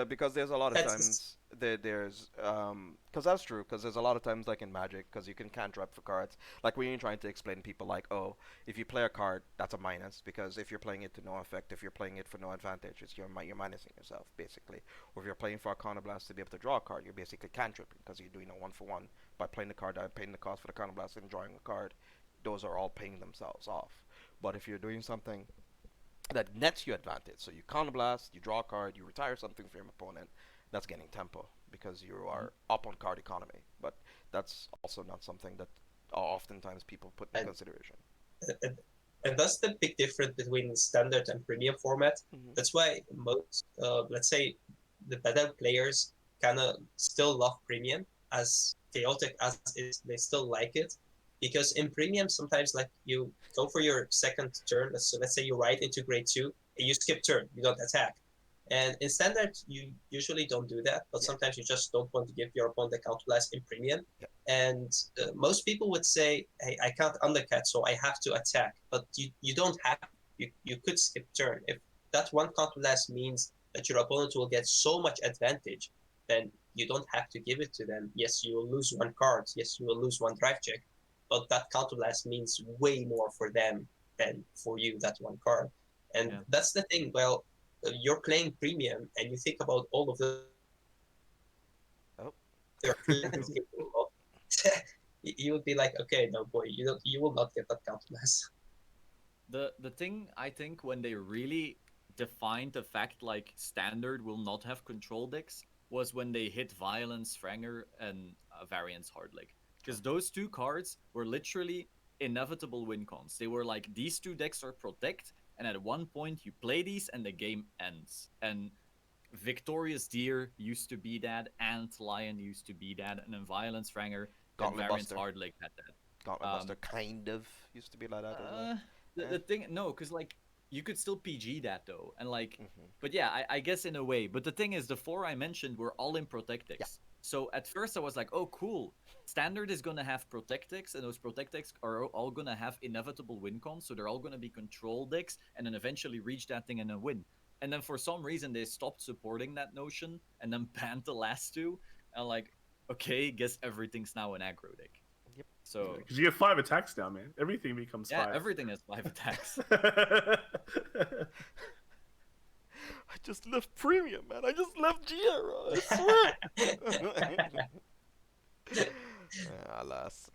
Speaker 1: because there's a lot of times there's because that's true, because there's a lot of times like in Magic, because you can cantrip for cards, like when you're trying to explain to people like, oh, if you play a card that's a minus, because if you're playing it to no effect, if you're playing it for no advantage, it's you're minusing yourself basically. Or if you're playing for a counterblast to be able to draw a card, you're basically cantripping because you're doing a 1-for-1 by playing the card down, paying the cost for the counterblast and drawing a card. Those are all paying themselves off. But if you're doing something that nets you advantage, so you counterblast, you draw a card, you retire something from your opponent, that's getting tempo because you are up on card economy. But that's also not something that oftentimes people put in consideration.
Speaker 5: And that's the big difference between standard and premium format. That's why most, let's say, the better players kind of still love premium, as chaotic as it is. They still like it, because in premium sometimes like you go for your second turn. So let's say you ride into grade 2 and you skip turn, you don't attack. And in standard, you usually don't do that, but sometimes you just don't want to give your opponent the counterblast in premium. And most people would say, hey, I can't undercut, so I have to attack. But you don't have, you could skip turn. If that one counterblast means that your opponent will get so much advantage, then you don't have to give it to them. Yes, you will lose 1 card. Yes, you will lose 1 drive check. But that counterblast means way more for them than for you, that 1 card. And that's the thing. Well, you're playing premium and you think about all of the you would be like, okay, no boy, you will not get that counterblast.
Speaker 2: The thing I think when they really defined the fact like standard will not have control decks was when they hit Violence, Franger, and Variance Hardleg. Because those 2 cards were literally inevitable win cons. They were like, these 2 decks are protect, and at one point you play these and the game ends. And Victorious Deer used to be that, Ant Lion used to be that, and then Violence Franger and Variance Hardleg had that.
Speaker 1: Gauntlet Buster kind of used to be like that as well.
Speaker 2: The thing, no, because like you could still PG that though, and like, but yeah, I guess in a way. But the thing is, the 4 I mentioned were all in protect decks. So at first I was like, oh cool, standard is gonna have protect decks, and those protect decks are all gonna have inevitable win cons, so they're all gonna be control decks, and then eventually reach that thing and then win. And then for some reason they stopped supporting that notion, and then banned the last two. And like, okay, guess everything's now an aggro deck.
Speaker 1: Yep.
Speaker 2: So
Speaker 3: Because you get 5 attacks now, man. Everything becomes
Speaker 2: yeah,
Speaker 3: 5.
Speaker 2: everything has 5 attacks.
Speaker 1: I just left premium, man. I just left Giera. I swear. Alas.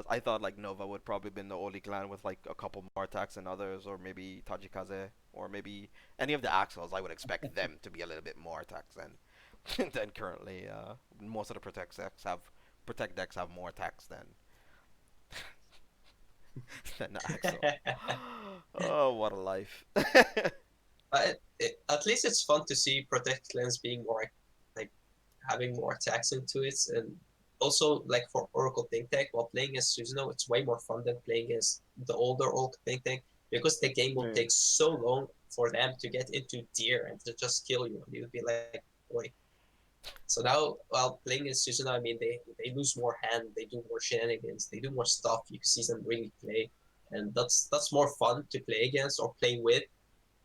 Speaker 1: I thought like Nova would probably been the only clan with like a couple more attacks than others, or maybe Tajikaze, or maybe any of the Axels. I would expect them to be a little bit more attacks than than currently. Most of the protect decks have more attacks than than the Axel. Oh, what a life!
Speaker 5: But at least it's fun to see Protect clans being more like having more attacks into it, and also like for Oracle Think Tank while playing as Susanoo, it's way more fun than playing as the older Oracle Think Tank because the game will take so long for them to get into Deer and to just kill you. You'd be like, boy. So now, while playing as Susanoo, I mean, they lose more hand, they do more shenanigans, they do more stuff. You can see them really play, and that's more fun to play against or play with.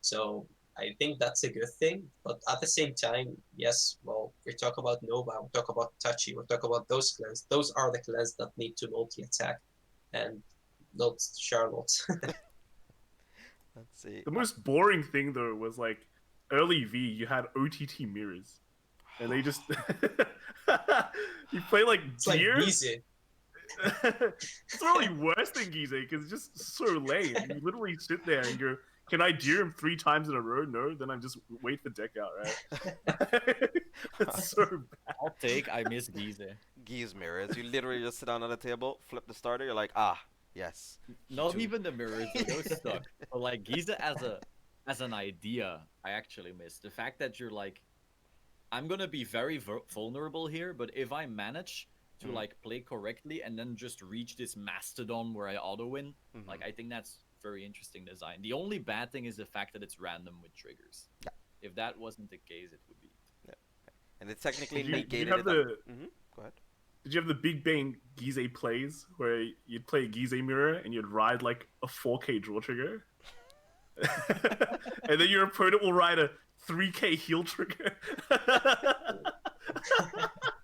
Speaker 5: So I think that's a good thing. But at the same time, yes, well, we talk about Nova, we talk about Tachi, we talk about those clans. Those are the clans that need to multi-attack and not Charlotte.
Speaker 1: Let's see.
Speaker 3: The most boring thing though was like early V, you had OTT mirrors, and they just you play like
Speaker 5: It's like
Speaker 3: Deer.
Speaker 5: easy.
Speaker 3: It's probably worse than Gize because it's just so lame. You literally sit there and go, "Can I deer him 3 times in a row?" No, then I just wait for deck out, right? It's so bad.
Speaker 2: I'll take I miss Gize.
Speaker 1: Geese mirrors. You literally just sit down on the table, flip the starter. You're like, ah, yes.
Speaker 2: Not
Speaker 1: Two.
Speaker 2: even the mirrors, those suck. But like Gize as an idea, I actually miss the fact that you're like, I'm gonna be very vulnerable here, but if I manage to like play correctly and then just reach this mastodon where I auto win, like I think that's very interesting design. The only bad thing is the fact that it's random with triggers.
Speaker 1: Yeah.
Speaker 2: If that wasn't the case, it would be.
Speaker 1: Yeah. And it's technically
Speaker 3: Did you
Speaker 1: negated.
Speaker 3: have the-
Speaker 1: Go ahead.
Speaker 3: Did you have the Big Bang Gize plays where you'd play a Gize mirror and you'd ride like a 4K draw trigger? And then your opponent will ride a 3K heal trigger?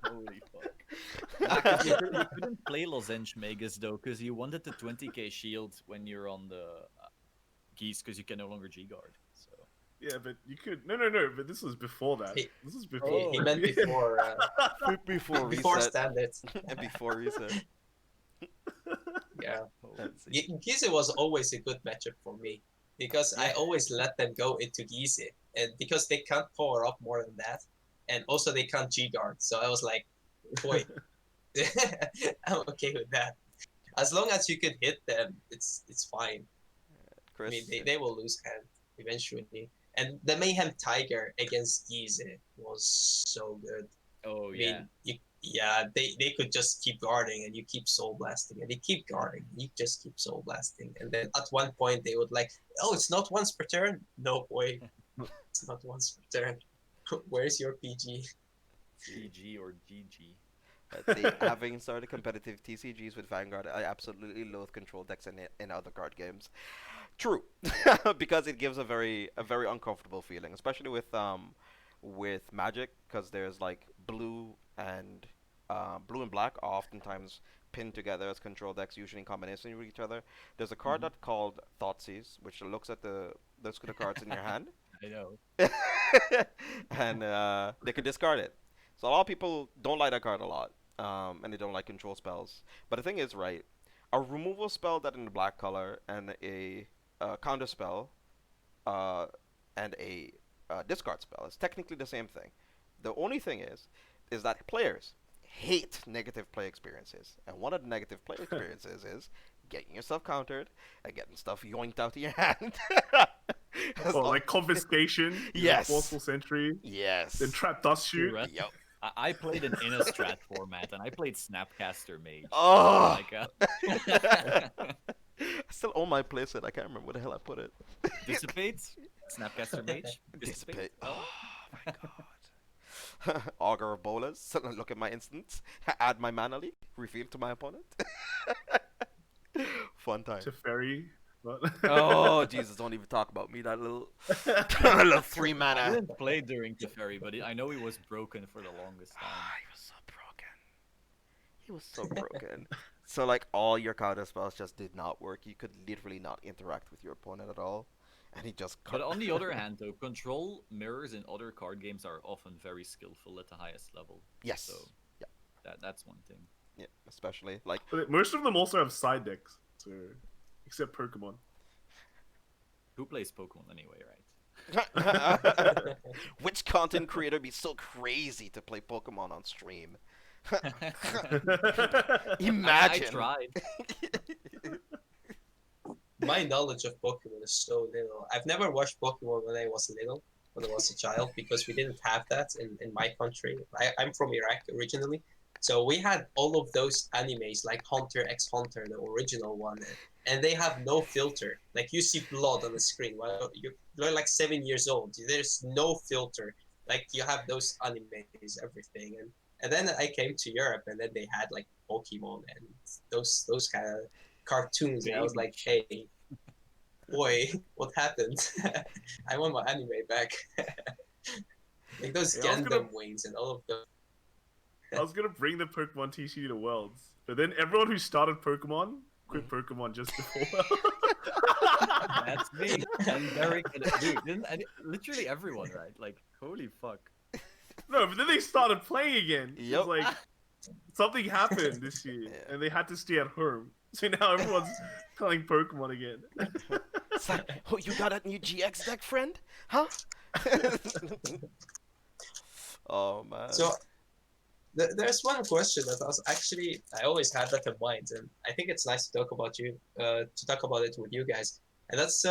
Speaker 2: Holy fuck. You couldn't play Lozenge Magus though, because you wanted the 20k shield when you're on the geese, because you can no longer G-guard. So.
Speaker 3: Yeah, but you could. No, but this was before that. This was before.
Speaker 5: He meant before
Speaker 1: Before
Speaker 5: before
Speaker 1: reset.
Speaker 5: standard.
Speaker 1: And before reset.
Speaker 5: Yeah.
Speaker 1: Let's see.
Speaker 5: Gize was always a good matchup for me because I always let them go into Gize, and because they can't power up more than that, and also they can't G-guard. So I was like, boy, I'm okay with that. As long as you can hit them, it's fine.
Speaker 1: Chris.
Speaker 5: I mean, they will lose hand eventually. And the Mayhem Tiger against Gize was so good.
Speaker 2: Oh,
Speaker 5: I
Speaker 2: yeah.
Speaker 5: mean, they could just keep guarding and you keep soul blasting and they keep guarding and you just keep soul blasting. And then at one point they would like, oh, it's not once per turn? No, boy. It's not once per turn. Where's your PG?
Speaker 2: GG or GG.
Speaker 1: Let's see. Having started competitive TCGs with Vanguard, I absolutely loathe control decks in other card games. True, because it gives a very uncomfortable feeling, especially with Magic, because there's like blue and black are oftentimes pinned together as control decks, usually in combination with each other. There's a card that's called Thoughtseize, which looks at the cards in your hand,
Speaker 2: I know.
Speaker 1: and they could discard it. So a lot of people don't like that card a lot, and they don't like control spells. But the thing is, right, a removal spell that in the black color and a counter spell and a discard spell is technically the same thing. The only thing is that players hate negative play experiences, and one of the negative play experiences is getting yourself countered and getting stuff yoinked out of your hand.
Speaker 3: Oh, like confiscation.
Speaker 1: Yes.
Speaker 3: Forceful Sentry.
Speaker 1: Yes.
Speaker 3: Then Trap Dust Shoot.
Speaker 2: Correct.
Speaker 1: Yep.
Speaker 2: I played an Innistrad format, and I played Snapcaster Mage.
Speaker 1: Oh.
Speaker 2: Like,
Speaker 1: I still own my playset. I can't remember where the hell I put it.
Speaker 2: Dissipates? Snapcaster Mage?
Speaker 1: Dissipate. Oh my god. Augur of Bolus. mandalas. So look at my instance, add my mana leak, reveal to my opponent. Fun time.
Speaker 3: Teferi. But
Speaker 1: Oh Jesus! Don't even talk about me. That little, that little 3
Speaker 2: I
Speaker 1: mana.
Speaker 2: didn't play during Teferi, but I know he was broken for the longest time.
Speaker 1: He was so broken. He was so broken. So like all your counter spells just did not work. You could literally not interact with your opponent at all, and he just.
Speaker 2: But on the other hand, though, control mirrors in other card games are often very skillful at the highest level.
Speaker 1: Yes.
Speaker 2: So
Speaker 1: Yeah.
Speaker 2: that's one thing.
Speaker 1: Yeah. Especially like.
Speaker 3: But most of them also have side decks, so except Pokemon.
Speaker 2: Who plays Pokemon anyway, right?
Speaker 1: Which content creator be so crazy to play Pokemon on stream? Imagine.
Speaker 2: I tried.
Speaker 5: My knowledge of Pokemon is so little. I've never watched Pokemon when I was little, when I was a child, because we didn't have that in my country. I'm from Iraq originally. So we had all of those animes like Hunter x Hunter, the original one, and they have no filter. Like you see blood on the screen while you're like 7 years old. There's no filter. Like you have those animes, everything, and then I came to Europe, and then they had like Pokemon and those kind of cartoons, and I was like, hey, boy, what happened? I want my anime back. Like those
Speaker 3: Yeah,
Speaker 5: Gundam wings and all of those.
Speaker 3: I was gonna bring the Pokemon TCG to Worlds, but then everyone who started Pokemon quit Pokemon just before.
Speaker 2: That's me. I'm very good at dude. Literally everyone, right? Like, holy fuck.
Speaker 3: No, but then they started playing again. It
Speaker 1: Yep.
Speaker 3: was like something happened this year,
Speaker 1: Yeah.
Speaker 3: and they had to stay at home. So now everyone's playing Pokemon again.
Speaker 1: It's like, oh, you got a new GX deck, friend? Huh? Oh man.
Speaker 5: So there's one question that I always had that in mind, and I think it's nice to talk about it with you guys. And that's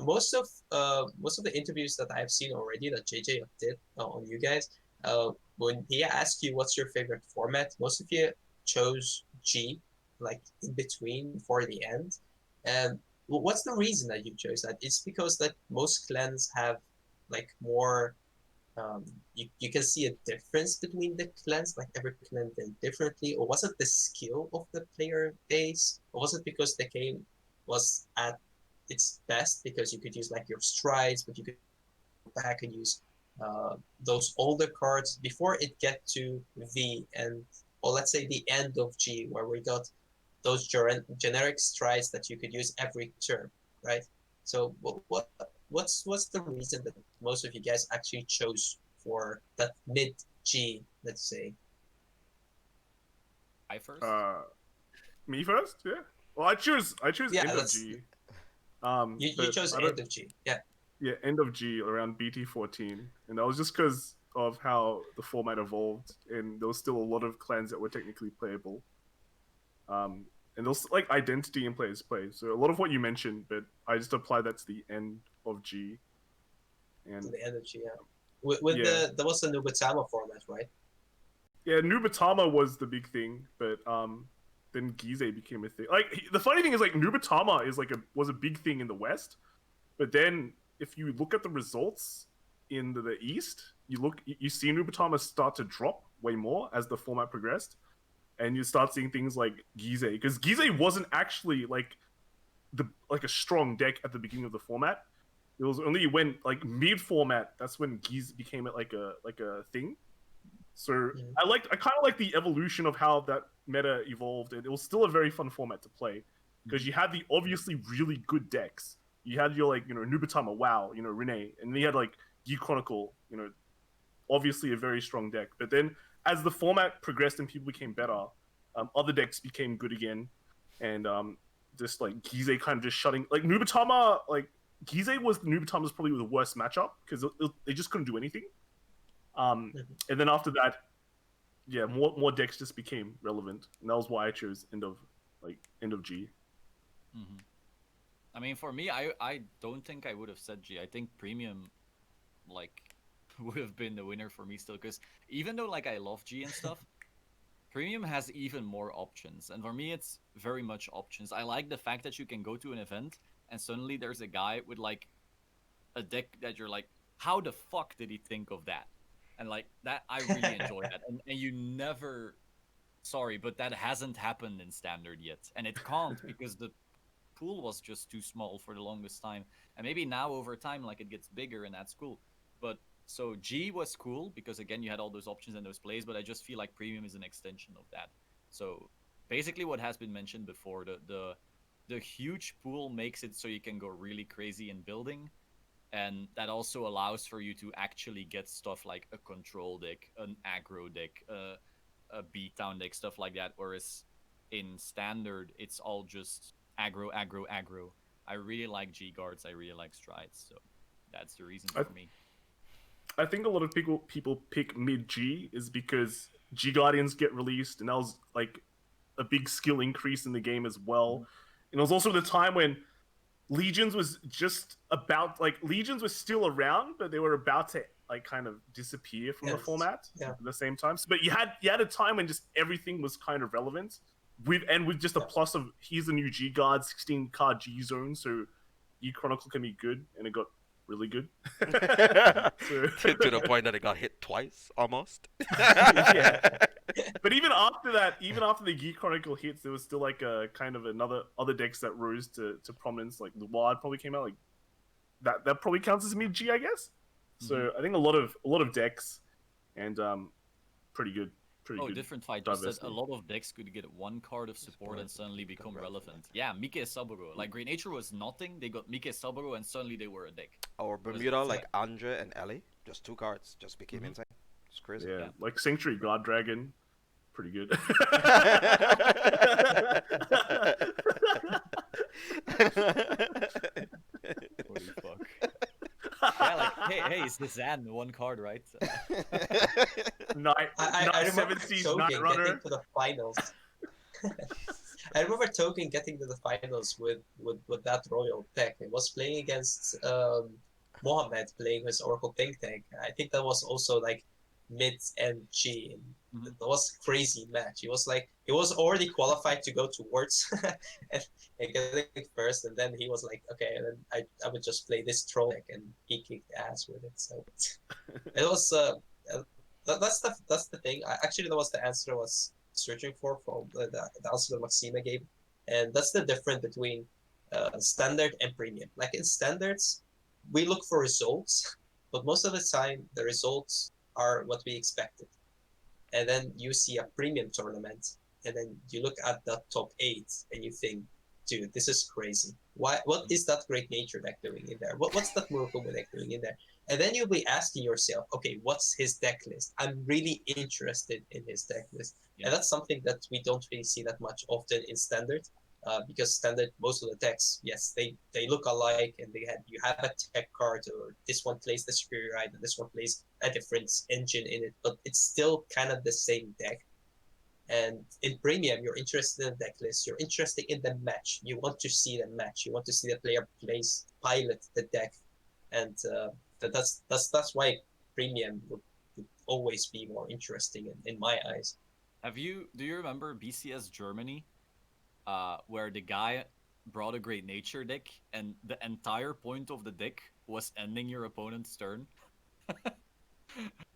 Speaker 5: most of the interviews that I've seen already that JJ did on you guys. When he asked you what's your favorite format, most of you chose G, like in between for the end. And what's the reason that you chose that? It's because that most clans have like more. You can see a difference between the clans, like every clan did differently, or was it the skill of the player base, or was it because the game was at its best because you could use like your strides, but you could go back and use those older cards before it get to V and, or let's say the end of G, where we got those generic strides that you could use every turn, right? So what's the reason that most of you guys actually chose for that mid G, let's say?
Speaker 2: I first?
Speaker 3: Me first, yeah. Well, I choose
Speaker 5: Yeah,
Speaker 3: end of
Speaker 5: that's-
Speaker 3: G.
Speaker 5: You
Speaker 3: but
Speaker 5: chose
Speaker 3: I don't-
Speaker 5: end of G, yeah.
Speaker 3: Yeah, end of G around BT14, and that was just because of how the format evolved, and there was still a lot of clans that were technically playable. And there's like identity in players play, so a lot of what you mentioned, but I just apply that to the end of G. And
Speaker 5: To the end of G, yeah. With
Speaker 3: Yeah.
Speaker 5: there was the Nubatama format, right?
Speaker 3: yeah, Nubatama was the big thing, but then Gize became a thing. Like the funny thing is, like Nubatama is was a big thing in the West, but then if you look at the results in the East, you see Nubatama start to drop way more as the format progressed, and you start seeing things like Gize, because Gize wasn't actually like a strong deck at the beginning of the format. It was only when like mid format that's when Gize became like a thing. So I kind of like the evolution of how that meta evolved, and it was still a very fun format to play because you had the obviously really good decks. You had your Nubatama, WoW, Renee, and then you had like Geek Chronicle, obviously a very strong deck. But then as the format progressed and people became better, other decks became good again, and just like Gize kind of just shutting like Nubatama, like Gize was Nubatama's probably the worst matchup because they just couldn't do anything. And then after that, yeah, more decks just became relevant, and that was why I chose end of G.
Speaker 2: Mm-hmm. I mean, for me, I don't think I would have said G. I think Premium, like, would have been the winner for me still, because even though like I love G and stuff, Premium has even more options, and for me, it's very much options. I like the fact that you can go to an event and suddenly there's a guy with like a deck that you're like, how the fuck did he think of that? and like that I really enjoy that. And you never, sorry, but that hasn't happened in standard yet, and it can't because the pool was just too small for the longest time. And maybe now over time, like it gets bigger, and that's cool. But so G was cool because again you had all those options and those plays, but I just feel like premium is an extension of that. So basically what has been mentioned before, the huge pool makes it so you can go really crazy in building, and that also allows for you to actually get stuff like a control deck, an aggro deck, a beat down deck, stuff like that. Whereas in standard, it's all just aggro, aggro, aggro. I really like G guards. I really like strides. So that's the reason for me.
Speaker 3: I think a lot of people pick mid G is because G Guardians get released, and that was like a big skill increase in the game as well. And it was also the time when Legions was just about like Legions was still around, but they were about to like kind of disappear from the format at the same time. So, but you had a time when just everything was kind of relevant with just a plus of here's a new G guard 16 card G zone, so E Chronicle can be good, and it got really good.
Speaker 1: To the point that it got hit twice almost.
Speaker 3: Yeah. But even after that, even after the Geek Chronicle hits, there was still like a kind of other decks that rose to prominence. Like the Wild probably came out, like that probably counts as mid G, I guess. So I think a lot of decks, and pretty good. Good
Speaker 2: Different fight just said a lot of decks could get one card of support and suddenly become relevant. Yeah, Mike Saburo. Like Great Nature was nothing, they got Mike Saburo and suddenly they were a deck.
Speaker 1: Or Bermuda, like Andre and Ellie, just 2 cards, just became insane. It's crazy.
Speaker 3: Yeah, like Sanctuary Guard Dragon, pretty good.
Speaker 2: Holy fuck. Yeah, like hey, it's the Zan, one card, right?
Speaker 5: I remember
Speaker 3: 7
Speaker 5: Token
Speaker 3: Night Runner.
Speaker 5: getting to the finals. I remember Token getting to the finals with that royal deck. It was playing against Mohamed, playing his Oracle Pink deck. I think that was also like mid and G. That was a crazy match. He was already qualified to go to Worlds and getting first, and then he was like, okay, and then I would just play this troll deck, and he kicked ass with it. So it was that's the thing. Actually, that was the answer I was searching for from the answer that Maxima gave, and that's the difference between standard and premium. Like in standards, we look for results, but most of the time the results are what we expected. And then you see a premium tournament, and then you look at the top 8, and you think, dude, this is crazy. What is that Great Nature deck doing in there? What's that Murakumo deck doing in there? And then you'll be asking yourself, okay, what's his deck list? I'm really interested in his deck list. Yeah. And that's something that we don't really see that much often in standard. Because standard, most of the decks, yes, they look alike, and you have a tech card, or this one plays the superior ride, and this one plays a different engine in it, but it's still kind of the same deck. And in premium, you're interested in the deck list, you're interested in the match, you want to see the match, you want to see the player pilot the deck, and that's why premium would always be more interesting in my eyes.
Speaker 2: Do you remember BCS Germany? Where the guy brought a Great Nature deck, and the entire point of the deck was ending your opponent's turn.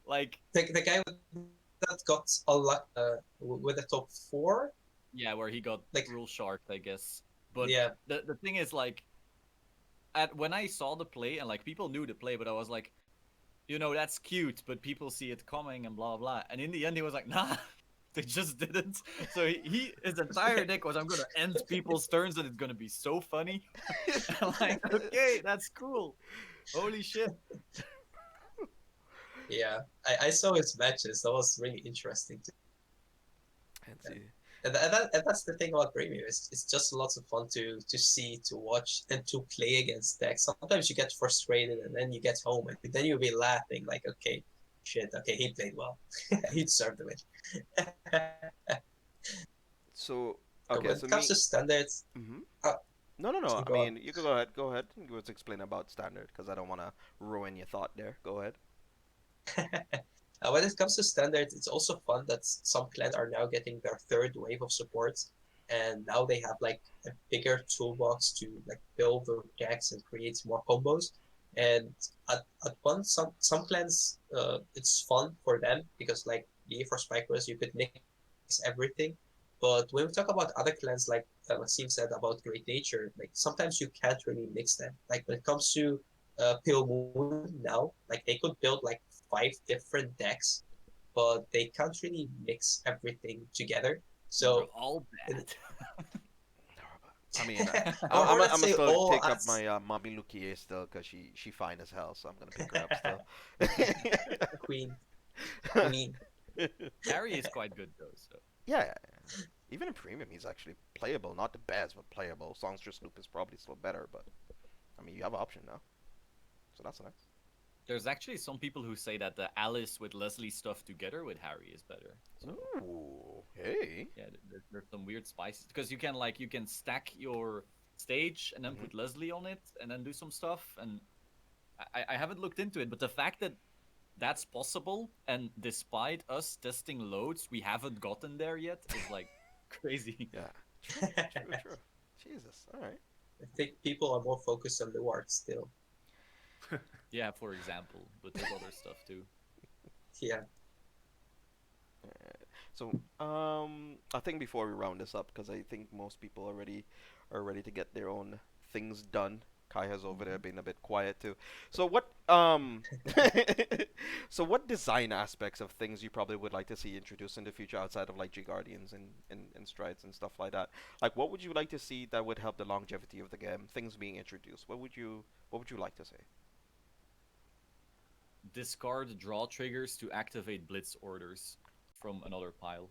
Speaker 2: Like
Speaker 5: the guy that got a lot with the top 4.
Speaker 2: Yeah, where he got like Rule Shark, I guess. But
Speaker 5: yeah,
Speaker 2: the thing is, like, when I saw the play, and like people knew the play, but I was like, that's cute, but people see it coming and blah blah. And in the end, he was like, nah. They just didn't. So his entire deck was, I'm gonna end people's turns, and it's gonna be so funny. I'm like, okay, that's cool. Holy shit.
Speaker 5: Yeah, I saw his matches. That was really interesting too. And that's the thing about premium. It's just lots of fun to see, to watch, and to play against decks. Sometimes you get frustrated, and then you get home, and then you'll be laughing like, okay, shit, okay, he played well. He deserved the win.
Speaker 1: So, okay,
Speaker 5: when it comes to standards...
Speaker 1: No. I mean, you can go ahead. Go ahead. Let's explain about standard, because I don't want to ruin your thought there. Go ahead.
Speaker 5: When it comes to standards, it's also fun that some clans are now getting their 3rd wave of supports, and now they have like a bigger toolbox to like build their decks and create more combos. And at once, some clans, it's fun for them because like for Spikers, you could mix everything. But when we talk about other clans, like Maxime said about Great Nature, like sometimes you can't really mix them. Like when it comes to Pale Moon now, like they could build like 5 different decks, but they can't really mix everything together.
Speaker 2: They're
Speaker 5: So,
Speaker 2: all
Speaker 5: uh,
Speaker 2: bad.
Speaker 1: I mean,
Speaker 5: or let's
Speaker 1: I'm gonna
Speaker 5: say
Speaker 1: still
Speaker 5: all
Speaker 1: take up
Speaker 5: as
Speaker 1: my mommy Lukie still because she fine as hell, so I'm gonna pick her up still.
Speaker 5: queen, queen.
Speaker 2: Harry is quite good though. So
Speaker 1: Yeah, even in premium, he's actually playable. Not the best, but playable. Songstress Loop is probably still better, but I mean, you have an option now, so that's nice.
Speaker 2: there's actually some people who say that the Alice with Leslie stuff together with Harry is better. So
Speaker 1: Ooh, hey.
Speaker 2: yeah, there's some weird spices because you can stack your stage and then
Speaker 1: Mhm.
Speaker 2: put Leslie on it and then do some stuff. And I haven't looked into it, but the fact that that's possible and despite us testing loads, we haven't gotten there yet is like crazy.
Speaker 1: Yeah, true, true, true. Jesus, all right.
Speaker 5: I think people are more focused on the art still.
Speaker 2: Yeah, for example, but there's other stuff too.
Speaker 5: Yeah.
Speaker 1: So, I think before we round this up, because I think most people already are ready to get their own things done. Kai has over there been a bit quiet too. So so what design aspects of things you probably would like to see introduced in the future outside of like G Guardians and Strides and stuff like that? Like, what would you like to see that would help the longevity of the game? Things being introduced. What would you like to see?
Speaker 2: Discard draw triggers to activate blitz orders from another pile.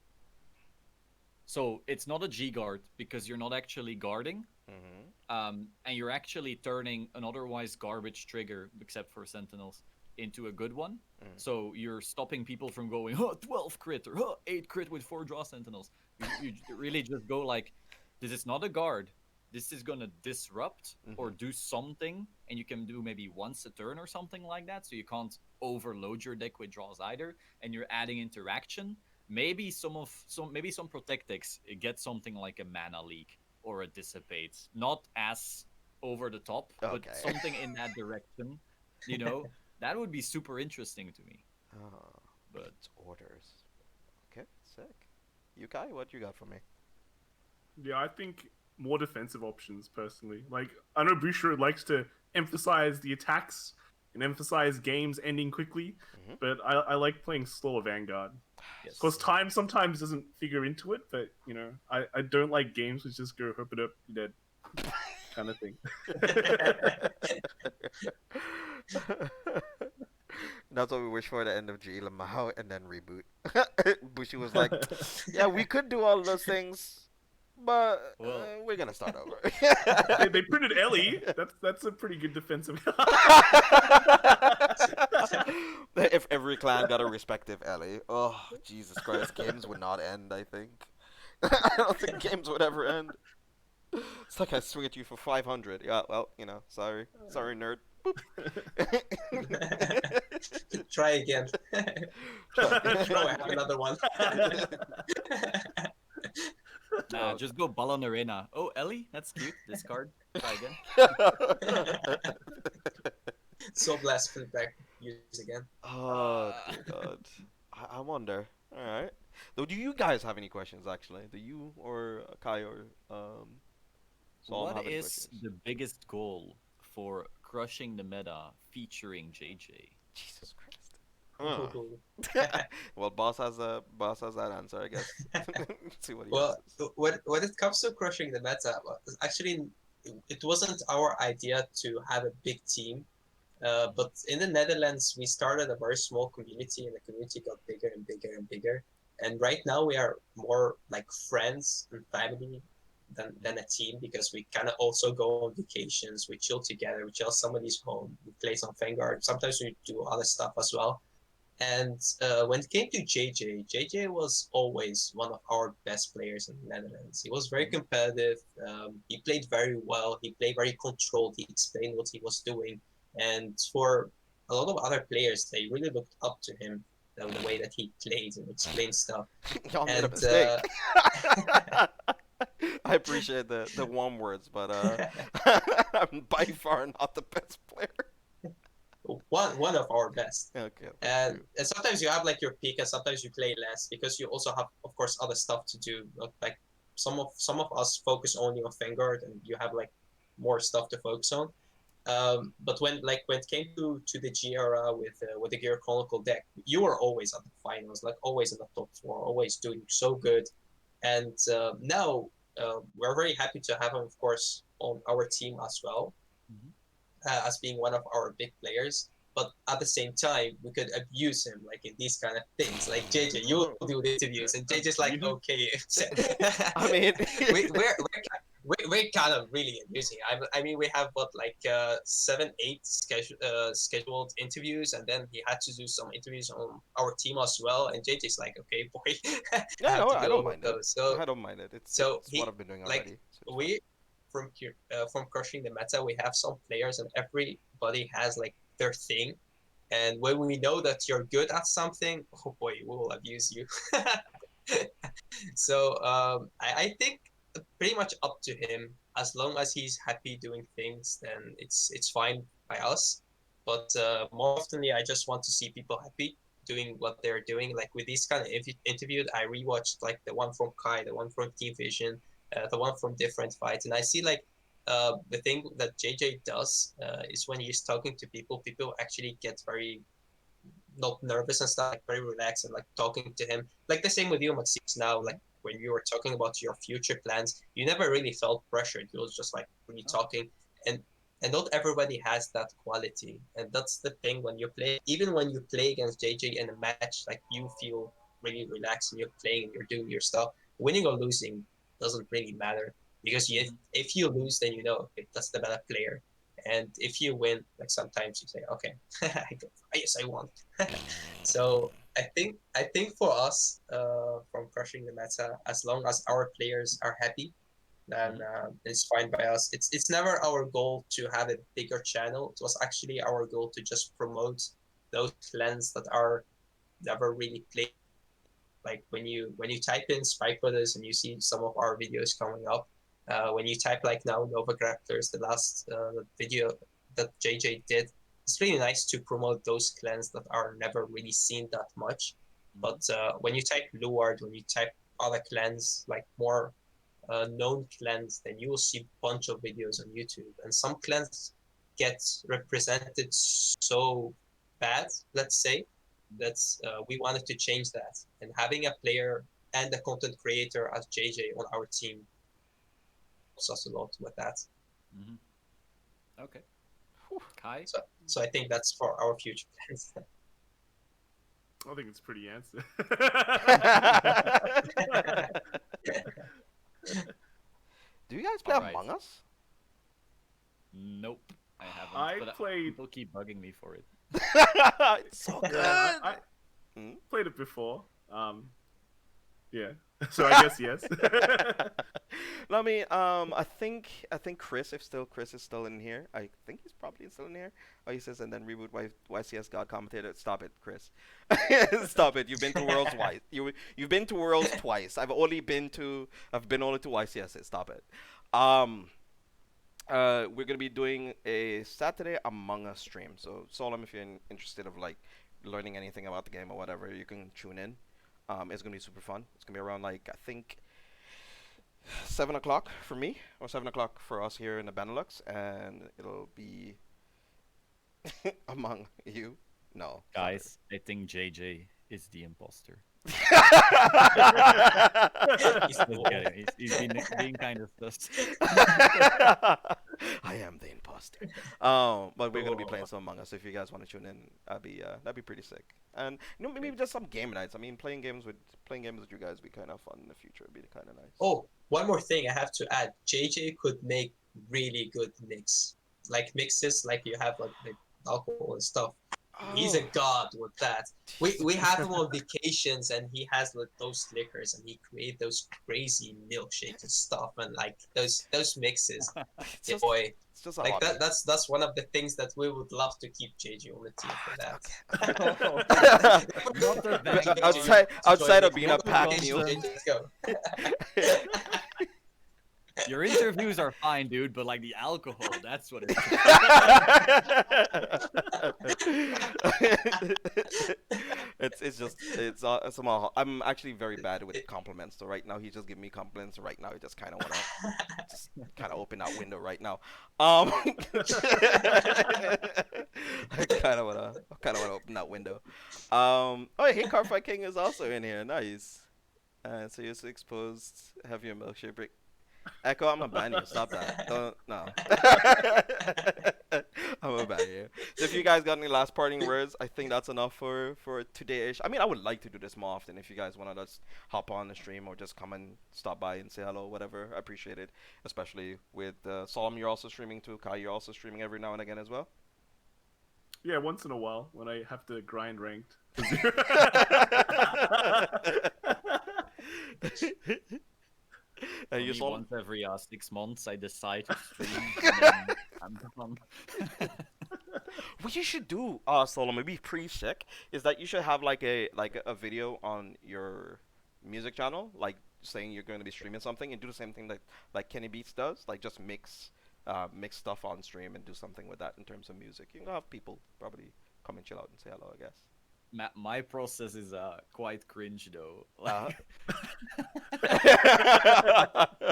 Speaker 2: So it's not a G guard because you're not actually guarding,
Speaker 1: Mm-hmm.
Speaker 2: and you're actually turning an otherwise garbage trigger, except for sentinels, into a good one.
Speaker 1: Mm.
Speaker 2: So you're stopping people from going, huh, 12 crit or huh, 8 crit with 4 draw sentinels. You really just go like, this is not a guard. This is gonna disrupt or
Speaker 1: Mm-hmm.
Speaker 2: do something, and you can do maybe once a turn or something like that. So you can't overload your deck with draws either, and you're adding interaction. Maybe some protect decks get something like a mana leak or a dissipate, not as over the top, but
Speaker 1: Okay.
Speaker 2: something in that direction. You know, that would be super interesting to me.
Speaker 1: Oh,
Speaker 2: But
Speaker 1: blitz orders. Okay, sick. Yukai, what you got for me?
Speaker 3: Yeah, I think more defensive options personally. Like I know Bushro likes to emphasize the attacks and emphasize games ending quickly,
Speaker 1: Mm-hmm.
Speaker 3: but I like playing slower Vanguard.
Speaker 2: yes,
Speaker 3: Of course, time sometimes doesn't figure into it, but you know, I don't like games which just go hoop it up, you're dead kind of thing.
Speaker 1: That's what we wish for the end of G Lamau and then reboot. Bushi was like, yeah, we could do all those things, but
Speaker 2: Well-
Speaker 1: we're gonna start over.
Speaker 3: they printed Ellie. That's a pretty good defensive.
Speaker 1: If every clan got a respective Ellie, oh Jesus Christ, games would not end. I think. I don't think games would ever end. It's like I swing at you for 500. Yeah, well, sorry, nerd. Boop.
Speaker 5: Try again. Oh, I have another one.
Speaker 2: nah, just go Ballon Arena. Oh, Ellie, that's cute. Discard. Try again.
Speaker 5: Soul Blast flip back. Use again.
Speaker 1: Oh dear God. I wonder. All right. Though, do you guys have any questions? Actually, do you or Kai or Saul have
Speaker 2: What
Speaker 1: any
Speaker 2: is
Speaker 1: questions?
Speaker 2: the biggest goal for crushing the meta featuring JJ?
Speaker 1: Jesus Christ. Well, boss has that answer, I guess. See what he
Speaker 5: Well,
Speaker 1: answers.
Speaker 5: when it comes to crushing the meta, actually, it wasn't our idea to have a big team. But in the Netherlands, we started a very small community, and the community got bigger and bigger and bigger. And right now, we are more like friends and family than a team because we kind of also go on vacations. We chill together. We chill somebody's home. We play some Vanguard. Sometimes we do other stuff as well. And when it came to JJ was always one of our best players in the Netherlands. He was very competitive. He played very well. He played very controlled. He explained what he was doing. And for a lot of other players, they really looked up to him, the way that he played and explained stuff.
Speaker 1: Y'all made a
Speaker 5: And
Speaker 1: mistake. I appreciate the warm words, but I'm by far not the best player.
Speaker 5: one of our best.
Speaker 1: Okay.
Speaker 5: And sometimes you have like your peak, and sometimes you play less because you also have, of course, other stuff to do. Like some of us focus only on Vanguard, and you have like more stuff to focus on. But when it came to the G era with the Gear Chronicle deck, you were always at the finals, like always in the top four, always doing so good. And now we're very happy to have him, of course, on our team as well, as being one of our big players. But at the same time, we could abuse him like in these kind of things. Like JJ, you'll do the interviews, and JJ's like, okay.
Speaker 1: I mean,
Speaker 5: we're kind of really abusing. I mean, we have what like 7, 8 scheduled interviews, and then he had to do some interviews on our team as well. And JJ's like, okay, boy,
Speaker 1: yeah, no, I don't
Speaker 5: with
Speaker 1: mind
Speaker 5: those.
Speaker 1: it.
Speaker 5: So
Speaker 1: I don't mind it. It's
Speaker 5: he,
Speaker 1: what I've been doing
Speaker 5: like,
Speaker 1: already. So it's
Speaker 5: we from crushing the meta, we have some players, and everybody has like their thing. And when we know that you're good at something, oh boy, we will abuse you. So I think pretty much up to him. As long as he's happy doing things, then it's fine by us. But more oftenly, I just want to see people happy doing what they're doing. Like with these kind of interviews, I rewatched like the one from Kai, the one from Team Vision, the one from Different Fights, and I see like the thing that JJ does is when he's talking to people, people actually get very not nervous and stuff, like very relaxed and like talking to him. Like the same with you, Maxis. Now, like when you were talking about your future plans, you never really felt pressured. You was just like really talking, and not everybody has that quality. And that's the thing when you play. Even when you play against JJ in a match, like you feel really relaxed and you're playing and you're doing your stuff. Winning or losing doesn't really matter because if you lose, then you know okay, that's the better player. And if you win, like sometimes you say, okay, yes, I won. So I think for us, from crushing the meta, as long as our players are happy, then it's fine by us. It's never our goal to have a bigger channel. It was actually our goal to just promote those clans that are never really played. Like when you type in Spike Brothers and you see some of our videos coming up, when you type like now Nova Grapplers, the last video that JJ did, it's really nice to promote those clans that are never really seen that much. But when you type Luard, when you type other clans, like more known clans, then you will see a bunch of videos on YouTube. And some clans get represented so bad, let's say, that we wanted to change that. And having a player and a content creator as JJ on our team helps us a lot with that.
Speaker 2: Okay. Kai?
Speaker 5: So I think that's for our future plans.
Speaker 3: I think it's pretty answer.
Speaker 1: Do you guys play
Speaker 2: Alright.
Speaker 1: Among Us?
Speaker 2: Nope, I haven't.
Speaker 3: I
Speaker 2: but
Speaker 3: played-
Speaker 2: People keep bugging me for it.
Speaker 1: It's so good.
Speaker 3: Yeah, I played it before. Yeah. So I guess yes.
Speaker 1: No, I mean, I think Chris is still in here. I think he's probably still in here. Oh, he says, and then reboot YCS God commentator. Stop it, Chris. Stop it. You've been to Worlds twice. You've been to Worlds twice. I've only to YCS. Stop it. We're gonna be doing a Saturday Among Us stream. So Solemn, if you're interested of like learning anything about the game or whatever, you can tune in. It's gonna be super fun. It's gonna be around like I think 7 o'clock for me or 7 o'clock for us here in the Benelux, and it'll be among you. No,
Speaker 2: Guys, I think JJ is the imposter.
Speaker 5: He's
Speaker 2: Just kidding. He's being kind of sus.
Speaker 1: I am the imposter. But we're gonna be playing some Among Us. If you guys want to tune in, that'd be pretty sick. And maybe just some game nights. I mean, playing games with you guys would be kind of fun in the future. It'd be kind of nice.
Speaker 5: Oh, one more thing I have to add. JJ could make really good mixes, like you have like the alcohol and stuff. He's a god with that. We have him on vacations, and he has like those liquors, and he create those crazy milkshakes and stuff, and like those mixes.
Speaker 1: It's
Speaker 5: Yeah,
Speaker 1: just,
Speaker 5: boy,
Speaker 1: it's just a
Speaker 5: like
Speaker 1: hobby.
Speaker 5: that's one of the things that we would love to keep JJ on the team for that.
Speaker 2: Not the Vanguard.
Speaker 1: outside of being a
Speaker 5: Go
Speaker 1: pack
Speaker 5: vacation,
Speaker 1: mule.
Speaker 5: JJ, let's go.
Speaker 2: Your interviews are fine, dude, but like the alcohol, that's what it's.
Speaker 1: It's just somehow I'm actually very bad with compliments. So right now he's just giving me compliments. Right now I just kind of wanna just kind of open that window right now. I kind of wanna open that window. Oh hey, Carfi King is also in here. Nice. So you exposed heavier milkshake break. Echo, I'm gonna ban you. Stop that. Don't no. I'm gonna ban you. So if you guys got any last parting words, I think that's enough for today-ish. I mean, I would like to do this more often. If you guys wanna just hop on the stream or just come and stop by and say hello, whatever, I appreciate it. Especially with Solemn, you're also streaming too. Kai, you're also streaming every now and again as well.
Speaker 3: Yeah, once in a while when I have to grind ranked.
Speaker 1: You
Speaker 2: Me,
Speaker 1: Solemn?
Speaker 2: once every 6 months, I decide to stream. And then I'm done.
Speaker 1: What you should do, Solo, maybe pretty sick, is that you should have like a video on your music channel, like saying you're going to be streaming something, and do the same thing that like Kenny Beats does, like just mix stuff on stream and do something with that in terms of music. You can have people probably come and chill out and say hello, I guess.
Speaker 2: My process is quite cringe though.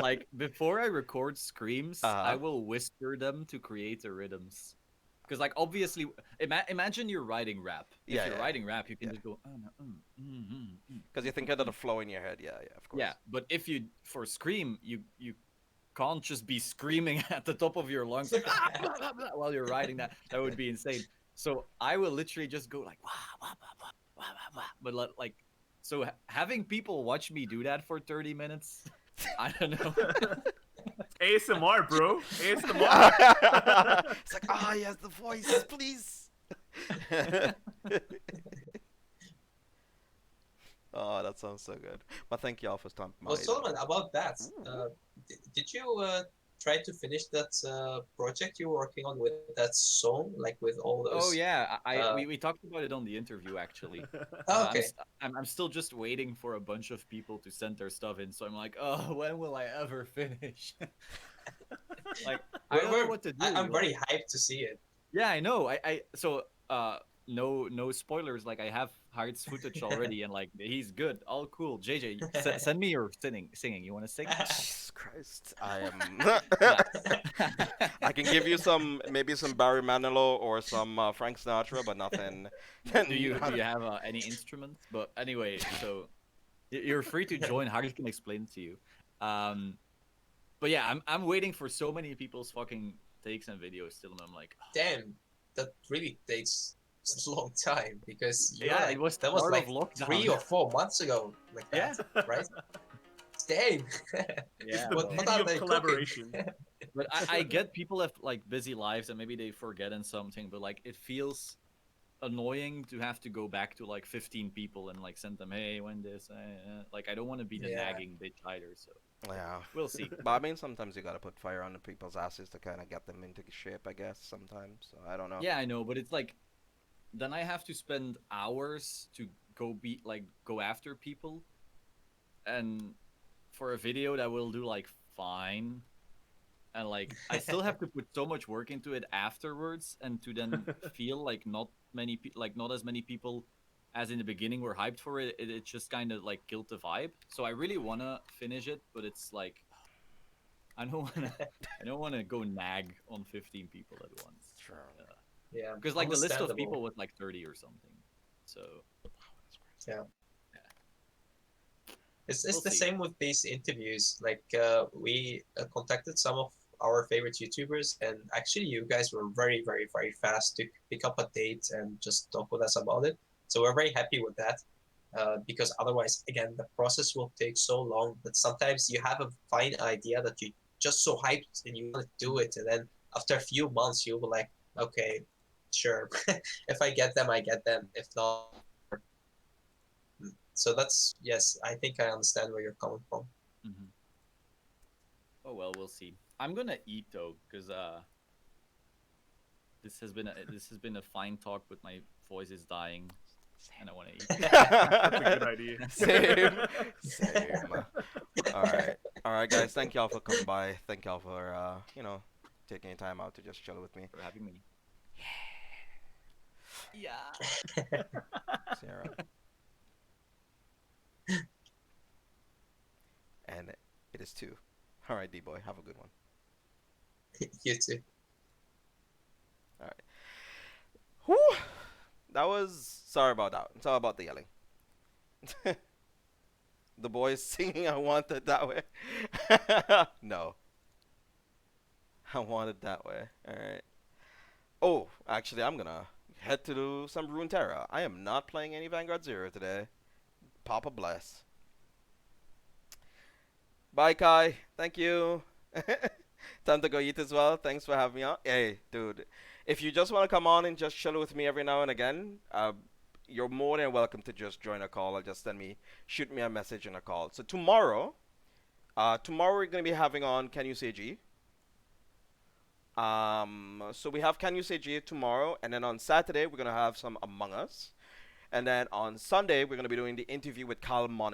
Speaker 2: Like before I record screams, I will whisper them to create the rhythms. Because like obviously, imagine you're writing rap. If you're writing rap, you can just go. Oh, no,
Speaker 1: Because you think of the flow in your head. Yeah, of course.
Speaker 2: Yeah, but if you for scream, you can't just be screaming at the top of your lungs like, while you're writing that. That would be insane. So I will literally just go like, wah, wah, wah, wah, wah, wah, wah. But like, so having people watch me do that for 30 minutes, I don't know.
Speaker 3: ASMR, bro. ASMR.
Speaker 1: It's like, he has the voice, please. Oh, that sounds so good. But thank y'all for stopping by.
Speaker 5: Well, Solomon, about that, did you try to finish that project you were working on with that song, like with all those?
Speaker 2: Oh yeah, we talked about it on the interview actually.
Speaker 5: Oh, okay.
Speaker 2: I'm still just waiting for a bunch of people to send their stuff in, so I'm like, oh, when will I ever finish? Like, I don't know what to do.
Speaker 5: I'm very hyped to see it.
Speaker 2: Yeah, I know. No spoilers. Like I have Hart's footage already, and like he's good, all cool. JJ, send me your singing. You want to sing?
Speaker 1: Jesus Christ, I am. I can give you maybe some Barry Manilow or some Frank Sinatra, but nothing.
Speaker 2: Do you have any instruments? But anyway, so you're free to join. Hart can explain it to you. But yeah, I'm waiting for so many people's fucking takes and videos still, and I'm like,
Speaker 5: damn, that really takes a long time because
Speaker 2: yeah,
Speaker 5: like,
Speaker 2: it was
Speaker 5: that was like
Speaker 2: lockdown.
Speaker 5: 3 or 4 months ago, like that, right? Damn.
Speaker 2: Yeah,
Speaker 5: what are they
Speaker 3: collaboration.
Speaker 2: But I get people have like busy lives and maybe they forget in something, but like it feels annoying to have to go back to like 15 people and like send them, hey, when this, like I don't want to be the nagging bitch either, so
Speaker 1: yeah,
Speaker 2: we'll see.
Speaker 1: But I mean, sometimes you gotta put fire under people's asses to kind of get them into shape, I guess. Sometimes, so I don't know.
Speaker 2: Yeah, I know, but it's like then I have to spend hours to go after people, and for a video that will do like fine, and like I still have to put so much work into it afterwards, and to then feel like not as many people as in the beginning were hyped for it. It just kind of like killed the vibe. So I really wanna finish it, but it's like I don't wanna go nag on 15 people at once.
Speaker 1: Sure.
Speaker 5: Yeah,
Speaker 2: because like the list of people was like 30 or something. So
Speaker 5: yeah. It's
Speaker 2: We'll
Speaker 5: the
Speaker 2: see.
Speaker 5: same with these interviews. Like we contacted some of our favorite YouTubers, and actually you guys were very, very, very fast to pick up a date and just talk with us about it. So we're very happy with that, because otherwise, again, the process will take so long that sometimes you have a fine idea that you just so hyped and you want to do it, and then after a few months you'll be like, okay, sure, if I get them, I get them. If not. So that's, yes, I think I understand where you're coming from.
Speaker 2: Mm-hmm. Oh well, we'll see. I'm gonna eat though, because this has been a fine talk, but my voice is dying, and I want to eat.
Speaker 3: That's a good idea.
Speaker 1: Same. All right. right, guys. Thank y'all for coming by. Thank y'all for taking your time out to just chill with me.
Speaker 2: For having me. Yeah.
Speaker 1: Sarah. And it is 2. All right, D-boy. Have a good one.
Speaker 5: You too.
Speaker 1: All right. Whew. That was. Sorry about that. Sorry about the yelling. The boys singing I want it that way. No. I want it that way. Alright. Oh, actually, I'm gonna head to do some Runeterra. I am not playing any Vanguard Zero today. Papa bless. Bye, Kai. Thank you. Time to go eat as well. Thanks for having me on. Hey, dude. If you just want to come on and just chill with me every now and again, you're more than welcome to just join a call or just shoot me a message in a call. So tomorrow we're gonna be having on Can You Say G? So we have Can You Say G tomorrow, and then on Saturday we're gonna have some Among Us, and then on Sunday we're gonna be doing the interview with Carl Money.